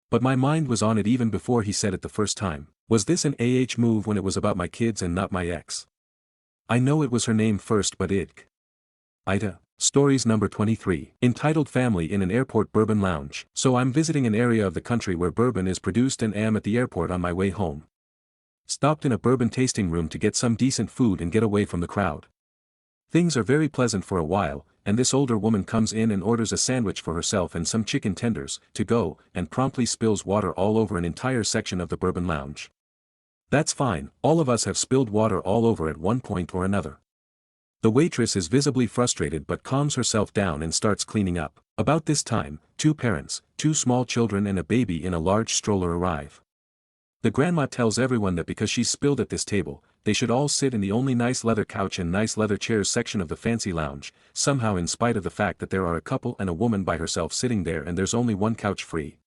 But my mind was on it even before he said it the first time. Was this an move when it was about my kids and not my ex? I know it was her name first but Aita. Stories number 23. Entitled Family in an Airport Bourbon Lounge. So I'm visiting an area of the country where bourbon is produced and am at the airport on my way home. Stopped in a bourbon tasting room to get some decent food and get away from the crowd. Things are very pleasant for a while, and this older woman comes in and orders a sandwich for herself and some chicken tenders, to go, and promptly spills water all over an entire section of the bourbon lounge. That's fine, all of us have spilled water all over at one point or another. The waitress is visibly frustrated but calms herself down and starts cleaning up. About this time, 2 parents, 2 small children and a baby in a large stroller arrive. The grandma tells everyone that because she's spilled at this table, they should all sit in the only nice leather couch and nice leather chairs section of the fancy lounge, somehow in spite of the fact that there are a couple and a woman by herself sitting there and there's only one couch free.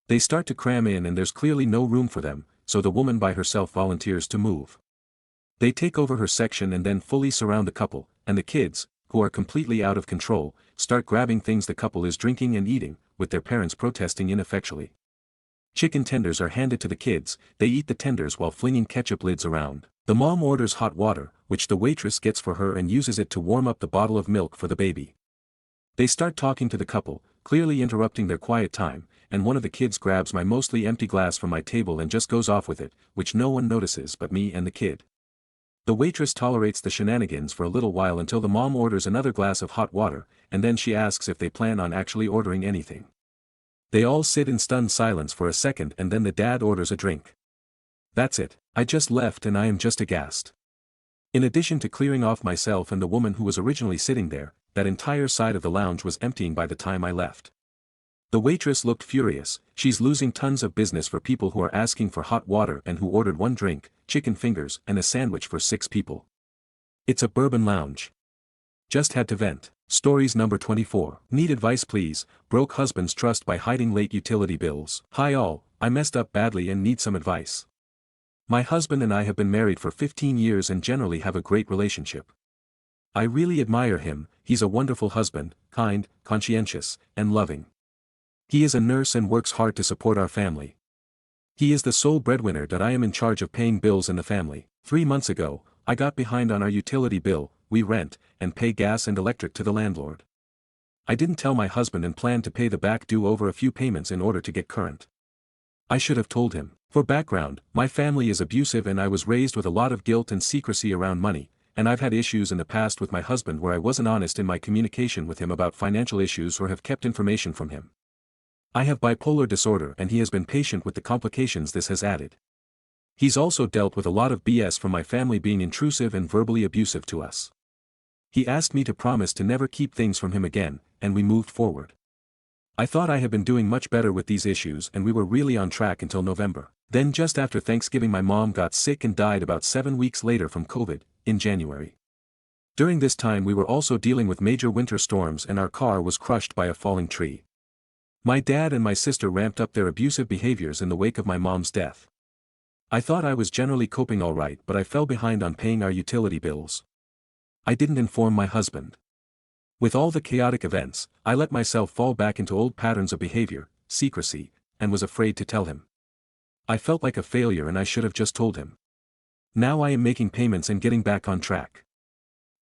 They start to cram in and there's clearly no room for them, so the woman by herself volunteers to move. They take over her section and then fully surround the couple, and the kids, who are completely out of control, start grabbing things the couple is drinking and eating, with their parents protesting ineffectually. Chicken tenders are handed to the kids, they eat the tenders while flinging ketchup lids around. The mom orders hot water, which the waitress gets for her and uses it to warm up the bottle of milk for the baby. They start talking to the couple, clearly interrupting their quiet time, and one of the kids grabs my mostly empty glass from my table and just goes off with it, which no one notices but me and the kid. The waitress tolerates the shenanigans for a little while until the mom orders another glass of hot water, and then she asks if they plan on actually ordering anything. They all sit in stunned silence for a second and then the dad orders a drink. That's it, I just left and I am just aghast. In addition to clearing off myself and the woman who was originally sitting there, that entire side of the lounge was emptying by the time I left. The waitress looked furious, she's losing tons of business for people who are asking for hot water and who ordered 1 drink, chicken fingers and a sandwich for 6 people. It's a bourbon lounge. Just had to vent. Stories number 24. Need advice please, broke husband's trust by hiding late utility bills. Hi all, I messed up badly and need some advice. My husband and I have been married for 15 years and generally have a great relationship. I really admire him, he's a wonderful husband, kind, conscientious, and loving. He is a nurse and works hard to support our family. He is the sole breadwinner that I am in charge of paying bills in the family. 3 months ago, I got behind on our utility bill, we rent, and pay gas and electric to the landlord. I didn't tell my husband and planned to pay the back due over a few payments in order to get current. I should have told him. For background, my family is abusive and I was raised with a lot of guilt and secrecy around money, and I've had issues in the past with my husband where I wasn't honest in my communication with him about financial issues or have kept information from him. I have bipolar disorder and he has been patient with the complications this has added. He's also dealt with a lot of BS from my family being intrusive and verbally abusive to us. He asked me to promise to never keep things from him again, and we moved forward. I thought I had been doing much better with these issues and we were really on track until November. Then just after Thanksgiving my mom got sick and died about 7 weeks later from COVID, in January. During this time we were also dealing with major winter storms and our car was crushed by a falling tree. My dad and my sister ramped up their abusive behaviors in the wake of my mom's death. I thought I was generally coping alright but I fell behind on paying our utility bills. I didn't inform my husband. With all the chaotic events, I let myself fall back into old patterns of behavior, secrecy, and was afraid to tell him. I felt like a failure and I should have just told him. Now I am making payments and getting back on track.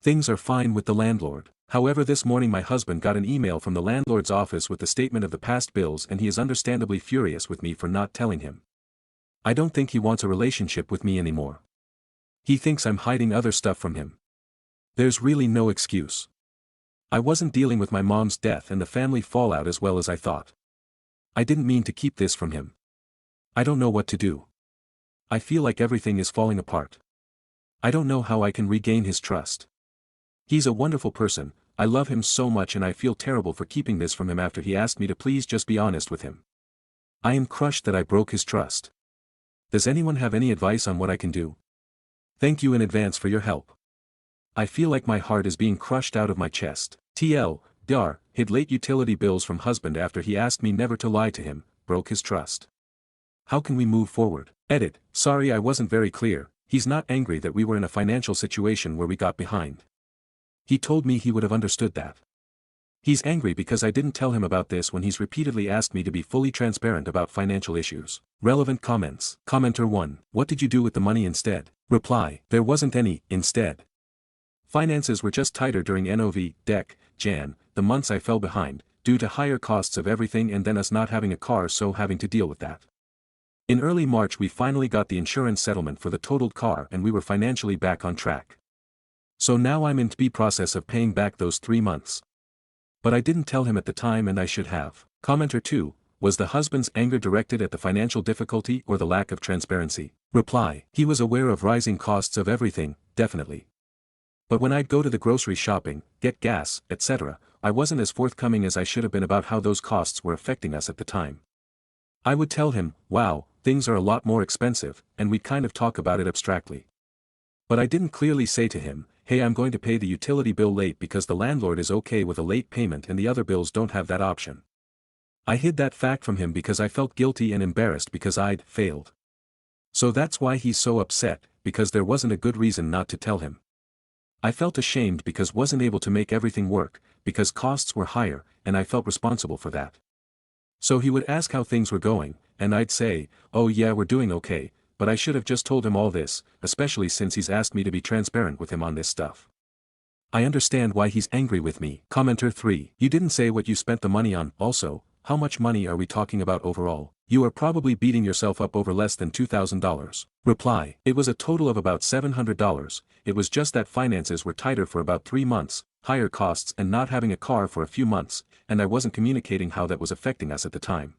Things are fine with the landlord. However, this morning my husband got an email from the landlord's office with the statement of the past bills, and he is understandably furious with me for not telling him. I don't think he wants a relationship with me anymore. He thinks I'm hiding other stuff from him. There's really no excuse. I wasn't dealing with my mom's death and the family fallout as well as I thought. I didn't mean to keep this from him. I don't know what to do. I feel like everything is falling apart. I don't know how I can regain his trust. He's a wonderful person, I love him so much, and I feel terrible for keeping this from him after he asked me to please just be honest with him. I am crushed that I broke his trust. Does anyone have any advice on what I can do? Thank you in advance for your help. I feel like my heart is being crushed out of my chest. TL, hid late utility bills from husband after he asked me never to lie to him, broke his trust. How can we move forward? Edit, sorry I wasn't very clear, he's not angry that we were in a financial situation where we got behind. He told me he would have understood that. He's angry because I didn't tell him about this when he's repeatedly asked me to be fully transparent about financial issues. Relevant comments. Commenter 1. What did you do with the money instead? Reply. There wasn't any, instead. Finances were just tighter during Jan, the months I fell behind, due to higher costs of everything and then us not having a car, so having to deal with that. In early March we finally got the insurance settlement for the totaled car and we were financially back on track. So now I'm in the process of paying back those 3 months. But I didn't tell him at the time and I should have. Commenter 2. Was the husband's anger directed at the financial difficulty or the lack of transparency? Reply. He was aware of rising costs of everything, definitely. But when I'd go to the grocery shopping, get gas, etc., I wasn't as forthcoming as I should have been about how those costs were affecting us at the time. I would tell him, wow, things are a lot more expensive, and we'd kind of talk about it abstractly. But I didn't clearly say to him, hey, I'm going to pay the utility bill late because the landlord is okay with a late payment and the other bills don't have that option. I hid that fact from him because I felt guilty and embarrassed because I'd failed. So that's why he's so upset, because there wasn't a good reason not to tell him. I felt ashamed because wasn't able to make everything work, because costs were higher, and I felt responsible for that. So he would ask how things were going, and I'd say, oh yeah, we're doing okay, but I should have just told him all this, especially since he's asked me to be transparent with him on this stuff. I understand why he's angry with me. Commenter 3. You didn't say what you spent the money on. Also, how much money are we talking about overall? You are probably beating yourself up over less than $2,000. Reply. It was a total of about $700, it was just that finances were tighter for about 3 months, higher costs and not having a car for a few months, and I wasn't communicating how that was affecting us at the time.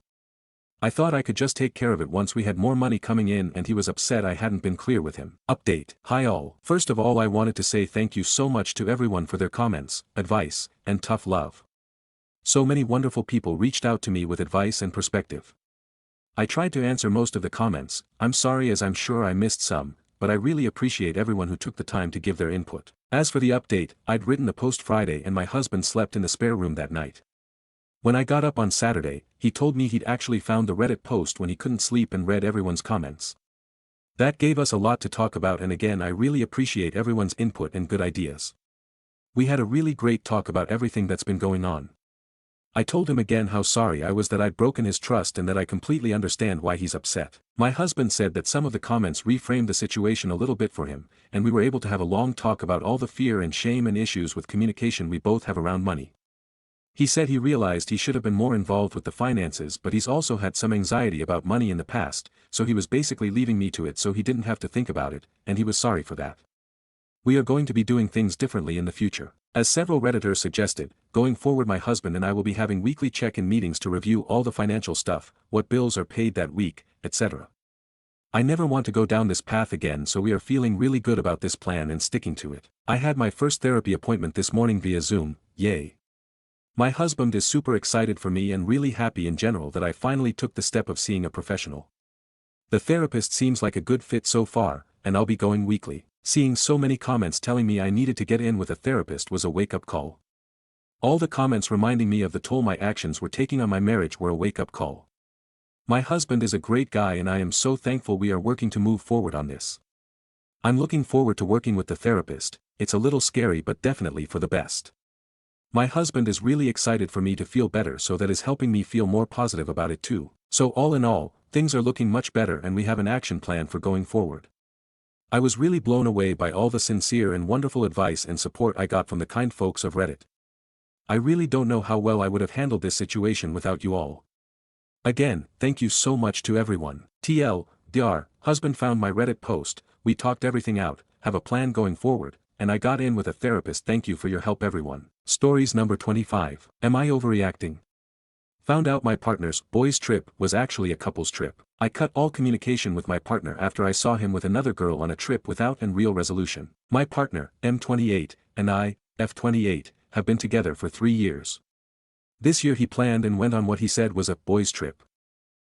I thought I could just take care of it once we had more money coming in, and he was upset I hadn't been clear with him. Update. Hi all. First of all, I wanted to say thank you so much to everyone for their comments, advice, and tough love. So many wonderful people reached out to me with advice and perspective. I tried to answer most of the comments. I'm sorry as I'm sure I missed some, but I really appreciate everyone who took the time to give their input. As for the update, I'd written the post Friday and my husband slept in the spare room that night. When I got up on Saturday, he told me he'd actually found the Reddit post when he couldn't sleep and read everyone's comments. That gave us a lot to talk about, and again I really appreciate everyone's input and good ideas. We had a really great talk about everything that's been going on. I told him again how sorry I was that I'd broken his trust and that I completely understand why he's upset. My husband said that some of the comments reframed the situation a little bit for him, and we were able to have a long talk about all the fear and shame and issues with communication we both have around money. He said he realized he should have been more involved with the finances, but he's also had some anxiety about money in the past, so he was basically leaving me to it so he didn't have to think about it, and he was sorry for that. We are going to be doing things differently in the future. As several Redditors suggested, going forward my husband and I will be having weekly check-in meetings to review all the financial stuff, what bills are paid that week, etc. I never want to go down this path again, so we are feeling really good about this plan and sticking to it. I had my first therapy appointment this morning via Zoom, yay. My husband is super excited for me and really happy in general that I finally took the step of seeing a professional. The therapist seems like a good fit so far, and I'll be going weekly. Seeing so many comments telling me I needed to get in with a therapist was a wake-up call. All the comments reminding me of the toll my actions were taking on my marriage were a wake-up call. My husband is a great guy and I am so thankful we are working to move forward on this. I'm looking forward to working with the therapist. It's a little scary but definitely for the best. My husband is really excited for me to feel better, so that is helping me feel more positive about it too. So all in all, things are looking much better and we have an action plan for going forward. I was really blown away by all the sincere and wonderful advice and support I got from the kind folks of Reddit. I really don't know how well I would have handled this situation without you all. Again, thank you so much to everyone. TL, husband found my Reddit post, we talked everything out, have a plan going forward, and I got in with a therapist. Thank you for your help everyone. Stories number 25. Am I overreacting? Found out my partner's boys trip was actually a couple's trip. I cut all communication with my partner after I saw him with another girl on a trip without any real resolution. My partner, M28, and I, F28, have been together for 3 years. This year he planned and went on what he said was a boys trip.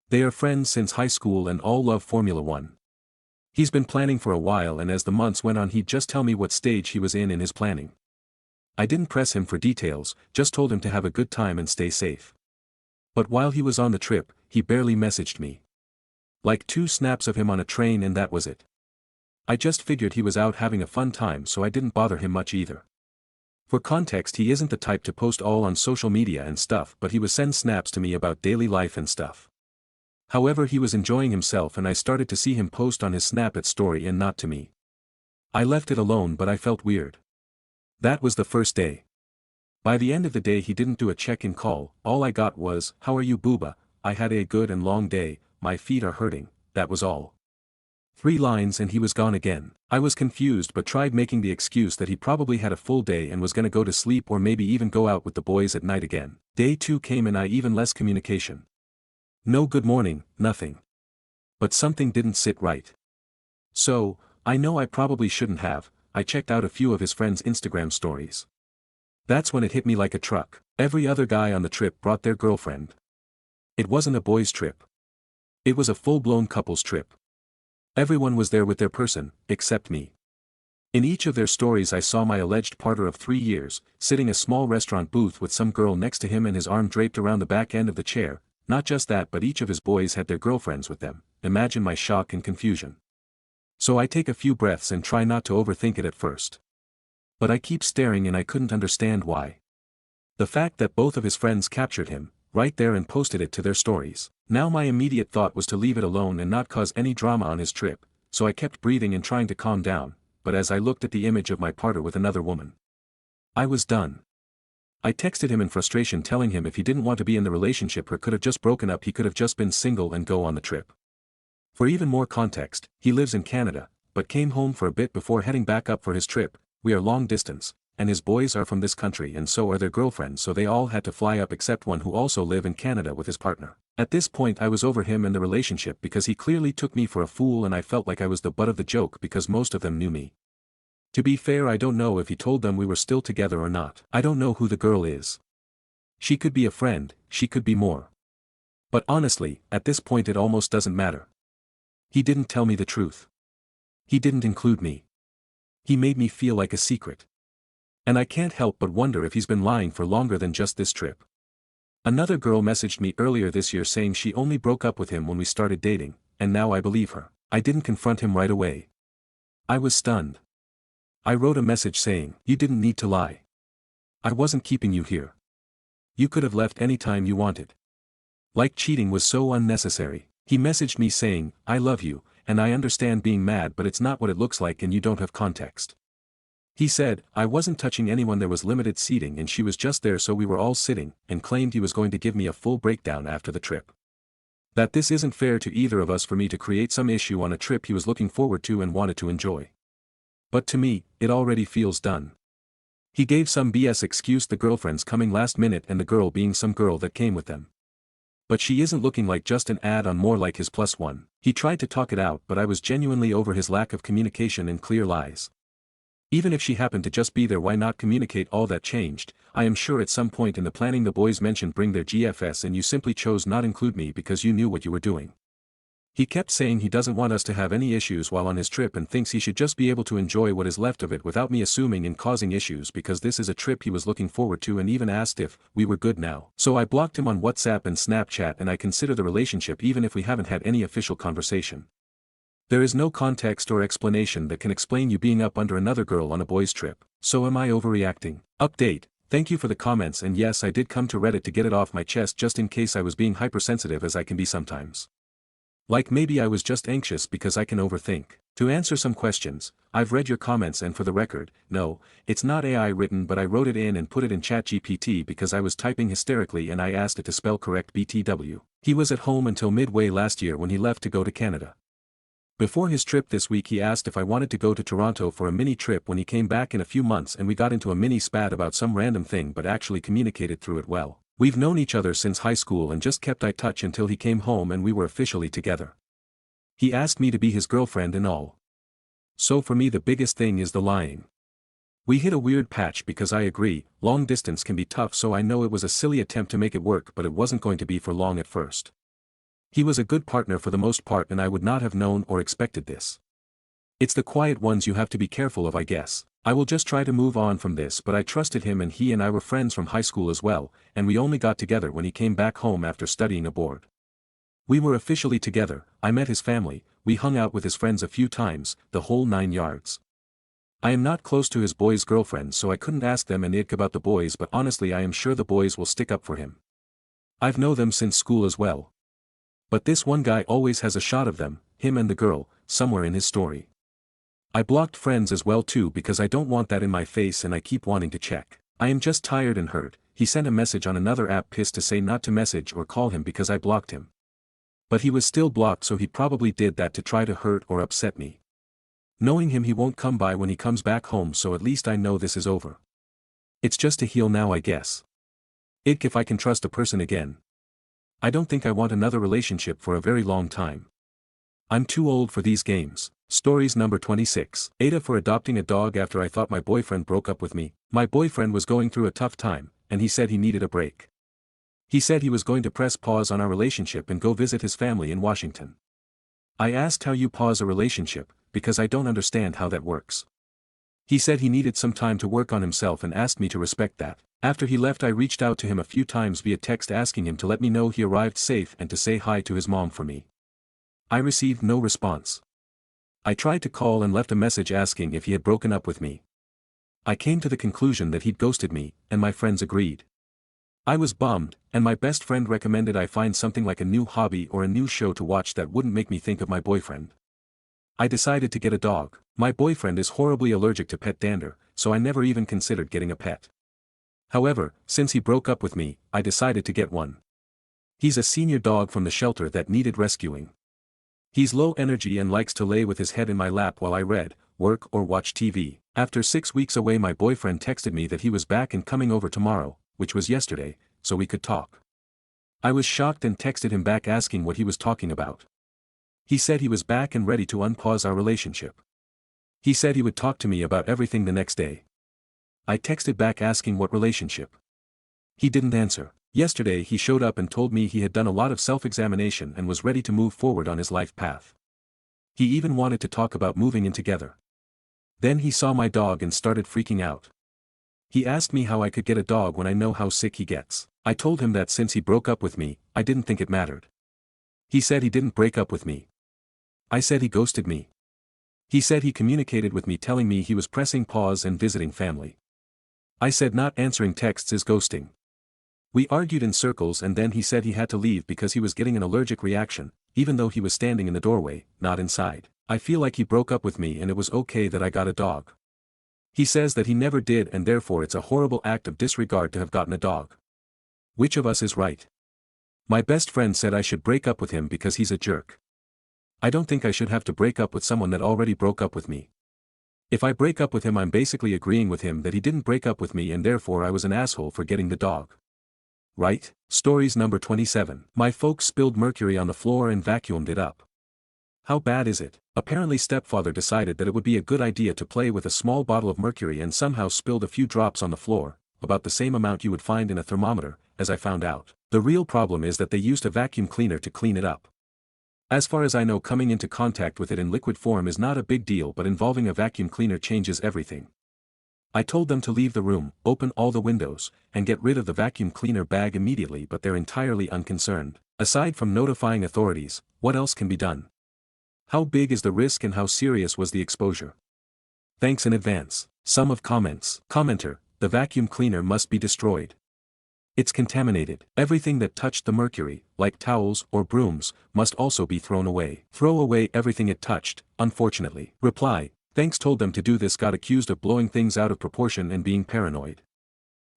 They are friends since high school and all love Formula 1. He's been planning for a while, and as the months went on he'd just tell me what stage he was in his planning. I didn't press him for details, just told him to have a good time and stay safe. But while he was on the trip, he barely messaged me. Like 2 snaps of him on a train and that was it. I just figured he was out having a fun time, so I didn't bother him much either. For context, he isn't the type to post all on social media and stuff, but he would send snaps to me about daily life and stuff. However, he was enjoying himself and I started to see him post on his Snap story and not to me. I left it alone, but I felt weird. That was the first day. By the end of the day he didn't do a check-in call. All I got was, "How are you booba? I had a good and long day, my feet are hurting," that was all. 3 lines and he was gone again. I was confused but tried making the excuse that he probably had a full day and was gonna go to sleep or maybe even go out with the boys at night again. Day 2 came and even less communication. No good morning, nothing. But something didn't sit right. So, I know I probably shouldn't have, I checked out a few of his friends' Instagram stories. That's when it hit me like a truck. Every other guy on the trip brought their girlfriend. It wasn't a boys' trip. It was a full-blown couples trip. Everyone was there with their person, except me. In each of their stories I saw my alleged partner of 3 years, sitting a small restaurant booth with some girl next to him and his arm draped around the back end of the chair. Not just that, but each of his boys had their girlfriends with them. Imagine my shock and confusion. So I take a few breaths and try not to overthink it at first. But I keep staring and I couldn't understand why. The fact that both of his friends captured him, right there, and posted it to their stories. Now my immediate thought was to leave it alone and not cause any drama on his trip, so I kept breathing and trying to calm down, but as I looked at the image of my partner with another woman, I was done. I texted him in frustration telling him if he didn't want to be in the relationship or could have just broken up, he could have just been single and go on the trip. For even more context, he lives in Canada, but came home for a bit before heading back up for his trip. We are long distance, and his boys are from this country and so are their girlfriends, so they all had to fly up except one who also live in Canada with his partner. At this point I was over him and the relationship because he clearly took me for a fool and I felt like I was the butt of the joke because most of them knew me. To be fair, I don't know if he told them we were still together or not. I don't know who the girl is. She could be a friend, she could be more. But honestly, at this point it almost doesn't matter. He didn't tell me the truth. He didn't include me. He made me feel like a secret. And I can't help but wonder if he's been lying for longer than just this trip. Another girl messaged me earlier this year saying she only broke up with him when we started dating, and now I believe her. I didn't confront him right away. I was stunned. I wrote a message saying, "You didn't need to lie. I wasn't keeping you here. You could have left any time you wanted. Like cheating was so unnecessary." He messaged me saying, "I love you, and I understand being mad, but it's not what it looks like and you don't have context." He said, "I wasn't touching anyone, there was limited seating and she was just there so we were all sitting," and claimed he was going to give me a full breakdown after the trip. That this isn't fair to either of us for me to create some issue on a trip he was looking forward to and wanted to enjoy. But to me, it already feels done. He gave some BS excuse, the girlfriends coming last minute and the girl being some girl that came with them. But she isn't looking like just an add-on, more like his plus one. He tried to talk it out, but I was genuinely over his lack of communication and clear lies. Even if she happened to just be there, why not communicate all that changed? I am sure at some point in the planning the boys mentioned bring their GFS and you simply chose not include me because you knew what you were doing. He kept saying he doesn't want us to have any issues while on his trip and thinks he should just be able to enjoy what is left of it without me assuming and causing issues because this is a trip he was looking forward to, and even asked if we were good now. So I blocked him on WhatsApp and Snapchat, and I consider the relationship even if we haven't had any official conversation. There is no context or explanation that can explain you being up under another girl on a boys' trip. So am I overreacting? Update. Thank you for the comments, and yes, I did come to Reddit to get it off my chest just in case I was being hypersensitive as I can be sometimes. Like maybe I was just anxious because I can overthink. To answer some questions, I've read your comments and for the record, no, it's not AI written but I wrote it in and put it in ChatGPT because I was typing hysterically and I asked it to spell correct BTW. He was at home until midway last year when he left to go to Canada. Before his trip this week he asked if I wanted to go to Toronto for a mini trip when he came back in a few months and we got into a mini spat about some random thing but actually communicated through it well. We've known each other since high school and just kept in touch until he came home and we were officially together. He asked me to be his girlfriend and all. So for me the biggest thing is the lying. We hit a weird patch because I agree, long distance can be tough so I know it was a silly attempt to make it work but it wasn't going to be for long at first. He was a good partner for the most part and I would not have known or expected this. It's the quiet ones you have to be careful of I guess. I will just try to move on from this but I trusted him and he and I were friends from high school as well, and we only got together when he came back home after studying abroad. We were officially together, I met his family, we hung out with his friends a few times, the whole 9 yards. I am not close to his boys' girlfriends so I couldn't ask them and ick about the boys but honestly I am sure the boys will stick up for him. I've known them since school as well. But this one guy always has a shot of them, him and the girl, somewhere in his story. I blocked friends as well too because I don't want that in my face and I keep wanting to check. I am just tired and hurt. He sent a message on another app pissed to say not to message or call him because I blocked him. But he was still blocked so he probably did that to try to hurt or upset me. Knowing him he won't come by when he comes back home so at least I know this is over. It's just to heal now I guess. Ick if I can trust a person again. I don't think I want another relationship for a very long time. I'm too old for these games. Stories number 26. Aita for adopting a dog after I thought my boyfriend broke up with me. My boyfriend was going through a tough time, and he said he needed a break. He said he was going to press pause on our relationship and go visit his family in Washington. I asked how you pause a relationship, because I don't understand how that works. He said he needed some time to work on himself and asked me to respect that. After he left I reached out to him a few times via text asking him to let me know he arrived safe and to say hi to his mom for me. I received no response. I tried to call and left a message asking if he had broken up with me. I came to the conclusion that he'd ghosted me, and my friends agreed. I was bummed, and my best friend recommended I find something like a new hobby or a new show to watch that wouldn't make me think of my boyfriend. I decided to get a dog. My boyfriend is horribly allergic to pet dander, so I never even considered getting a pet. However, since he broke up with me, I decided to get one. He's a senior dog from the shelter that needed rescuing. He's low energy and likes to lay with his head in my lap while I read, work or watch TV. After 6 weeks away my boyfriend texted me that he was back and coming over tomorrow, which was yesterday, so we could talk. I was shocked and texted him back asking what he was talking about. He said he was back and ready to unpause our relationship. He said he would talk to me about everything the next day. I texted back asking what relationship. He didn't answer. Yesterday he showed up and told me he had done a lot of self-examination and was ready to move forward on his life path. He even wanted to talk about moving in together. Then he saw my dog and started freaking out. He asked me how I could get a dog when I know how sick he gets. I told him that since he broke up with me, I didn't think it mattered. He said he didn't break up with me. I said he ghosted me. He said he communicated with me telling me he was pressing pause and visiting family. I said not answering texts is ghosting. We argued in circles and then he said he had to leave because he was getting an allergic reaction, even though he was standing in the doorway, not inside. I feel like he broke up with me and it was okay that I got a dog. He says that he never did and therefore it's a horrible act of disregard to have gotten a dog. Which of us is right? My best friend said I should break up with him because he's a jerk. I don't think I should have to break up with someone that already broke up with me. If I break up with him I'm basically agreeing with him that he didn't break up with me and therefore I was an asshole for getting the dog. Right? Stories number 27. My folks spilled Mercury on the floor and vacuumed it up. How bad is it? Apparently Stepfather decided that it would be a good idea to play with a small bottle of mercury and somehow spilled a few drops on the floor, about the same amount you would find in a thermometer, as I found out. The real problem is that they used a vacuum cleaner to clean it up. As far as I know coming into contact with it in liquid form is not a big deal but involving a vacuum cleaner changes everything. I told them to leave the room, open all the windows, and get rid of the vacuum cleaner bag immediately but they're entirely unconcerned. Aside from notifying authorities, what else can be done? How big is the risk and how serious was the exposure? Thanks in advance. Sum of comments. Commenter, the vacuum cleaner must be destroyed. It's contaminated. Everything that touched the mercury, like towels or brooms, must also be thrown away. Throw away everything it touched, unfortunately. Reply, thanks told them to do this, got accused of blowing things out of proportion and being paranoid.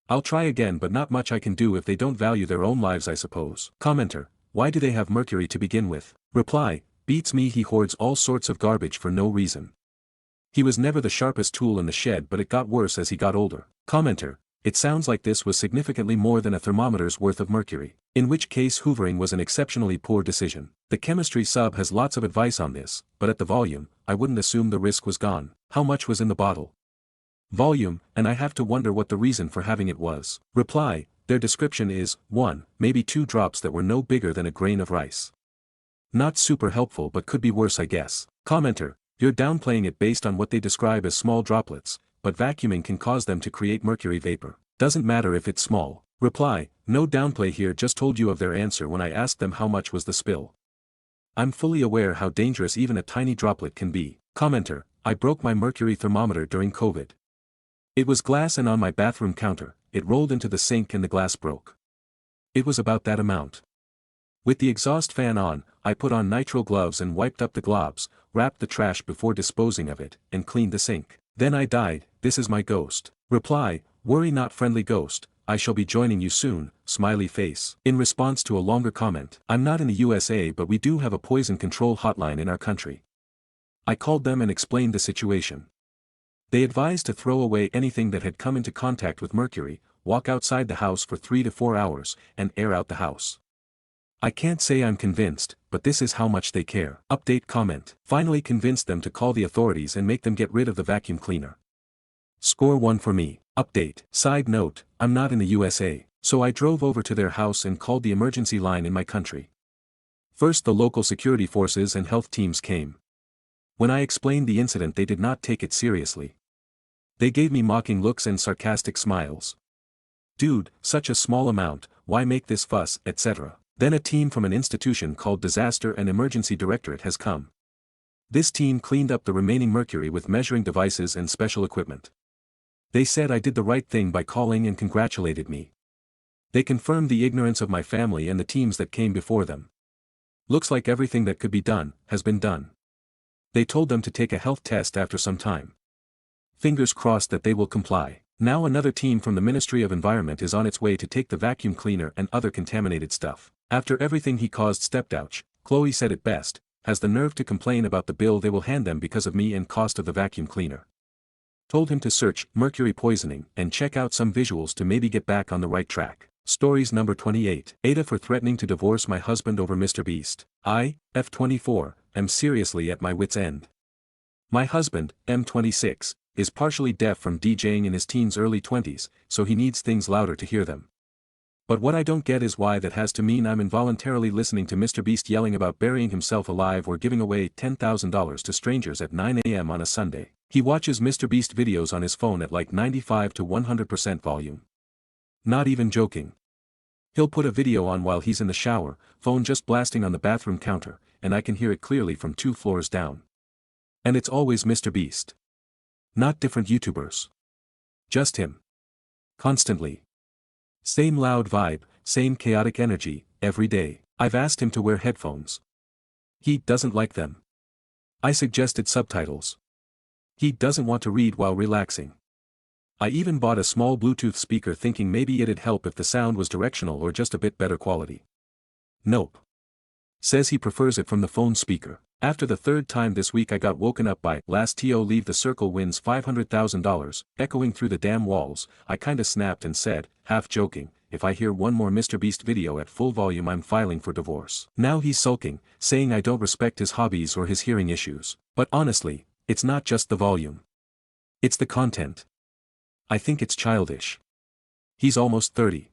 I'll try again, but not much I can do if they don't value their own lives, I suppose. Commenter, why do they have mercury to begin with? Reply, beats me, he hoards all sorts of garbage for no reason. He was never the sharpest tool in the shed, but it got worse as he got older. Commenter, it sounds like this was significantly more than a thermometer's worth of mercury, in which case hoovering was an exceptionally poor decision. The chemistry sub has lots of advice on this, but at the volume, I wouldn't assume the risk was gone. How much was in the bottle? Volume, and I have to wonder what the reason for having it was. Reply, their description is, 1, maybe 2 drops that were no bigger than a grain of rice. Not super helpful, but could be worse, I guess. Commenter, you're downplaying it based on what they describe as small droplets, but vacuuming can cause them to create mercury vapor. Doesn't matter if it's small. Reply, no downplay here, just told you of their answer when I asked them how much was the spill. I'm fully aware how dangerous even a tiny droplet can be. Commenter, I broke my mercury thermometer during COVID. It was glass and on my bathroom counter, it rolled into the sink and the glass broke. It was about that amount. With the exhaust fan on, I put on nitrile gloves and wiped up the globs, wrapped the trash before disposing of it, and cleaned the sink. Then I died. This is my ghost. Reply, worry not, friendly ghost, I shall be joining you soon, smiley face. In response to a longer comment, I'm not in the USA, but we do have a poison control hotline in our country. I called them and explained the situation. They advised to throw away anything that had come into contact with mercury, walk outside the house for 3 to 4 hours, and air out the house. I can't say I'm convinced, but this is how much they care. Update comment. Finally convinced them to call the authorities and make them get rid of the vacuum cleaner. Score 1 for me. Update. Side note, I'm not in the USA, so I drove over to their house and called the emergency line in my country. First the local security forces and health teams came. When I explained the incident, they did not take it seriously. They gave me mocking looks and sarcastic smiles. Dude, such a small amount, why make this fuss, etc. Then a team from an institution called Disaster and Emergency Directorate has come. This team cleaned up the remaining mercury with measuring devices and special equipment. They said I did the right thing by calling and congratulated me. They confirmed the ignorance of my family and the teams that came before them. Looks like everything that could be done, has been done. They told them to take a health test after some time. Fingers crossed that they will comply. Now another team from the Ministry of Environment is on its way to take the vacuum cleaner and other contaminated stuff. After everything he caused, Stepdouch, Chloe said it best, has the nerve to complain about the bill they will hand them because of me and cost of the vacuum cleaner. Told him to search mercury poisoning and check out some visuals to maybe get back on the right track. Stories number 28. Aita for threatening to divorce my husband over Mr. Beast. I, F24, am seriously at my wit's end. My husband, M26, is partially deaf from DJing in his teens early 20s, so he needs things louder to hear them. But what I don't get is why that has to mean I'm involuntarily listening to Mr. Beast yelling about burying himself alive or giving away $10,000 to strangers at 9 a.m. on a Sunday. He watches Mr. Beast videos on his phone at like 95 to 100% volume. Not even joking. He'll put a video on while he's in the shower, phone just blasting on the bathroom counter, and I can hear it clearly from 2 floors down. And it's always Mr. Beast. Not different YouTubers. Just him. Constantly. Same loud vibe, same chaotic energy, every day. I've asked him to wear headphones. He doesn't like them. I suggested subtitles. He doesn't want to read while relaxing. I even bought a small Bluetooth speaker thinking maybe it'd help if the sound was directional or just a bit better quality. Nope. Says he prefers it from the phone speaker. After the 3rd time this week I got woken up by "Last TO leave the circle wins $500,000, echoing through the damn walls. I kinda snapped and said, half joking, if I hear one more Mr. Beast video at full volume I'm filing for divorce. Now he's sulking, saying I don't respect his hobbies or his hearing issues. But honestly, it's not just the volume. It's the content. I think it's childish. He's almost 30.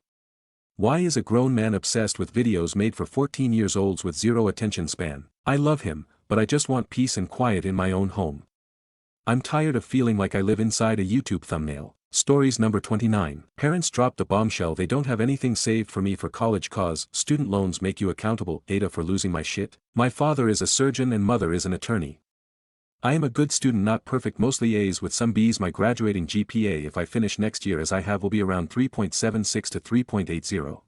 Why is a grown man obsessed with videos made for 14-year-olds with zero attention span? I love him, but I just want peace and quiet in my own home. I'm tired of feeling like I live inside a YouTube thumbnail. Stories number 29. Parents dropped the bombshell they don't have anything saved for me for college cause student loans make you accountable. Aita for losing my shit. My father is a surgeon and mother is an attorney. I am a good student, not perfect, mostly A's with some B's. My graduating GPA if I finish next year as I have will be around 3.76 to 3.80.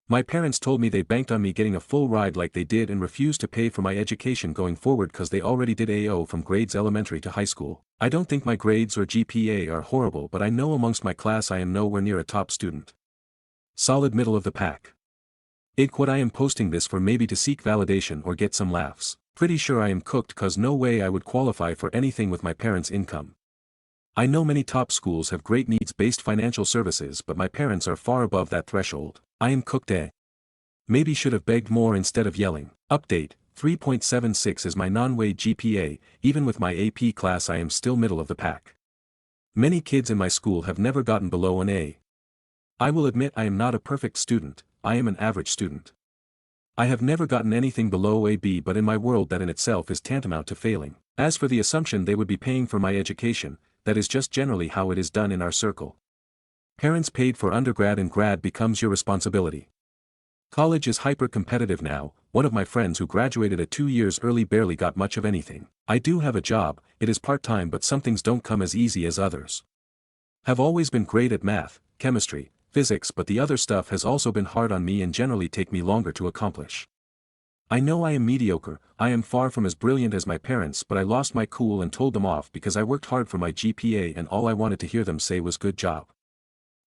My parents told me they banked on me getting a full ride like they did and refused to pay for my education going forward cause they already did AO from grades elementary to high school. I don't think my grades or GPA are horrible, but I know amongst my class I am nowhere near a top student. Solid middle of the pack. What I am posting this for maybe to seek validation or get some laughs. Pretty sure I am cooked cause no way I would qualify for anything with my parents' income. I know many top schools have great needs-based financial services, but my parents are far above that threshold. I am cooked. Maybe should have begged more instead of yelling. Update, 3.76 is my non-weight GPA, even with my AP class I am still middle of the pack. Many kids in my school have never gotten below an A. I will admit I am not a perfect student, I am an average student. I have never gotten anything below a B, but in my world that in itself is tantamount to failing. As for the assumption they would be paying for my education, that is just generally how it is done in our circle. Parents paid for undergrad and grad becomes your responsibility. College is hyper-competitive now. One of my friends who graduated at 2 years early barely got much of anything. I do have a job, it is part-time, but some things don't come as easy as others. Have always been great at math, chemistry, physics, but the other stuff has also been hard on me and generally take me longer to accomplish. I know I am mediocre, I am far from as brilliant as my parents, but I lost my cool and told them off because I worked hard for my GPA and all I wanted to hear them say was good job.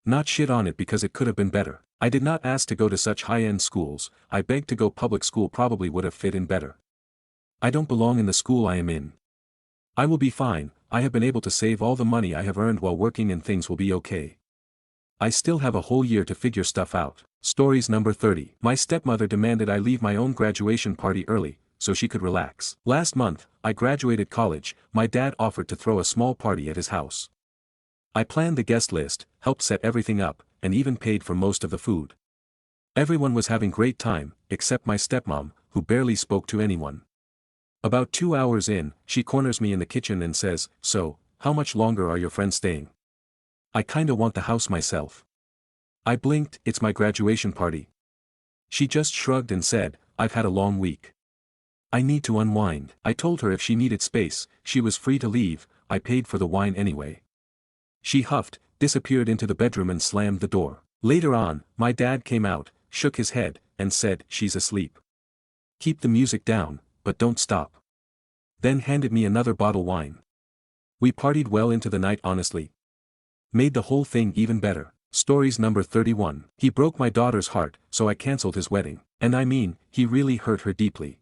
Not shit on it because it could have been better. I did not ask to go to such high-end schools, I begged to go. Public school probably would have fit in better. I don't belong in the school I am in. I will be fine, I have been able to save all the money I have earned while working and things will be okay. I still have a whole year to figure stuff out. Stories number 30. My stepmother demanded I leave my own graduation party early, so she could relax. Last month, I graduated college. My dad offered to throw a small party at his house. I planned the guest list, helped set everything up, and even paid for most of the food. Everyone was having great time, except my stepmom, who barely spoke to anyone. About 2 hours in, she corners me in the kitchen and says, "So, how much longer are your friends staying? I kinda want the house myself." I blinked, it's my graduation party. She just shrugged and said, "I've had a long week. I need to unwind." I told her if she needed space, she was free to leave, I paid for the wine anyway. She huffed, disappeared into the bedroom and slammed the door. Later on, my dad came out, shook his head, and said, "She's asleep. Keep the music down, but don't stop." Then handed me another bottle wine. We partied well into the night honestly. Made the whole thing even better. Stories number 31. He broke my daughter's heart, so I cancelled his wedding. And I mean, he really hurt her deeply.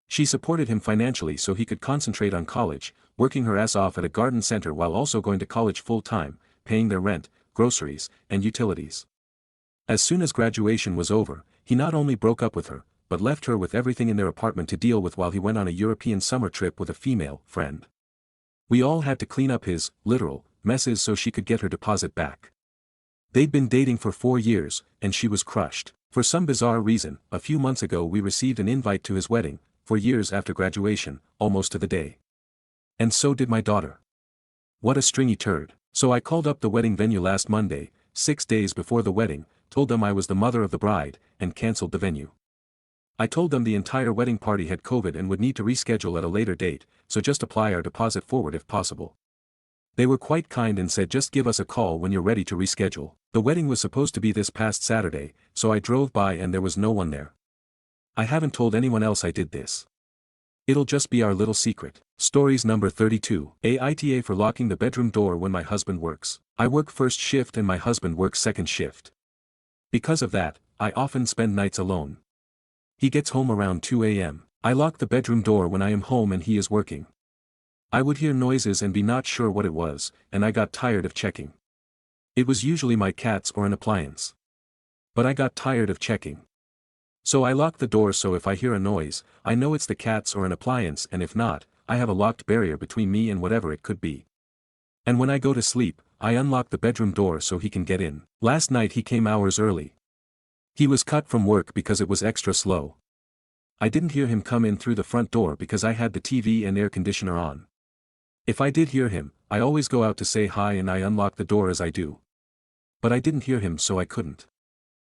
She supported him financially so he could concentrate on college, working her ass off at a garden center while also going to college full-time, paying their rent, groceries, and utilities. As soon as graduation was over, he not only broke up with her, but left her with everything in their apartment to deal with while he went on a European summer trip with a female friend. We all had to clean up his, literal, messes so she could get her deposit back. They'd been dating for 4 years, and she was crushed. For some bizarre reason, a few months ago we received an invite to his wedding, 4 years after graduation, almost to the day. And so did my daughter. What a stringy turd. So I called up the wedding venue last Monday, 6 days before the wedding, told them I was the mother of the bride, and cancelled the venue. I told them the entire wedding party had COVID and would need to reschedule at a later date, so just apply our deposit forward if possible. They were quite kind and said just give us a call when you're ready to reschedule. The wedding was supposed to be this past Saturday, so I drove by and there was no one there. I haven't told anyone else I did this. It'll just be our little secret. Stories number 32. Aita for locking the bedroom door when my husband works. I work first shift and my husband works second shift. Because of that, I often spend nights alone. He gets home around 2 a.m. I lock the bedroom door when I am home and he is working. I would hear noises and be not sure what it was, and I got tired of checking. It was usually my cats or an appliance. But I got tired of checking. So I lock the door so if I hear a noise, I know it's the cats or an appliance, and if not, I have a locked barrier between me and whatever it could be. And when I go to sleep, I unlock the bedroom door so he can get in. Last night he came hours early. He was cut from work because it was extra slow. I didn't hear him come in through the front door because I had the TV and air conditioner on. If I did hear him, I always go out to say hi and I unlock the door as I do. But I didn't hear him so I couldn't.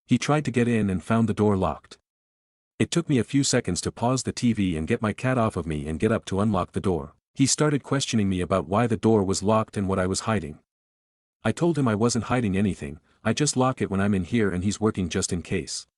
He tried to get in and found the door locked. It took me a few seconds to pause the TV and get my cat off of me and get up to unlock the door. He started questioning me about why the door was locked and what I was hiding. I told him I wasn't hiding anything, I just lock it when I'm in here and he's working just in case.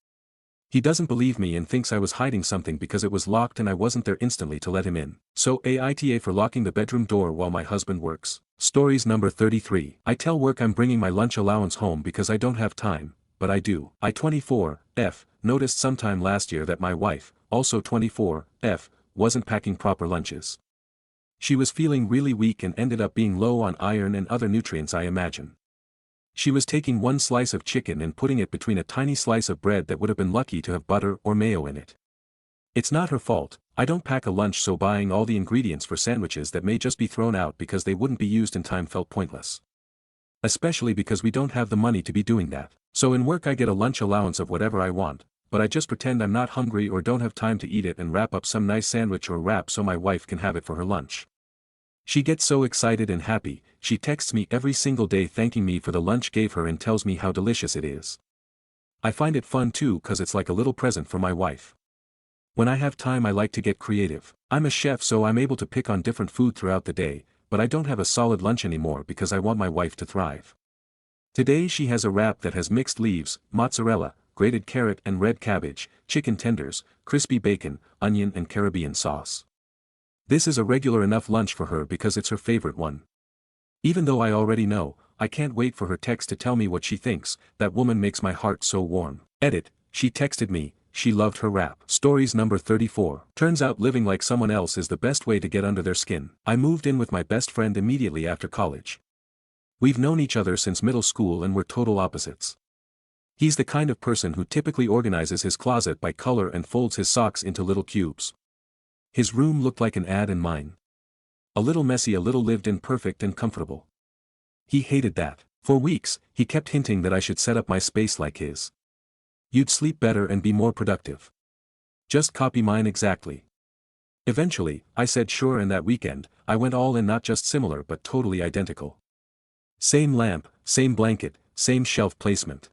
He doesn't believe me and thinks I was hiding something because it was locked and I wasn't there instantly to let him in. So AITA for locking the bedroom door while my husband works. Stories number 33. I tell work I'm bringing my lunch allowance home because I don't have time, but I do. I 24, F, noticed sometime last year that my wife, also 24, F, wasn't packing proper lunches. She was feeling really weak and ended up being low on iron and other nutrients I imagine. She was taking one slice of chicken and putting it between a tiny slice of bread that would have been lucky to have butter or mayo in it. It's not her fault, I don't pack a lunch, so buying all the ingredients for sandwiches that may just be thrown out because they wouldn't be used in time felt pointless. Especially because we don't have the money to be doing that. So in work I get a lunch allowance of whatever I want, but I just pretend I'm not hungry or don't have time to eat it and wrap up some nice sandwich or wrap so my wife can have it for her lunch. She gets so excited and happy, she texts me every single day thanking me for the lunch gave her and tells me how delicious it is. I find it fun too cause it's like a little present for my wife. When I have time I like to get creative. I'm a chef so I'm able to pick on different food throughout the day, but I don't have a solid lunch anymore because I want my wife to thrive. Today she has a wrap that has mixed leaves, mozzarella, grated carrot and red cabbage, chicken tenders, crispy bacon, onion and Caribbean sauce. This is a regular enough lunch for her because it's her favorite one. Even though I already know, I can't wait for her text to tell me what she thinks. That woman makes my heart so warm. Edit, she texted me, she loved her wrap. Stories number 34. Turns out living like someone else is the best way to get under their skin. I moved in with my best friend immediately after college. We've known each other since middle school and we're total opposites. He's the kind of person who typically organizes his closet by color and folds his socks into little cubes. His room looked like an ad in mine. A little messy, a little lived in, perfect and comfortable. He hated that. For weeks, he kept hinting that I should set up my space like his. You'd sleep better and be more productive. Just copy mine exactly. Eventually, I said sure, and that weekend, I went all in, not just similar but totally identical. Same lamp, same blanket, same shelf placement.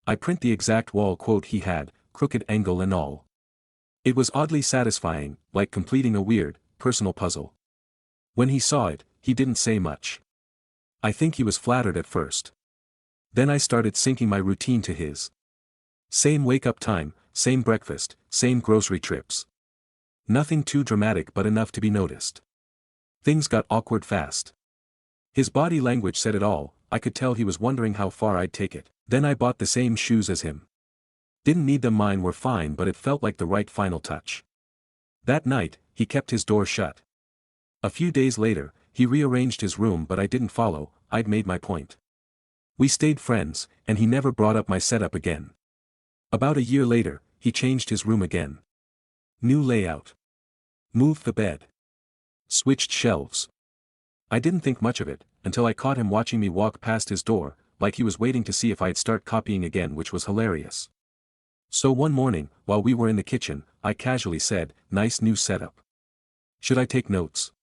I print the exact wall quote he had, crooked angle and all. It was oddly satisfying, like completing a weird, personal puzzle. When he saw it, he didn't say much. I think he was flattered at first. Then I started syncing my routine to his. Same wake-up time, same breakfast, same grocery trips. Nothing too dramatic but enough to be noticed. Things got awkward fast. His body language said it all, I could tell he was wondering how far I'd take it. Then I bought the same shoes as him. Didn't need them, mine were fine, but it felt like the right final touch. That night, he kept his door shut. A few days later, he rearranged his room, but I didn't follow, I'd made my point. We stayed friends, and he never brought up my setup again. About a year later, he changed his room again. New layout. Moved the bed. Switched shelves. I didn't think much of it, until I caught him watching me walk past his door, like he was waiting to see if I'd start copying again, which was hilarious. So one morning, while we were in the kitchen, I casually said, "Nice new setup. Should I take notes?"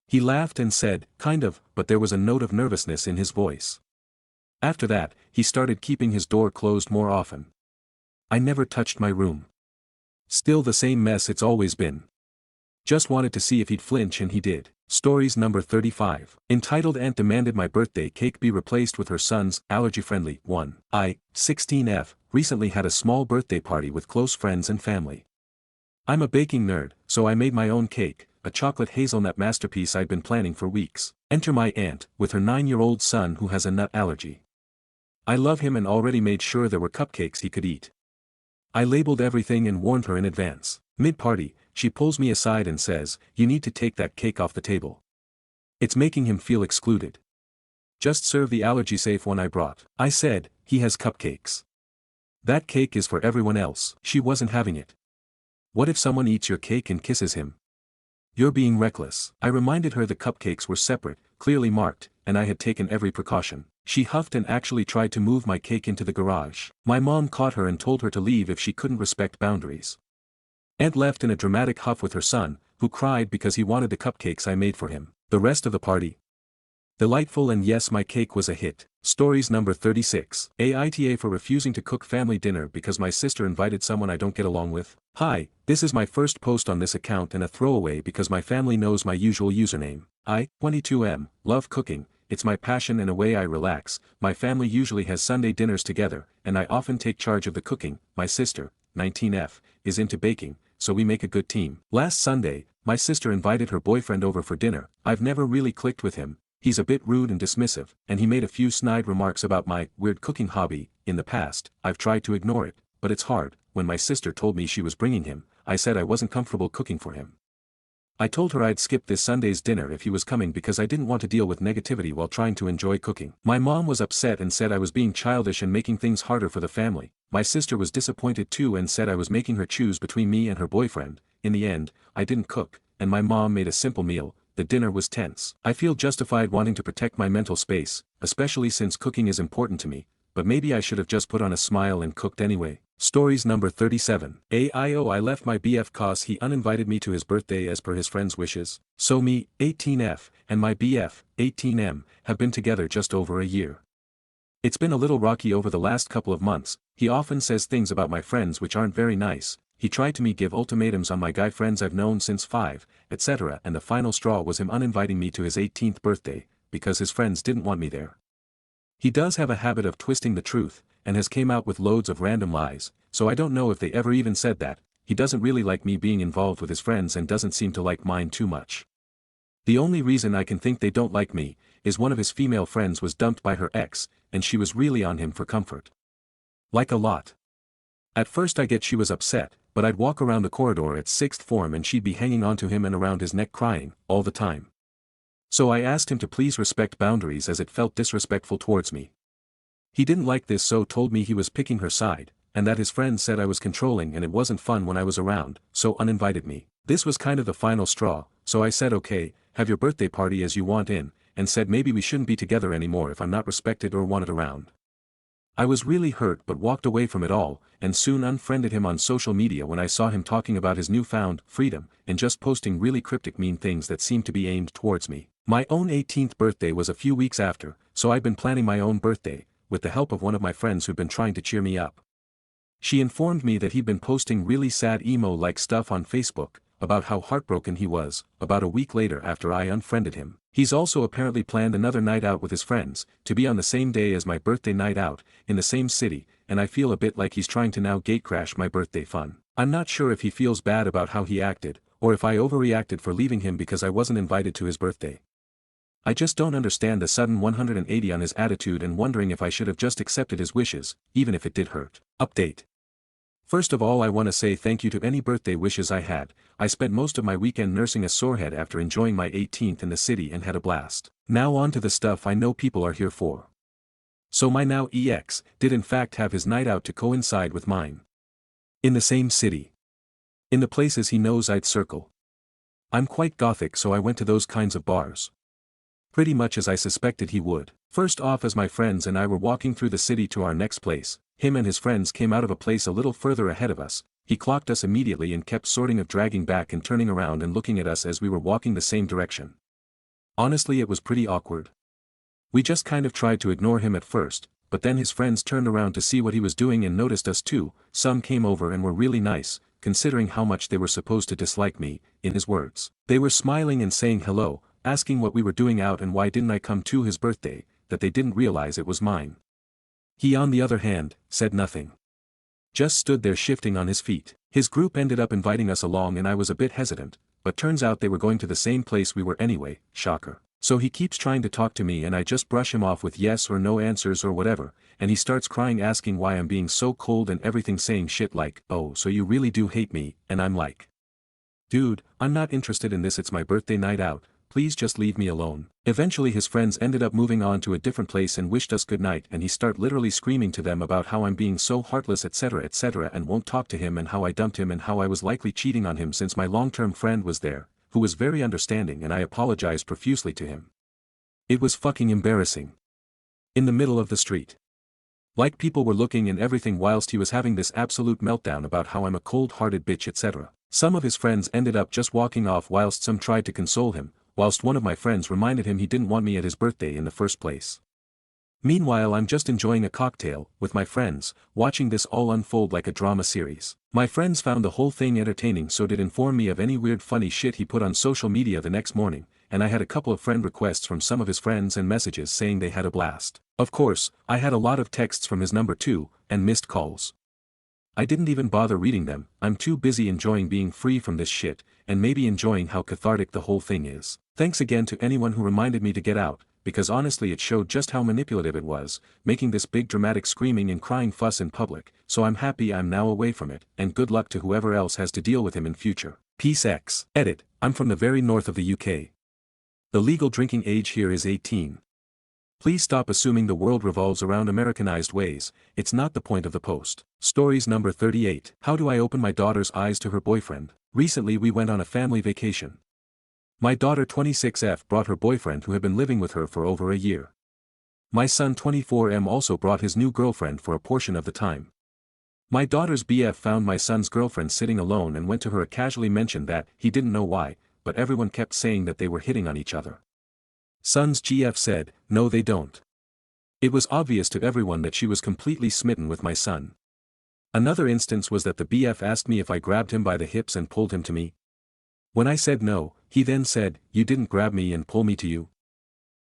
He laughed and said, "Kind of," but there was a note of nervousness in his voice. After that, he started keeping his door closed more often. I never touched my room. Still the same mess it's always been. Just wanted to see if he'd flinch, and he did. Stories number 35. Entitled Aunt demanded my birthday cake be replaced with her son's, allergy-friendly, one. I, 16F, recently had a small birthday party with close friends and family. I'm a baking nerd, so I made my own cake, a chocolate hazelnut masterpiece I'd been planning for weeks. Enter my aunt, with her 9-year-old son who has a nut allergy. I love him and already made sure there were cupcakes he could eat. I labeled everything and warned her in advance. Mid-party, she pulls me aside and says, "You need to take that cake off the table. It's making him feel excluded. Just serve the allergy-safe one I brought." I said, "He has cupcakes. That cake is for everyone else." She wasn't having it. "What if someone eats your cake and kisses him? You're being reckless." I reminded her the cupcakes were separate, clearly marked, and I had taken every precaution. She huffed and actually tried to move my cake into the garage. My mom caught her and told her to leave if she couldn't respect boundaries. Aunt left in a dramatic huff with her son, who cried because he wanted the cupcakes I made for him. The rest of the party? Delightful, and yes, my cake was a hit. Stories number 36. Aita for refusing to cook family dinner because my sister invited someone I don't get along with. Hi, this is my first post on this account and a throwaway because my family knows my usual username. I, 22M, love cooking, it's my passion and a way I relax. My family usually has Sunday dinners together, and I often take charge of the cooking. My sister, 19F, is into baking, so we make a good team. Last Sunday, my sister invited her boyfriend over for dinner. I've never really clicked with him. He's a bit rude and dismissive, and he made a few snide remarks about my weird cooking hobby. In the past, I've tried to ignore it, but it's hard. When my sister told me she was bringing him, I said I wasn't comfortable cooking for him. I told her I'd skip this Sunday's dinner if he was coming because I didn't want to deal with negativity while trying to enjoy cooking. My mom was upset and said I was being childish and making things harder for the family. My sister was disappointed too and said I was making her choose between me and her boyfriend. In the end, I didn't cook, and my mom made a simple meal. The dinner was tense. I feel justified wanting to protect my mental space, especially since cooking is important to me, but maybe I should have just put on a smile and cooked anyway. Stories number 37. I left my BF cause he uninvited me to his birthday as per his friend's wishes. So me, 18F, and my BF, 18M, have been together just over a year. It's been a little rocky over the last couple of months. He often says things about my friends which aren't very nice. He tried to give ultimatums on my guy friends I've known since 5, etc. and the final straw was him uninviting me to his 18th birthday, because his friends didn't want me there. He does have a habit of twisting the truth, and has came out with loads of random lies, so I don't know if they ever even said that. He doesn't really like me being involved with his friends and doesn't seem to like mine too much. The only reason I can think they don't like me, is one of his female friends was dumped by her ex, and she was really on him for comfort. Like a lot. At first I get she was upset, but I'd walk around the corridor at 6th form and she'd be hanging onto him and around his neck crying, all the time. So I asked him to please respect boundaries as it felt disrespectful towards me. He didn't like this so told me he was picking her side, and that his friends said I was controlling and it wasn't fun when I was around, so uninvited me. This was kind of the final straw, so I said okay, have your birthday party as you want in, and said maybe we shouldn't be together anymore if I'm not respected or wanted around. I was really hurt but walked away from it all, and soon unfriended him on social media when I saw him talking about his newfound freedom, and just posting really cryptic mean things that seemed to be aimed towards me. My own 18th birthday was a few weeks after, so I'd been planning my own birthday, with the help of one of my friends who'd been trying to cheer me up. She informed me that he'd been posting really sad emo-like stuff on Facebook, about how heartbroken he was, about a week later after I unfriended him. He's also apparently planned another night out with his friends, to be on the same day as my birthday night out, in the same city, and I feel a bit like he's trying to now gatecrash my birthday fun. I'm not sure if he feels bad about how he acted, or if I overreacted for leaving him because I wasn't invited to his birthday. I just don't understand the sudden 180 on his attitude and wondering if I should have just accepted his wishes, even if it did hurt. Update. First of all I want to say thank you to any birthday wishes I had. I spent most of my weekend nursing a sore head after enjoying my 18th in the city and had a blast. Now on to the stuff I know people are here for. So my now EX did in fact have his night out to coincide with mine. In the same city. In the places he knows I'd circle. I'm quite gothic so I went to those kinds of bars. Pretty much as I suspected he would. First off as my friends and I were walking through the city to our next place, him and his friends came out of a place a little further ahead of us. He clocked us immediately and kept sorting of dragging back and turning around and looking at us as we were walking the same direction. Honestly it was pretty awkward. We just kind of tried to ignore him at first, but then his friends turned around to see what he was doing and noticed us too. Some came over and were really nice, considering how much they were supposed to dislike me, in his words. They were smiling and saying hello, asking what we were doing out and why didn't I come to his birthday, that they didn't realize it was mine. He on the other hand, said nothing. Just stood there shifting on his feet. His group ended up inviting us along and I was a bit hesitant, but turns out they were going to the same place we were anyway, shocker. So he keeps trying to talk to me and I just brush him off with yes or no answers or whatever, and he starts crying asking why I'm being so cold and everything saying shit like, oh so you really do hate me, and I'm like, dude, I'm not interested in this, it's my birthday night out, please just leave me alone. Eventually his friends ended up moving on to a different place and wished us good night and he start literally screaming to them about how I'm being so heartless etc and won't talk to him and how I dumped him and how I was likely cheating on him since my long-term friend was there, who was very understanding and I apologized profusely to him. It was fucking embarrassing. In the middle of the street. Like people were looking and everything whilst he was having this absolute meltdown about how I'm a cold-hearted bitch etc. Some of his friends ended up just walking off whilst some tried to console him, whilst one of my friends reminded him he didn't want me at his birthday in the first place. Meanwhile I'm just enjoying a cocktail, with my friends, watching this all unfold like a drama series. My friends found the whole thing entertaining, so did inform me of any weird funny shit he put on social media the next morning, and I had a couple of friend requests from some of his friends and messages saying they had a blast. Of course, I had a lot of texts from his number too, and missed calls. I didn't even bother reading them, I'm too busy enjoying being free from this shit, and maybe enjoying how cathartic the whole thing is. Thanks again to anyone who reminded me to get out, because honestly it showed just how manipulative it was, making this big dramatic screaming and crying fuss in public, so I'm happy I'm now away from it, and good luck to whoever else has to deal with him in future. Peace X. Edit, I'm from the very north of the UK. The legal drinking age here is 18. Please stop assuming the world revolves around Americanized ways, it's not the point of the post. Stories number 38. How do I open my daughter's eyes to her boyfriend? Recently we went on a family vacation. My daughter 26F brought her boyfriend who had been living with her for over a year. My son 24M also brought his new girlfriend for a portion of the time. My daughter's BF found my son's girlfriend sitting alone and went to her and casually mentioned that he didn't know why, but everyone kept saying that they were hitting on each other. Son's GF said, no they don't. It was obvious to everyone that she was completely smitten with my son. Another instance was that the BF asked me if I grabbed him by the hips and pulled him to me. When I said no, he then said, you didn't grab me and pull me to you.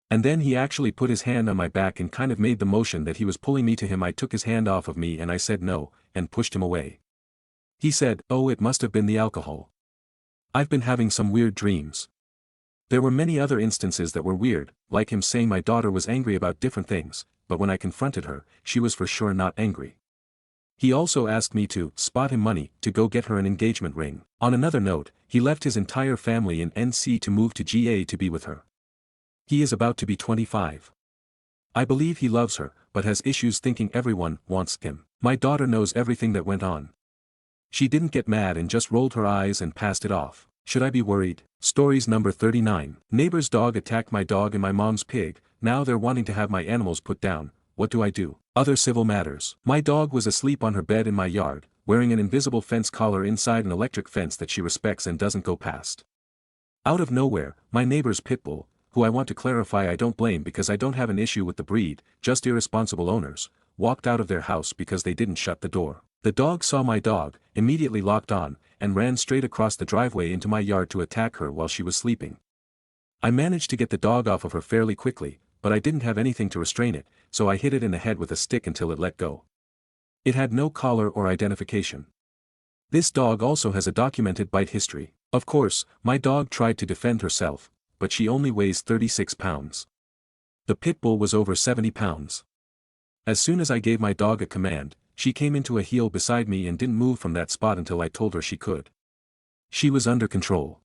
And then he actually put his hand on my back and kind of made the motion that he was pulling me to him. I took his hand off of me and I said no, and pushed him away. He said, oh it must have been the alcohol. I've been having some weird dreams. There were many other instances that were weird, like him saying my daughter was angry about different things, but when I confronted her, she was for sure not angry. He also asked me to spot him money to go get her an engagement ring. On another note, he left his entire family in NC to move to GA to be with her. He is about to be 25. I believe he loves her, but has issues thinking everyone wants him. My daughter knows everything that went on. She didn't get mad and just rolled her eyes and passed it off. Should I be worried? Stories number 39. Neighbor's dog attacked my dog and my mom's pig, now they're wanting to have my animals put down. What do I do? Other civil matters. My dog was asleep on her bed in my yard, wearing an invisible fence collar inside an electric fence that she respects and doesn't go past. Out of nowhere, my neighbor's pit bull, who I want to clarify I don't blame because I don't have an issue with the breed, just irresponsible owners, walked out of their house because they didn't shut the door. The dog saw my dog, immediately locked on, and ran straight across the driveway into my yard to attack her while she was sleeping. I managed to get the dog off of her fairly quickly, but I didn't have anything to restrain it, so I hit it in the head with a stick until it let go. It had no collar or identification. This dog also has a documented bite history. Of course, my dog tried to defend herself, but she only weighs 36 pounds. The pit bull was over 70 pounds. As soon as I gave my dog a command, she came into a heel beside me and didn't move from that spot until I told her she could. She was under control.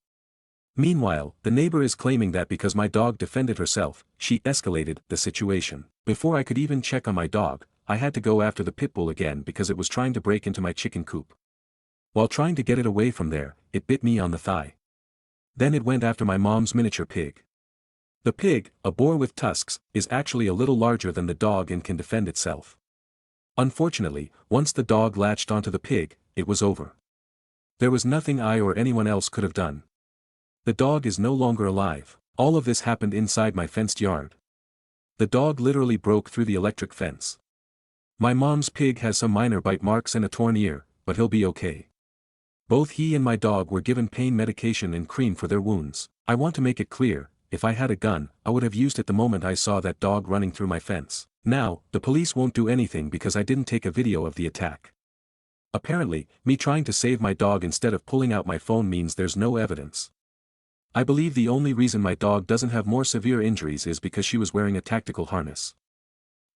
Meanwhile, the neighbor is claiming that because my dog defended herself, she escalated the situation. Before I could even check on my dog, I had to go after the pit bull again because it was trying to break into my chicken coop. While trying to get it away from there, it bit me on the thigh. Then it went after my mom's miniature pig. The pig, a boar with tusks, is actually a little larger than the dog and can defend itself. Unfortunately, once the dog latched onto the pig, it was over. There was nothing I or anyone else could have done. The dog is no longer alive. All of this happened inside my fenced yard. The dog literally broke through the electric fence. My mom's pig has some minor bite marks and a torn ear, but he'll be okay. Both he and my dog were given pain medication and cream for their wounds. I want to make it clear, if I had a gun, I would have used it the moment I saw that dog running through my fence. Now, the police won't do anything because I didn't take a video of the attack. Apparently, me trying to save my dog instead of pulling out my phone means there's no evidence. I believe the only reason my dog doesn't have more severe injuries is because she was wearing a tactical harness.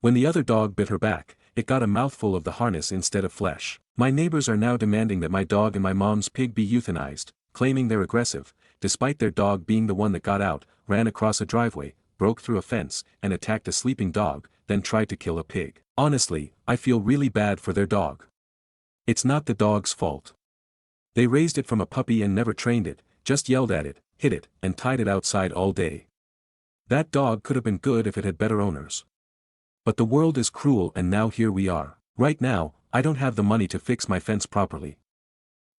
When the other dog bit her back, it got a mouthful of the harness instead of flesh. My neighbors are now demanding that my dog and my mom's pig be euthanized, claiming they're aggressive, despite their dog being the one that got out, ran across a driveway, broke through a fence, and attacked a sleeping dog, then tried to kill a pig. Honestly, I feel really bad for their dog. It's not the dog's fault. They raised it from a puppy and never trained it, just yelled at it, hit it, and tied it outside all day. That dog could have been good if it had better owners. But the world is cruel and now here we are. Right now, I don't have the money to fix my fence properly.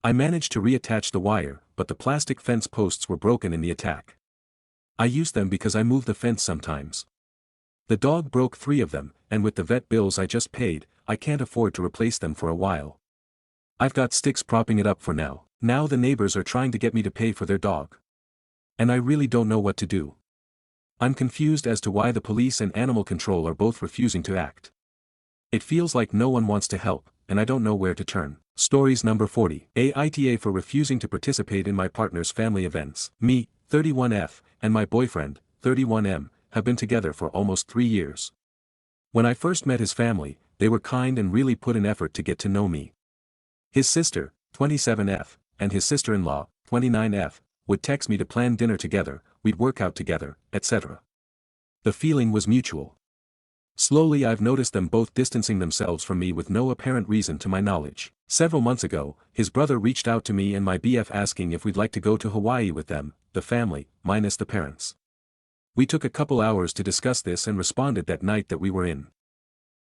I managed to reattach the wire, but the plastic fence posts were broken in the attack. I use them because I move the fence sometimes. The dog broke 3 of them, and with the vet bills I just paid, I can't afford to replace them for a while. I've got sticks propping it up for now. Now the neighbors are trying to get me to pay for their dog. And I really don't know what to do. I'm confused as to why the police and animal control are both refusing to act. It feels like no one wants to help, and I don't know where to turn. Stories number 40. Aita for refusing to participate in my partner's family events. Me, 31F, and my boyfriend, 31M, have been together for almost 3 years. When I first met his family, they were kind and really put in effort to get to know me. His sister, 27F, and his sister-in-law, 29F, would text me to plan dinner together, we'd work out together, etc. The feeling was mutual. Slowly I've noticed them both distancing themselves from me with no apparent reason to my knowledge. Several months ago, his brother reached out to me and my BF asking if we'd like to go to Hawaii with them, the family, minus the parents. We took a couple hours to discuss this and responded that night that we were in.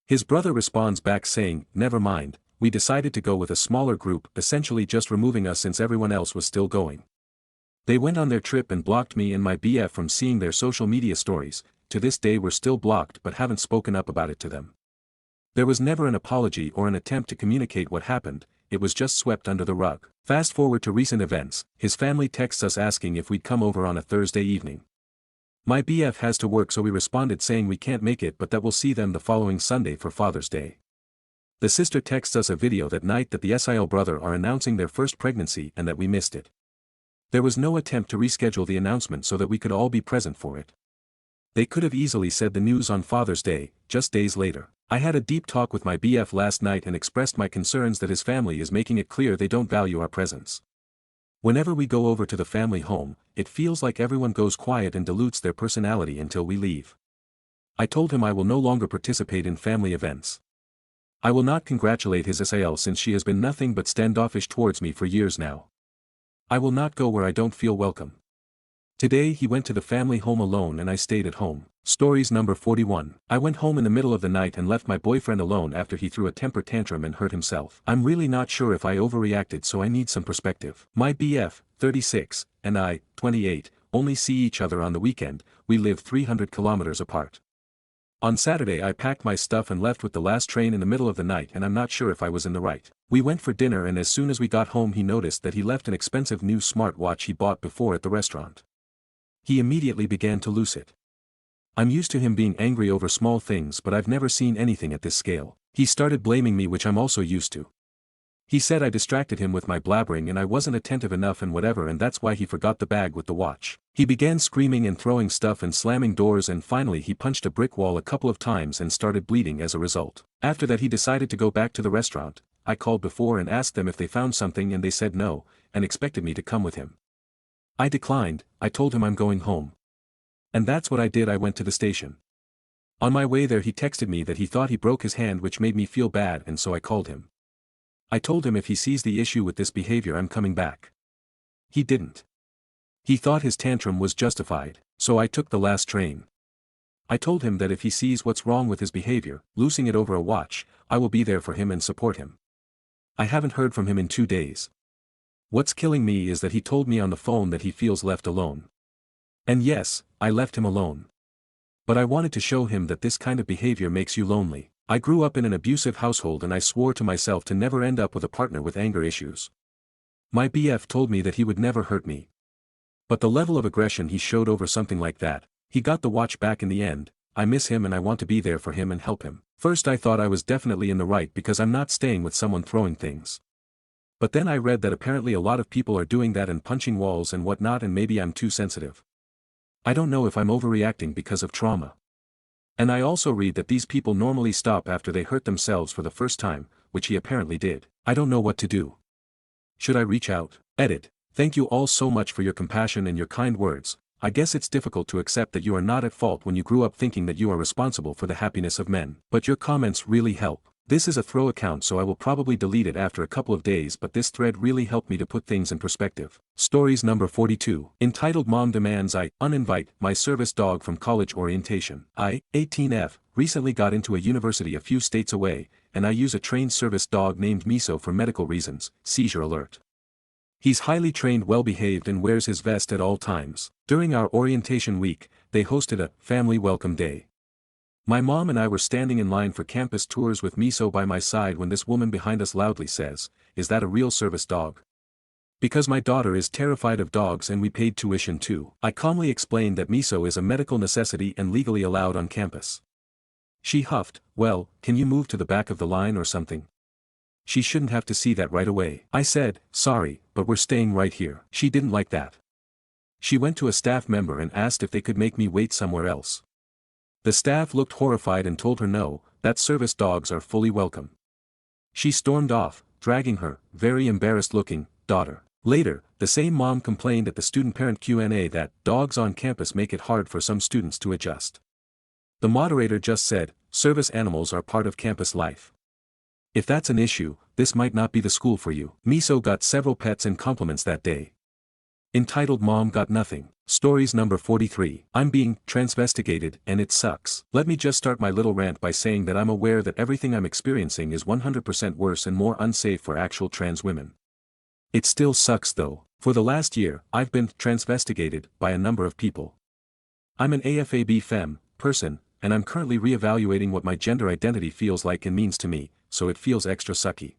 His brother responds back saying, never mind, we decided to go with a smaller group, essentially just removing us since everyone else was still going. They went on their trip and blocked me and my BF from seeing their social media stories. To this day we're still blocked but haven't spoken up about it to them. There was never an apology or an attempt to communicate what happened, it was just swept under the rug. Fast forward to recent events, his family texts us asking if we'd come over on a Thursday evening. My BF has to work so we responded saying we can't make it but that we'll see them the following Sunday for Father's Day. The sister texts us a video that night that the SIL brother are announcing their first pregnancy and that we missed it. There was no attempt to reschedule the announcement so that we could all be present for it. They could have easily said the news on Father's Day, just days later. I had a deep talk with my BF last night and expressed my concerns that his family is making it clear they don't value our presence. Whenever we go over to the family home, it feels like everyone goes quiet and dilutes their personality until we leave. I told him I will no longer participate in family events. I will not congratulate his SIL since she has been nothing but standoffish towards me for years now. I will not go where I don't feel welcome. Today he went to the family home alone and I stayed at home. Stories number 41. I went home in the middle of the night and left my boyfriend alone after he threw a temper tantrum and hurt himself. I'm really not sure if I overreacted, so I need some perspective. My BF, 36, and I, 28, only see each other on the weekend, we live 300 kilometers apart. On Saturday I packed my stuff and left with the last train in the middle of the night and I'm not sure if I was in the right. We went for dinner and as soon as we got home he noticed that he left an expensive new smartwatch he bought before at the restaurant. He immediately began to lose it. I'm used to him being angry over small things but I've never seen anything at this scale. He started blaming me, which I'm also used to. He said I distracted him with my blabbering and I wasn't attentive enough and whatever, and that's why he forgot the bag with the watch. He began screaming and throwing stuff and slamming doors and finally he punched a brick wall a couple of times and started bleeding as a result. After that he decided to go back to the restaurant. I called before and asked them if they found something and they said no, and expected me to come with him. I declined. I told him I'm going home. And that's what I did. I went to the station. On my way there he texted me that he thought he broke his hand, which made me feel bad, and so I called him. I told him if he sees the issue with this behavior I'm coming back. He didn't. He thought his tantrum was justified, so I took the last train. I told him that if he sees what's wrong with his behavior, losing it over a watch, I will be there for him and support him. I haven't heard from him in 2 days. What's killing me is that he told me on the phone that he feels left alone. And yes, I left him alone. But I wanted to show him that this kind of behavior makes you lonely. I grew up in an abusive household and I swore to myself to never end up with a partner with anger issues. My BF told me that he would never hurt me. But the level of aggression he showed over something like that, he got the watch back in the end. I miss him and I want to be there for him and help him. First I thought I was definitely in the right because I'm not staying with someone throwing things. But then I read that apparently a lot of people are doing that and punching walls and whatnot, and maybe I'm too sensitive. I don't know if I'm overreacting because of trauma. And I also read that these people normally stop after they hurt themselves for the first time, which he apparently did. I don't know what to do. Should I reach out? Edit. Thank you all so much for your compassion and your kind words. I guess it's difficult to accept that you are not at fault when you grew up thinking that you are responsible for the happiness of men. But your comments really help. This is a throw account, so I will probably delete it after a couple of days, but this thread really helped me to put things in perspective. Stories number 42. Entitled Mom Demands I Uninvite My Service Dog from College Orientation. I, 18F, recently got into a university a few states away, and I use a trained service dog named Miso for medical reasons. Seizure alert. He's highly trained, well-behaved, and wears his vest at all times. During our orientation week, they hosted a family welcome day. My mom and I were standing in line for campus tours with Miso by my side when this woman behind us loudly says, "Is that a real service dog?" Because my daughter is terrified of dogs and we paid tuition too. I calmly explained that Miso is a medical necessity and legally allowed on campus. She huffed, "Well, can you move to the back of the line or something? She shouldn't have to see that right away." I said, "Sorry, but we're staying right here." She didn't like that. She went to a staff member and asked if they could make me wait somewhere else. The staff looked horrified and told her no, that service dogs are fully welcome. She stormed off, dragging her, very embarrassed-looking, daughter. Later, the same mom complained at the student-parent Q&A that dogs on campus make it hard for some students to adjust. The moderator just said, "Service animals are part of campus life. If that's an issue, this might not be the school for you." Miso got several pets and compliments that day. Entitled Mom got nothing. Stories number 43. I'm being transvestigated and it sucks. Let me just start my little rant by saying that I'm aware that everything I'm experiencing is 100% worse and more unsafe for actual trans women. It still sucks though. For the last year, I've been transvestigated by a number of people. I'm an AFAB femme person, and I'm currently re-evaluating what my gender identity feels like and means to me, so it feels extra sucky.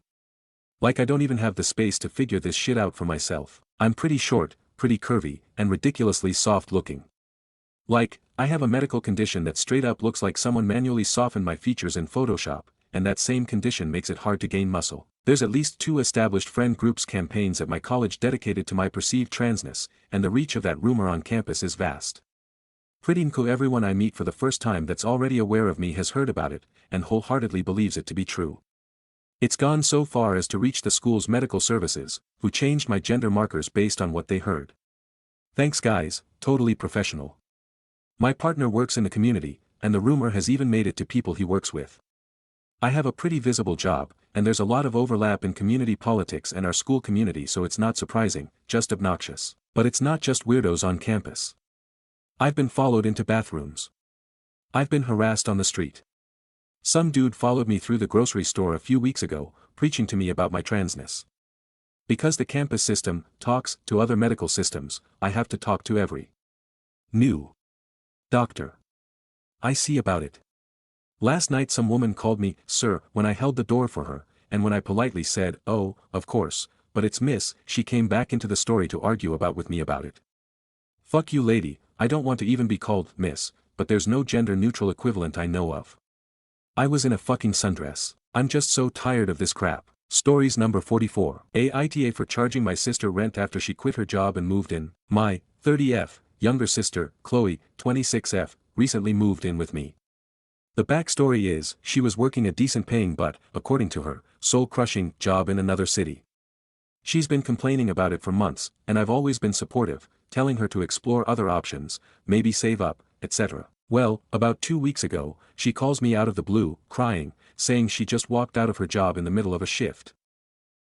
Like I don't even have the space to figure this shit out for myself. I'm pretty short, pretty curvy, and ridiculously soft looking. Like, I have a medical condition that straight up looks like someone manually softened my features in Photoshop, and that same condition makes it hard to gain muscle. There's at least 2 established friend groups campaigns at my college dedicated to my perceived transness, and the reach of that rumor on campus is vast. Pretty much everyone I meet for the first time that's already aware of me has heard about it, and wholeheartedly believes it to be true. It's gone so far as to reach the school's medical services, who changed my gender markers based on what they heard. Thanks guys, totally professional. My partner works in the community, and the rumor has even made it to people he works with. I have a pretty visible job, and there's a lot of overlap in community politics and our school community, so it's not surprising, just obnoxious. But it's not just weirdos on campus. I've been followed into bathrooms. I've been harassed on the street. Some dude followed me through the grocery store a few weeks ago, preaching to me about my transness. Because the campus system talks to other medical systems, I have to talk to every new doctor I see about it. Last night some woman called me sir when I held the door for her, and when I politely said, "Oh, of course, but it's miss," she came back into the story to argue with me about it. Fuck you lady, I don't want to even be called miss, but there's no gender-neutral equivalent I know of. I was in a fucking sundress. I'm just so tired of this crap. Stories number 44. Aita for charging my sister rent after she quit her job and moved in. My 30F younger sister, Chloe, 26F, recently moved in with me. The backstory is, she was working a decent paying but, according to her, soul-crushing job in another city. She's been complaining about it for months, and I've always been supportive, telling her to explore other options, maybe save up, etc. Well, about 2 weeks ago, she calls me out of the blue, crying, saying she just walked out of her job in the middle of a shift.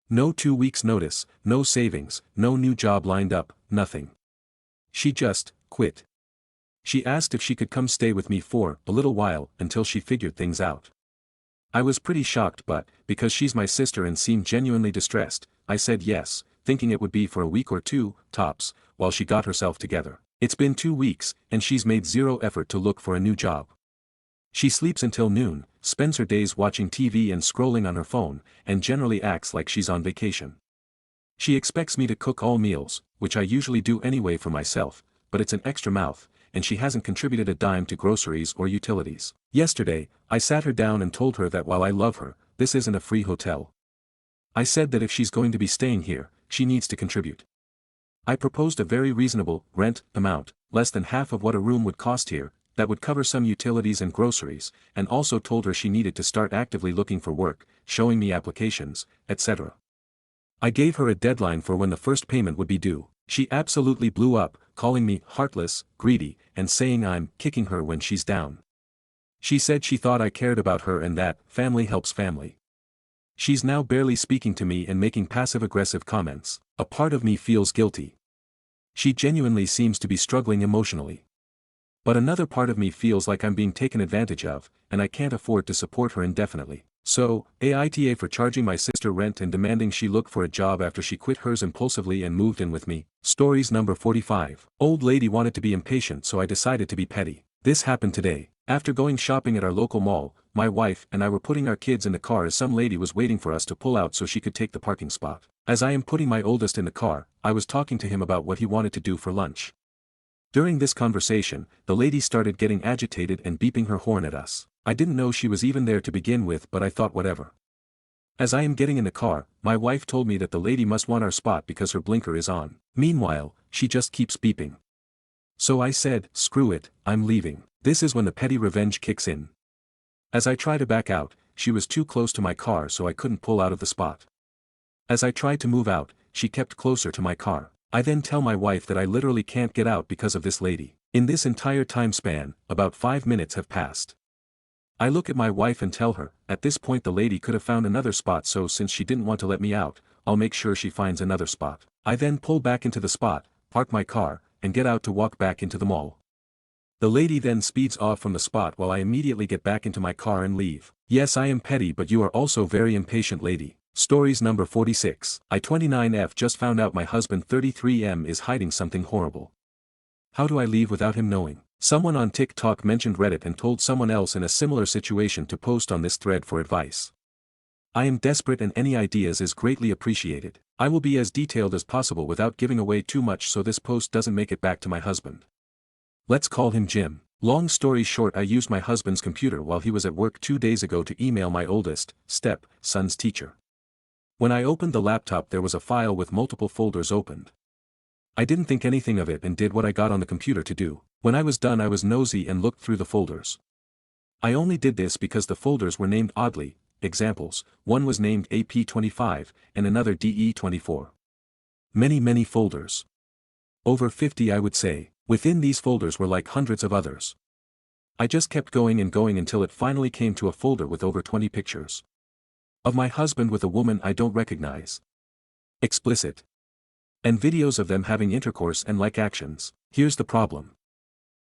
No 2 weeks notice, no savings, no new job lined up, nothing. She just quit. She asked if she could come stay with me for a little while until she figured things out. I was pretty shocked, but, because she's my sister and seemed genuinely distressed, I said yes, thinking it would be for a week or 2, tops, while she got herself together. It's been 2 weeks, and she's made zero effort to look for a new job. She sleeps until noon, spends her days watching TV and scrolling on her phone, and generally acts like she's on vacation. She expects me to cook all meals, which I usually do anyway for myself, but it's an extra mouth, and she hasn't contributed a dime to groceries or utilities. Yesterday, I sat her down and told her that while I love her, this isn't a free hotel. I said that if she's going to be staying here, she needs to contribute. I proposed a very reasonable rent amount, less than half of what a room would cost here, that would cover some utilities and groceries, and also told her she needed to start actively looking for work, showing me applications, etc. I gave her a deadline for when the first payment would be due. She absolutely blew up, calling me heartless, greedy, and saying I'm kicking her when she's down. She said she thought I cared about her and that family helps family. She's now barely speaking to me and making passive-aggressive comments. A part of me feels guilty. She genuinely seems to be struggling emotionally. But another part of me feels like I'm being taken advantage of, and I can't afford to support her indefinitely. So, Aita for charging my sister rent and demanding she look for a job after she quit hers impulsively and moved in with me. Stories number 45. Old lady wanted to be impatient, so I decided to be petty. This happened today. After going shopping at our local mall, my wife and I were putting our kids in the car as some lady was waiting for us to pull out so she could take the parking spot. As I am putting my oldest in the car, I was talking to him about what he wanted to do for lunch. During this conversation, the lady started getting agitated and beeping her horn at us. I didn't know she was even there to begin with, but I thought whatever. As I am getting in the car, my wife told me that the lady must want our spot because her blinker is on. Meanwhile, she just keeps beeping. So I said, screw it, I'm leaving. This is when the petty revenge kicks in. As I try to back out, she was too close to my car so I couldn't pull out of the spot. As I tried to move out, she kept closer to my car. I then tell my wife that I literally can't get out because of this lady. In this entire time span, about 5 minutes have passed. I look at my wife and tell her, at this point the lady could have found another spot, so since she didn't want to let me out, I'll make sure she finds another spot. I then pull back into the spot, park my car, and get out to walk back into the mall. The lady then speeds off from the spot while I immediately get back into my car and leave. Yes, I am petty, but you are also very impatient, lady. Stories number 46. I 29F just found out my husband 33M is hiding something horrible. How do I leave without him knowing? Someone on TikTok mentioned Reddit and told someone else in a similar situation to post on this thread for advice. I am desperate and any ideas is greatly appreciated. I will be as detailed as possible without giving away too much so this post doesn't make it back to my husband. Let's call him Jim. Long story short, I used my husband's computer while he was at work 2 days ago to email my oldest, son's teacher. When I opened the laptop there was a file with multiple folders opened. I didn't think anything of it and did what I got on the computer to do. When I was done I was nosy and looked through the folders. I only did this because the folders were named oddly. Examples, one was named AP25, and another DE24. Many folders. Over 50 I would say. Within these folders were like hundreds of others. I just kept going and going until it finally came to a folder with over 20 pictures. Of my husband with a woman I don't recognize. Explicit. And videos of them having intercourse and like actions. Here's the problem.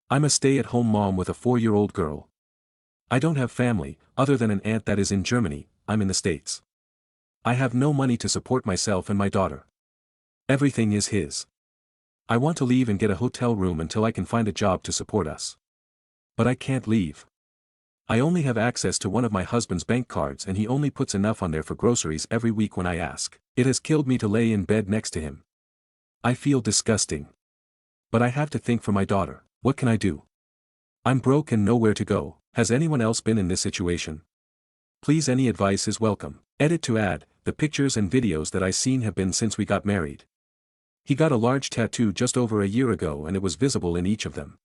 I'm a stay-at-home mom with a 4-year-old girl. I don't have family, other than an aunt that is in Germany. I'm in the States. I have no money to support myself and my daughter. Everything is his. I want to leave and get a hotel room until I can find a job to support us. But I can't leave. I only have access to one of my husband's bank cards and he only puts enough on there for groceries every week when I ask. It has killed me to lay in bed next to him. I feel disgusting. But I have to think for my daughter. What can I do? I'm broke and nowhere to go. Has anyone else been in this situation? Please, any advice is welcome. Edit to add, the pictures and videos that I seen have been since we got married. He got a large tattoo just over a year ago and it was visible in each of them.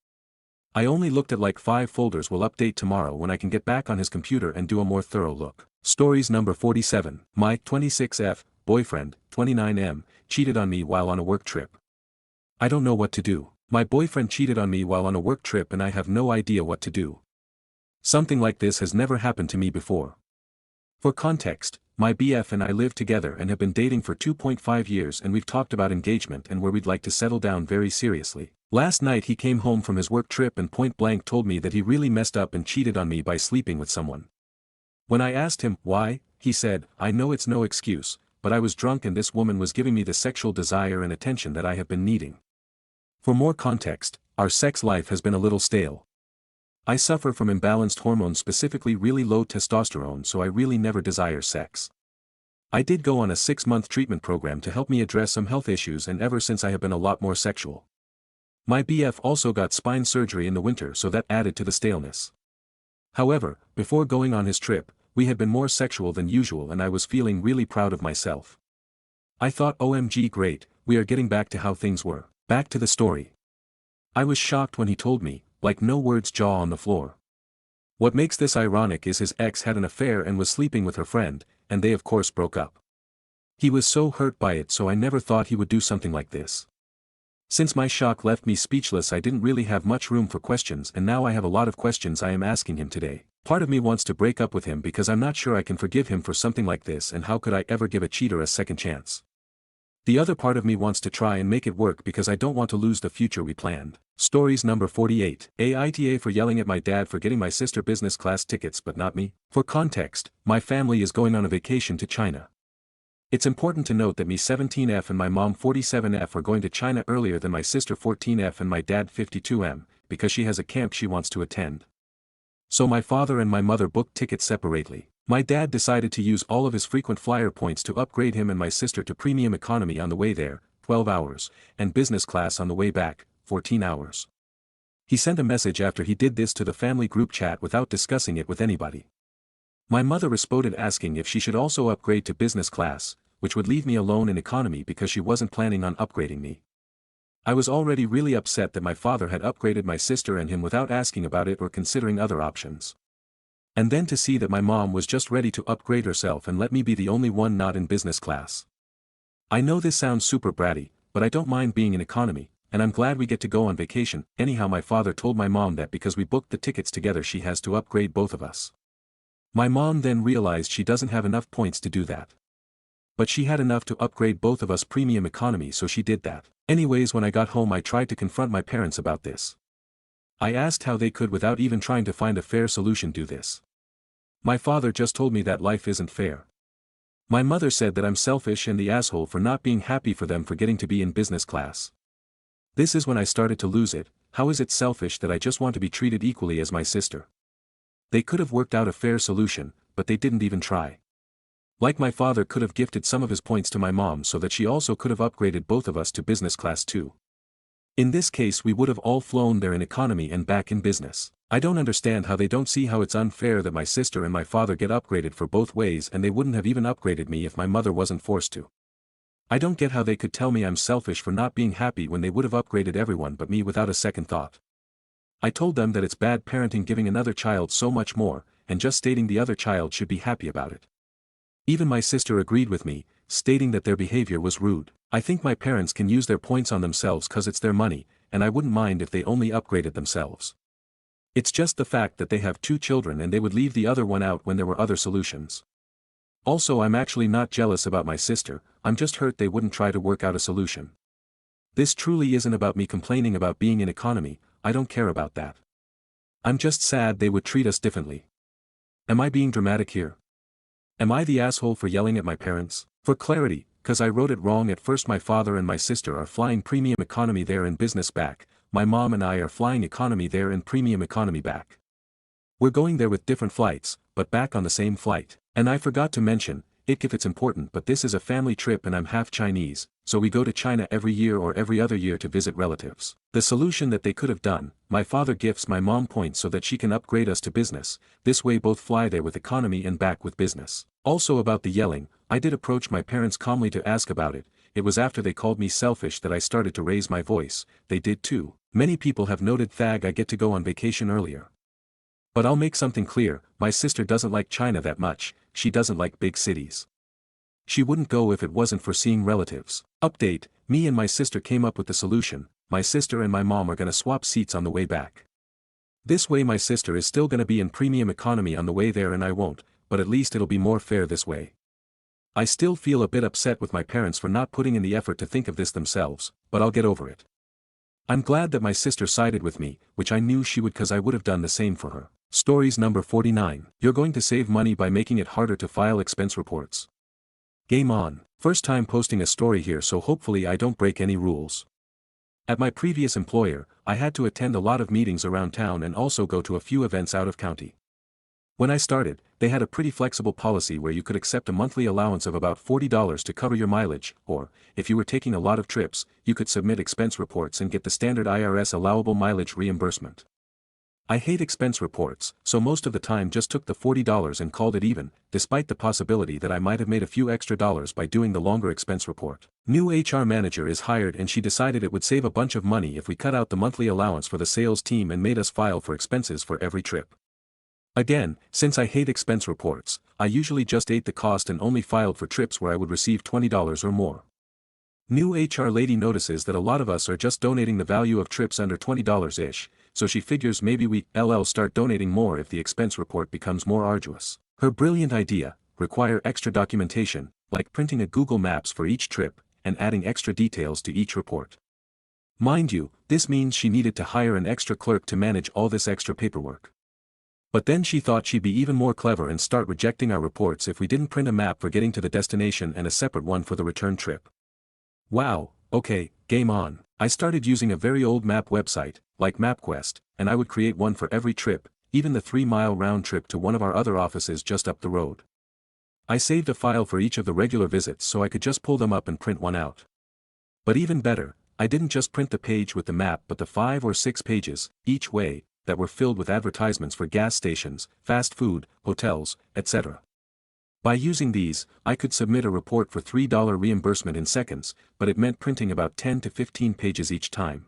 I only looked at like 5 folders. Will update tomorrow when I can get back on his computer and do a more thorough look. Stories number 47. My 26F boyfriend, 29M, cheated on me while on a work trip. I don't know what to do. My boyfriend cheated on me while on a work trip and I have no idea what to do. Something like this has never happened to me before. For context, my BF and I live together and have been dating for 2.5 years and we've talked about engagement and where we'd like to settle down very seriously. Last night he came home from his work trip and point blank told me that he really messed up and cheated on me by sleeping with someone. When I asked him why, he said, I know it's no excuse, but I was drunk and this woman was giving me the sexual desire and attention that I have been needing. For more context, our sex life has been a little stale. I suffer from imbalanced hormones, specifically really low testosterone, so I really never desire sex. I did go on a 6-month treatment program to help me address some health issues and ever since I have been a lot more sexual. My BF also got spine surgery in the winter, so that added to the staleness. However, before going on his trip, we had been more sexual than usual and I was feeling really proud of myself. I thought, OMG, great, we are getting back to how things were. Back to the story. I was shocked when he told me, like no words, jaw on the floor. What makes this ironic is his ex had an affair and was sleeping with her friend, and they of course broke up. He was so hurt by it, so I never thought he would do something like this. Since my shock left me speechless, I didn't really have much room for questions, and now I have a lot of questions I am asking him today. Part of me wants to break up with him because I'm not sure I can forgive him for something like this, and how could I ever give a cheater a second chance? The other part of me wants to try and make it work because I don't want to lose the future we planned. Stories number 48. Aita for yelling at my dad for getting my sister business class tickets but not me. For context, my family is going on a vacation to China. It's important to note that me 17F and my mom 47F are going to China earlier than my sister 14F and my dad 52M, because she has a camp she wants to attend. So my father and my mother booked tickets separately. My dad decided to use all of his frequent flyer points to upgrade him and my sister to premium economy on the way there, 12 hours, and business class on the way back, 14 hours. He sent a message after he did this to the family group chat without discussing it with anybody. My mother responded asking if she should also upgrade to business class, which would leave me alone in economy because she wasn't planning on upgrading me. I was already really upset that my father had upgraded my sister and him without asking about it or considering other options. And then to see that my mom was just ready to upgrade herself and let me be the only one not in business class. I know this sounds super bratty, but I don't mind being in economy, and I'm glad we get to go on vacation. Anyhow, my father told my mom that because we booked the tickets together she has to upgrade both of us. My mom then realized she doesn't have enough points to do that. But she had enough to upgrade both of us premium economy, so she did that. Anyways, when I got home I tried to confront my parents about this. I asked how they could, without even trying to find a fair solution, do this. My father just told me that life isn't fair. My mother said that I'm selfish and the asshole for not being happy for them for getting to be in business class. This is when I started to lose it. How is it selfish that I just want to be treated equally as my sister? They could have worked out a fair solution, but they didn't even try. Like, my father could have gifted some of his points to my mom so that she also could have upgraded both of us to business class too. In this case we would have all flown there in economy and back in business. I don't understand how they don't see how it's unfair that my sister and my father get upgraded for both ways, and they wouldn't have even upgraded me if my mother wasn't forced to. I don't get how they could tell me I'm selfish for not being happy when they would have upgraded everyone but me without a second thought. I told them that it's bad parenting giving another child so much more, and just stating the other child should be happy about it. Even my sister agreed with me, stating that their behavior was rude. I think my parents can use their points on themselves cause it's their money, and I wouldn't mind if they only upgraded themselves. It's just the fact that they have 2 children and they would leave the other one out when there were other solutions. Also, I'm actually not jealous about my sister, I'm just hurt they wouldn't try to work out a solution. This truly isn't about me complaining about being in economy, I don't care about that. I'm just sad they would treat us differently. Am I being dramatic here? Am I the asshole for yelling at my parents? For clarity, cause I wrote it wrong at first, my father and my sister are flying premium economy there and business back, my mom and I are flying economy there and premium economy back. We're going there with different flights, but back on the same flight. And I forgot to mention, if it's important, but this is a family trip and I'm half Chinese, so we go to China every year or every other year to visit relatives. The solution that they could have done, my father gifts my mom points so that she can upgrade us to business, this way both fly there with economy and back with business. Also about the yelling, I did approach my parents calmly to ask about it. It was after they called me selfish that I started to raise my voice. They did too. Many people have noted I get to go on vacation earlier. But I'll make something clear, my sister doesn't like China that much, she doesn't like big cities. She wouldn't go if it wasn't for seeing relatives. Update, me and my sister came up with the solution, my sister and my mom are gonna swap seats on the way back. This way my sister is still gonna be in premium economy on the way there and I won't, but at least it'll be more fair this way. I still feel a bit upset with my parents for not putting in the effort to think of this themselves, but I'll get over it. I'm glad that my sister sided with me, which I knew she would, cause I would have done the same for her. Stories number 49. You're going to save money by making it harder to file expense reports. Game on. First time posting a story here, so hopefully I don't break any rules. At my previous employer, I had to attend a lot of meetings around town and also go to a few events out of county. When I started, they had a pretty flexible policy where you could accept a monthly allowance of about $40 to cover your mileage, or, if you were taking a lot of trips, you could submit expense reports and get the standard IRS allowable mileage reimbursement. I hate expense reports, so most of the time just took the $40 and called it even, despite the possibility that I might have made a few extra dollars by doing the longer expense report. New HR manager is hired and she decided it would save a bunch of money if we cut out the monthly allowance for the sales team and made us file for expenses for every trip. Again, since I hate expense reports, I usually just ate the cost and only filed for trips where I would receive $20 or more. New HR lady notices that a lot of us are just donating the value of trips under $20-ish, so she figures maybe we start donating more if the expense report becomes more arduous. Her brilliant idea, require extra documentation, like printing a Google Maps for each trip, and adding extra details to each report. Mind you, this means she needed to hire an extra clerk to manage all this extra paperwork. But then she thought she'd be even more clever and start rejecting our reports if we didn't print a map for getting to the destination and a separate one for the return trip. Wow, okay, game on. I started using a very old map website, like MapQuest, and I would create one for every trip, even the 3-mile round trip to one of our other offices just up the road. I saved a file for each of the regular visits so I could just pull them up and print one out. But even better, I didn't just print the page with the map but the 5 or 6 pages, each way, that were filled with advertisements for gas stations, fast food, hotels, etc. By using these, I could submit a report for $3 reimbursement in seconds, but it meant printing about 10 to 15 pages each time.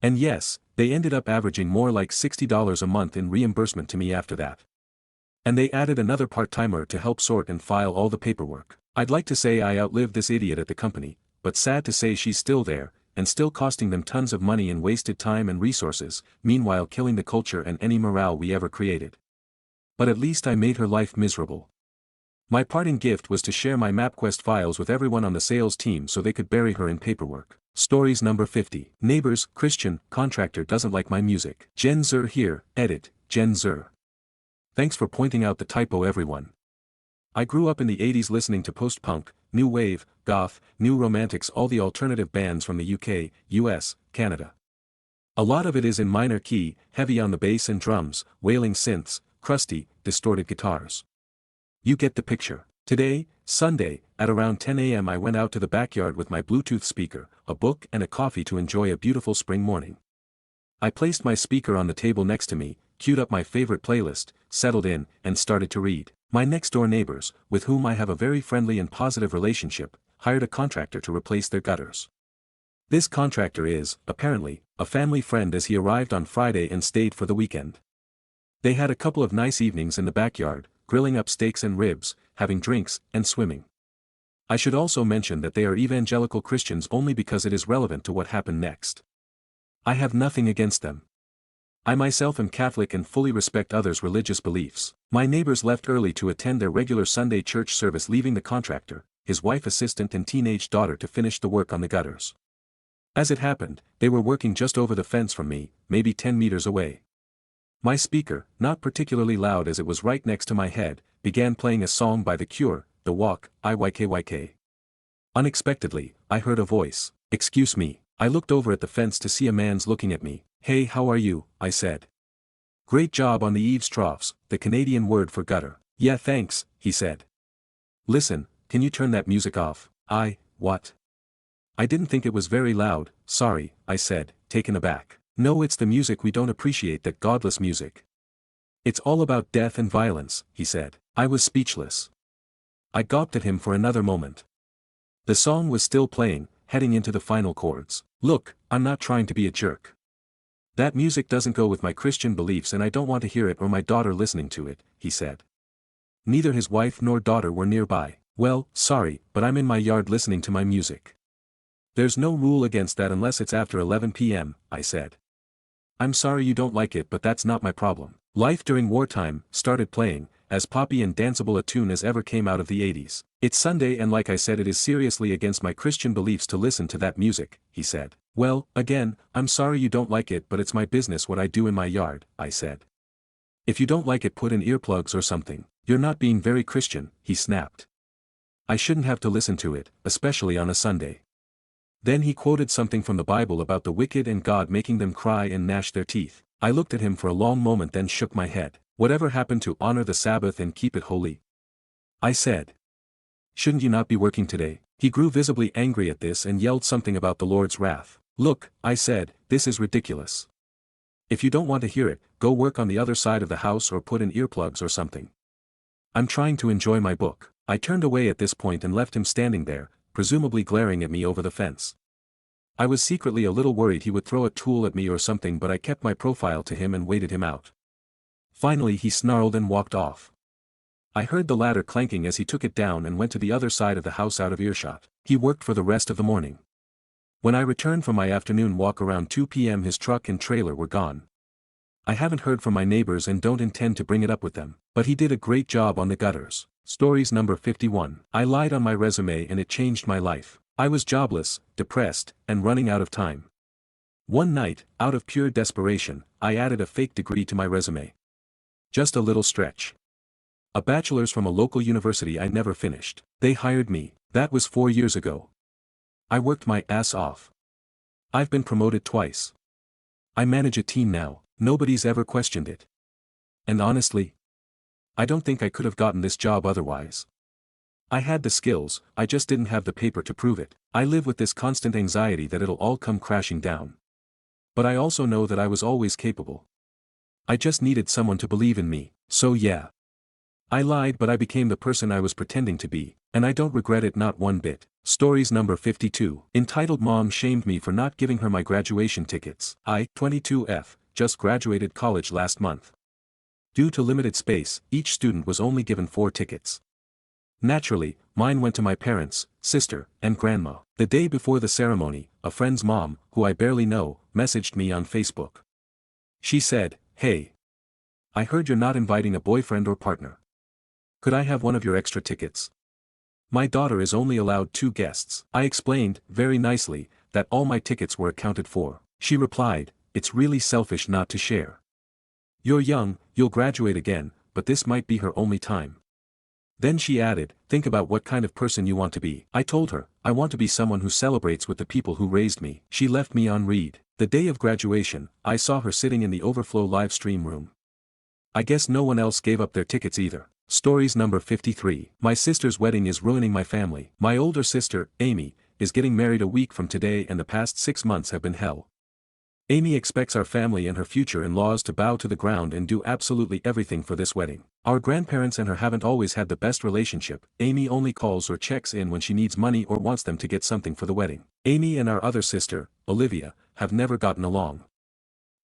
And yes, they ended up averaging more like $60 a month in reimbursement to me after that. And they added another part-timer to help sort and file all the paperwork. I'd like to say I outlived this idiot at the company, but sad to say she's still there, and still costing them tons of money in wasted time and resources, meanwhile killing the culture and any morale we ever created. But at least I made her life miserable. My parting gift was to share my MapQuest files with everyone on the sales team so they could bury her in paperwork. Stories number 50. Neighbors, Christian, contractor doesn't like my music. Jen Zur here, edit, Jen Zur. Thanks for pointing out the typo everyone. I grew up in the 80s listening to post-punk, new wave, goth, new romantics, all the alternative bands from the UK, US, Canada. A lot of it is in minor key, heavy on the bass and drums, wailing synths, crusty, distorted guitars. You get the picture. Today, Sunday, at around 10 a.m. I went out to the backyard with my Bluetooth speaker, a book and a coffee to enjoy a beautiful spring morning. I placed my speaker on the table next to me, queued up my favorite playlist, settled in, and started to read. My next-door neighbors, with whom I have a very friendly and positive relationship, hired a contractor to replace their gutters. This contractor is, apparently, a family friend as he arrived on Friday and stayed for the weekend. They had a couple of nice evenings in the backyard, grilling up steaks and ribs, having drinks, and swimming. I should also mention that they are evangelical Christians only because it is relevant to what happened next. I have nothing against them. I myself am Catholic and fully respect others' religious beliefs. My neighbors left early to attend their regular Sunday church service, leaving the contractor, his wife assistant and teenage daughter to finish the work on the gutters. As it happened, they were working just over the fence from me, maybe 10 meters away. My speaker, not particularly loud as it was right next to my head, began playing a song by The Cure, The Walk, IYKYK. Unexpectedly, I heard a voice. Excuse me. I looked over at the fence to see a man's looking at me. Hey, how are you? I said. Great job on the eaves troughs, the Canadian word for gutter. Yeah, thanks, he said. Listen, can you turn that music off? What? I didn't think it was very loud, sorry, I said, taken aback. No, it's the music we don't appreciate, that godless music. It's all about death and violence, he said. I was speechless. I gawped at him for another moment. The song was still playing, heading into the final chords. Look, I'm not trying to be a jerk. That music doesn't go with my Christian beliefs and I don't want to hear it or my daughter listening to it, he said. Neither his wife nor daughter were nearby. Well, sorry, but I'm in my yard listening to my music. There's no rule against that unless it's after 11 p.m., I said. I'm sorry you don't like it, but that's not my problem. Life During Wartime started playing, as poppy and danceable a tune as ever came out of the 80s. It's Sunday and like I said, it is seriously against my Christian beliefs to listen to that music, he said. Well, again, I'm sorry you don't like it, but it's my business what I do in my yard, I said. If you don't like it, put in earplugs or something. You're not being very Christian, he snapped. I shouldn't have to listen to it, especially on a Sunday. Then he quoted something from the Bible about the wicked and God making them cry and gnash their teeth. I looked at him for a long moment, then shook my head. Whatever happened to honor the Sabbath and keep it holy? I said. Shouldn't you not be working today? He grew visibly angry at this and yelled something about the Lord's wrath. Look, I said, this is ridiculous. If you don't want to hear it, go work on the other side of the house or put in earplugs or something. I'm trying to enjoy my book. I turned away at this point and left him standing there, presumably glaring at me over the fence. I was secretly a little worried he would throw a tool at me or something, but I kept my profile to him and waited him out. Finally he snarled and walked off. I heard the ladder clanking as he took it down and went to the other side of the house out of earshot. He worked for the rest of the morning. When I returned from my afternoon walk around 2 p.m. his truck and trailer were gone. I haven't heard from my neighbors and don't intend to bring it up with them, but he did a great job on the gutters. Stories number 51. I lied on my resume and it changed my life. I was jobless, depressed, and running out of time. One night, out of pure desperation, I added a fake degree to my resume. Just a little stretch. A bachelor's from a local university I never finished. They hired me. That was 4 years ago. I worked my ass off. I've been promoted twice. I manage a team now. Nobody's ever questioned it. And honestly, I don't think I could have gotten this job otherwise. I had the skills, I just didn't have the paper to prove it. I live with this constant anxiety that it'll all come crashing down. But I also know that I was always capable. I just needed someone to believe in me, so yeah. I lied, but I became the person I was pretending to be, and I don't regret it not one bit. Stories number 52. Entitled Mom shamed me for not giving her my graduation tickets. I, 22F, just graduated college last month. Due to limited space, each student was only given 4 tickets. Naturally, mine went to my parents, sister, and grandma. The day before the ceremony, a friend's mom, who I barely know, messaged me on Facebook. She said, "Hey, I heard you're not inviting a boyfriend or partner. Could I have one of your extra tickets? My daughter is only allowed 2 guests." I explained, very nicely, that all my tickets were accounted for. She replied, "It's really selfish not to share. You're young, you'll graduate again, but this might be her only time." Then she added, "Think about what kind of person you want to be." I told her, I want to be someone who celebrates with the people who raised me. She left me on read. The day of graduation, I saw her sitting in the overflow live stream room. I guess no one else gave up their tickets either. Stories number 53. My sister's wedding is ruining my family. My older sister, Amy, is getting married a week from today, and the past 6 months have been hell. Amy expects our family and her future in-laws to bow to the ground and do absolutely everything for this wedding. Our grandparents and her haven't always had the best relationship. Amy only calls or checks in when she needs money or wants them to get something for the wedding. Amy and our other sister, Olivia, have never gotten along.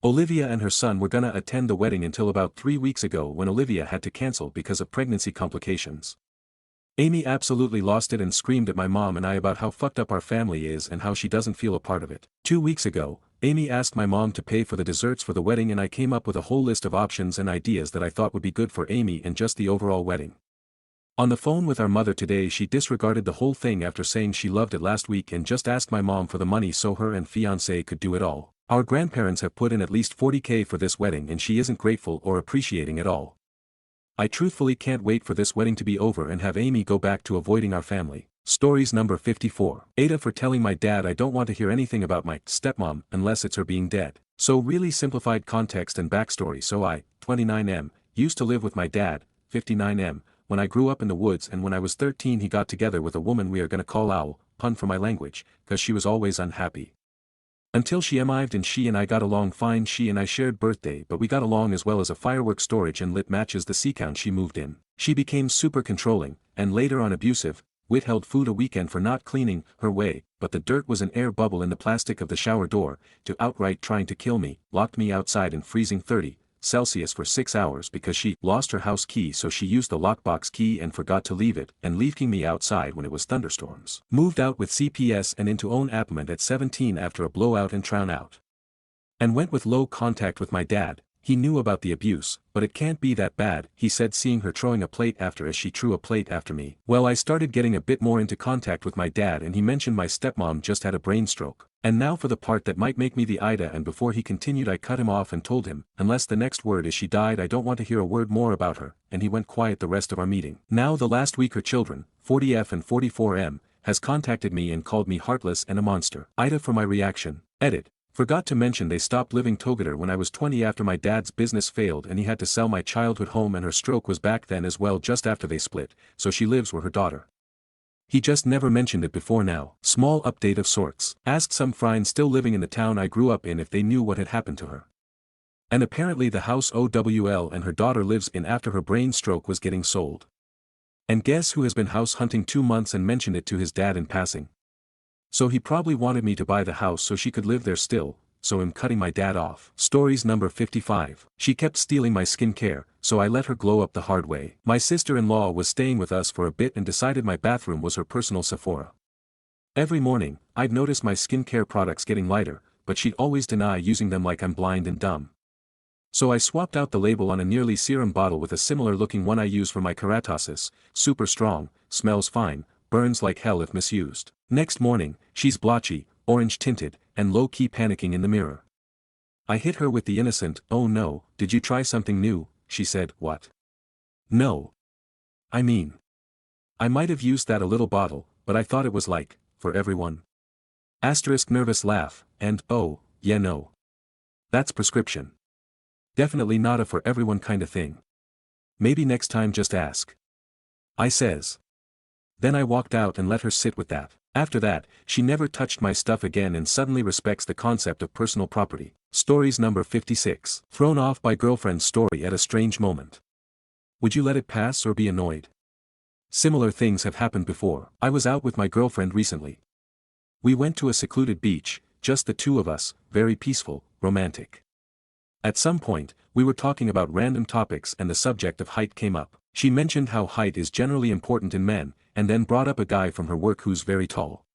Olivia and her son were gonna attend the wedding until about 3 weeks ago, when Olivia had to cancel because of pregnancy complications. Amy absolutely lost it and screamed at my mom and I about how fucked up our family is and how she doesn't feel a part of it. 2 weeks ago, Amy asked my mom to pay for the desserts for the wedding, and I came up with a whole list of options and ideas that I thought would be good for Amy and just the overall wedding. On the phone with our mother today, she disregarded the whole thing after saying she loved it last week and just asked my mom for the money so her and fiancé could do it all. Our grandparents have put in at least $40K for this wedding and she isn't grateful or appreciating it all. I truthfully can't wait for this wedding to be over and have Amy go back to avoiding our family. Stories number 54. Aita for telling my dad I don't want to hear anything about my stepmom unless it's her being dead. So really simplified context and backstory. So I, 29M, used to live with my dad, 59M, when I grew up in the woods, and when I was 13 he got together with a woman we are gonna call Owl, pun for my language, cause she was always unhappy. Until she arrived and she and I got along fine. She and I shared birthday, but we got along as well as a fireworks storage and lit matches the seacount she moved in. She became super controlling, and later on abusive, withheld food a weekend for not cleaning her way, but the dirt was an air bubble in the plastic of the shower door, to outright trying to kill me, locked me outside in freezing 30 Celsius for 6 hours because she lost her house key, so she used the lockbox key and forgot to leave it, and leaving me outside when it was thunderstorms. Moved out with CPS and into own apartment at 17 after a blowout and drown out. And went with low contact with my dad. He knew about the abuse, but it can't be that bad, he said, seeing her throwing a plate after as she threw a plate after me. Well, I started getting a bit more into contact with my dad and he mentioned my stepmom just had a brain stroke. And now for the part that might make me the Aita, and before he continued I cut him off and told him, unless the next word is she died I don't want to hear a word more about her, and he went quiet the rest of our meeting. Now the last week her children, 40F and 44M, has contacted me and called me heartless and a monster. Aita for my reaction. Edit. Forgot to mention they stopped living together when I was 20 after my dad's business failed and he had to sell my childhood home, and her stroke was back then as well just after they split, so she lives with her daughter. He just never mentioned it before now. Small update of sorts. Asked some friends still living in the town I grew up in if they knew what had happened to her. And apparently the house OWL and her daughter lives in after her brain stroke was getting sold. And guess who has been house hunting 2 months and mentioned it to his dad in passing. So he probably wanted me to buy the house so she could live there still, so I'm cutting my dad off. Stories number 55. She kept stealing my skincare, so I let her glow up the hard way. My sister-in-law was staying with us for a bit and decided my bathroom was her personal Sephora. Every morning, I'd notice my skincare products getting lighter, but she'd always deny using them like I'm blind and dumb. So I swapped out the label on a nearly serum bottle with a similar looking one I use for my keratosis, super strong, smells fine, burns like hell if misused. Next morning, she's blotchy, orange tinted, and low-key panicking in the mirror. I hit her with the innocent, "Oh no, did you try something new?" She said, "What?" "No. I mean, I might have used that a little bottle, but I thought it was like, for everyone." Asterisk nervous laugh, and, "Oh, yeah no. That's prescription." Definitely not a for everyone kinda thing. Maybe next time just ask. I says. Then I walked out and let her sit with that. After that, she never touched my stuff again and suddenly respects the concept of personal property. Stories number 56. Thrown off by girlfriend's story at a strange moment. Would you let it pass or be annoyed? Similar things have happened before. I was out with my girlfriend recently. We went to a secluded beach, just the two of us, very peaceful, romantic. At some point, we were talking about random topics and the subject of height came up. She mentioned how height is generally important in men, and then brought up a guy from her work who's very tall.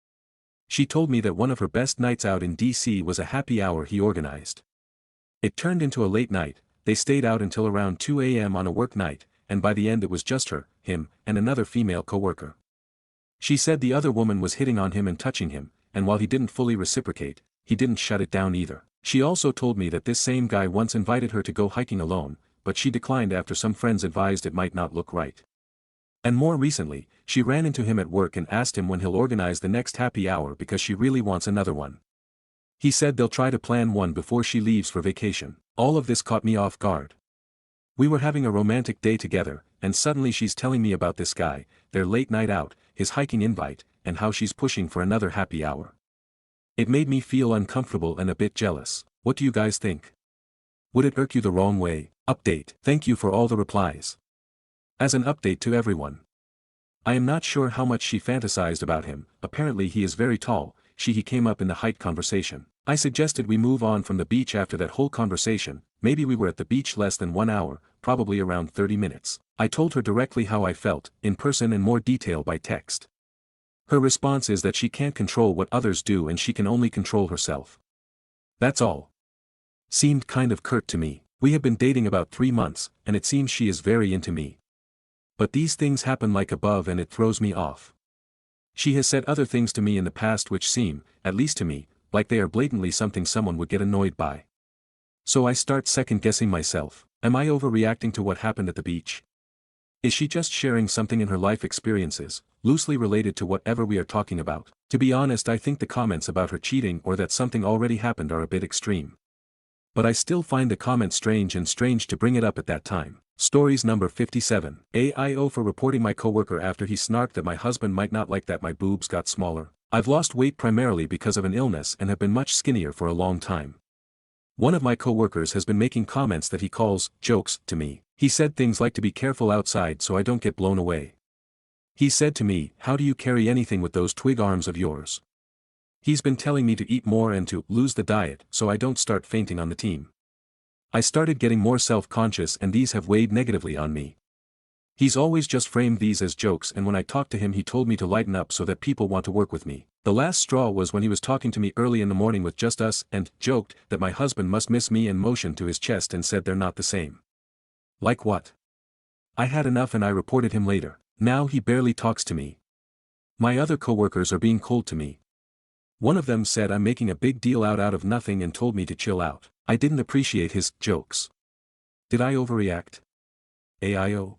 She told me that one of her best nights out in DC was a happy hour he organized. It turned into a late night, they stayed out until around 2 a.m. on a work night, and by the end it was just her, him, and another female coworker. She said the other woman was hitting on him and touching him, and while he didn't fully reciprocate, he didn't shut it down either. She also told me that this same guy once invited her to go hiking alone, but she declined after some friends advised it might not look right. And more recently, she ran into him at work and asked him when he'll organize the next happy hour because she really wants another one. He said they'll try to plan one before she leaves for vacation. All of this caught me off guard. We were having a romantic day together, and suddenly she's telling me about this guy, their late night out, his hiking invite, and how she's pushing for another happy hour. It made me feel uncomfortable and a bit jealous. What do you guys think? Would it irk you the wrong way? Update. Thank you for all the replies. As an update to everyone. I am not sure how much she fantasized about him, apparently he is very tall, he came up in the height conversation. I suggested we move on from the beach after that whole conversation, maybe we were at the beach less than 1 hour, probably around 30 minutes. I told her directly how I felt, in person in more detail by text. Her response is that she can't control what others do and she can only control herself. That's all. Seemed kind of curt to me. We have been dating about 3 months, and it seems she is very into me. But these things happen like above and it throws me off. She has said other things to me in the past which seem, at least to me, like they are blatantly something someone would get annoyed by. So I start second-guessing myself. Am I overreacting to what happened at the beach? Is she just sharing something in her life experiences, loosely related to whatever we are talking about? To be honest, I think the comments about her cheating or that something already happened are a bit extreme. But I still find the comment strange to bring it up at that time. Stories number 57. AIO for reporting my coworker after he snarked that my husband might not like that my boobs got smaller. I've lost weight primarily because of an illness and have been much skinnier for a long time. One of my coworkers has been making comments that he calls jokes to me. He said things like to be careful outside so I don't get blown away. He said to me, how do you carry anything with those twig arms of yours? He's been telling me to eat more and to lose the diet so I don't start fainting on the team. I started getting more self-conscious and these have weighed negatively on me. He's always just framed these as jokes and when I talked to him he told me to lighten up so that people want to work with me. The last straw was when he was talking to me early in the morning with just us and joked that my husband must miss me and motioned to his chest and said they're not the same. Like what? I had enough and I reported him later. Now he barely talks to me. My other coworkers are being cold to me. One of them said I'm making a big deal out of nothing and told me to chill out. I didn't appreciate his jokes. Did I overreact? AIO.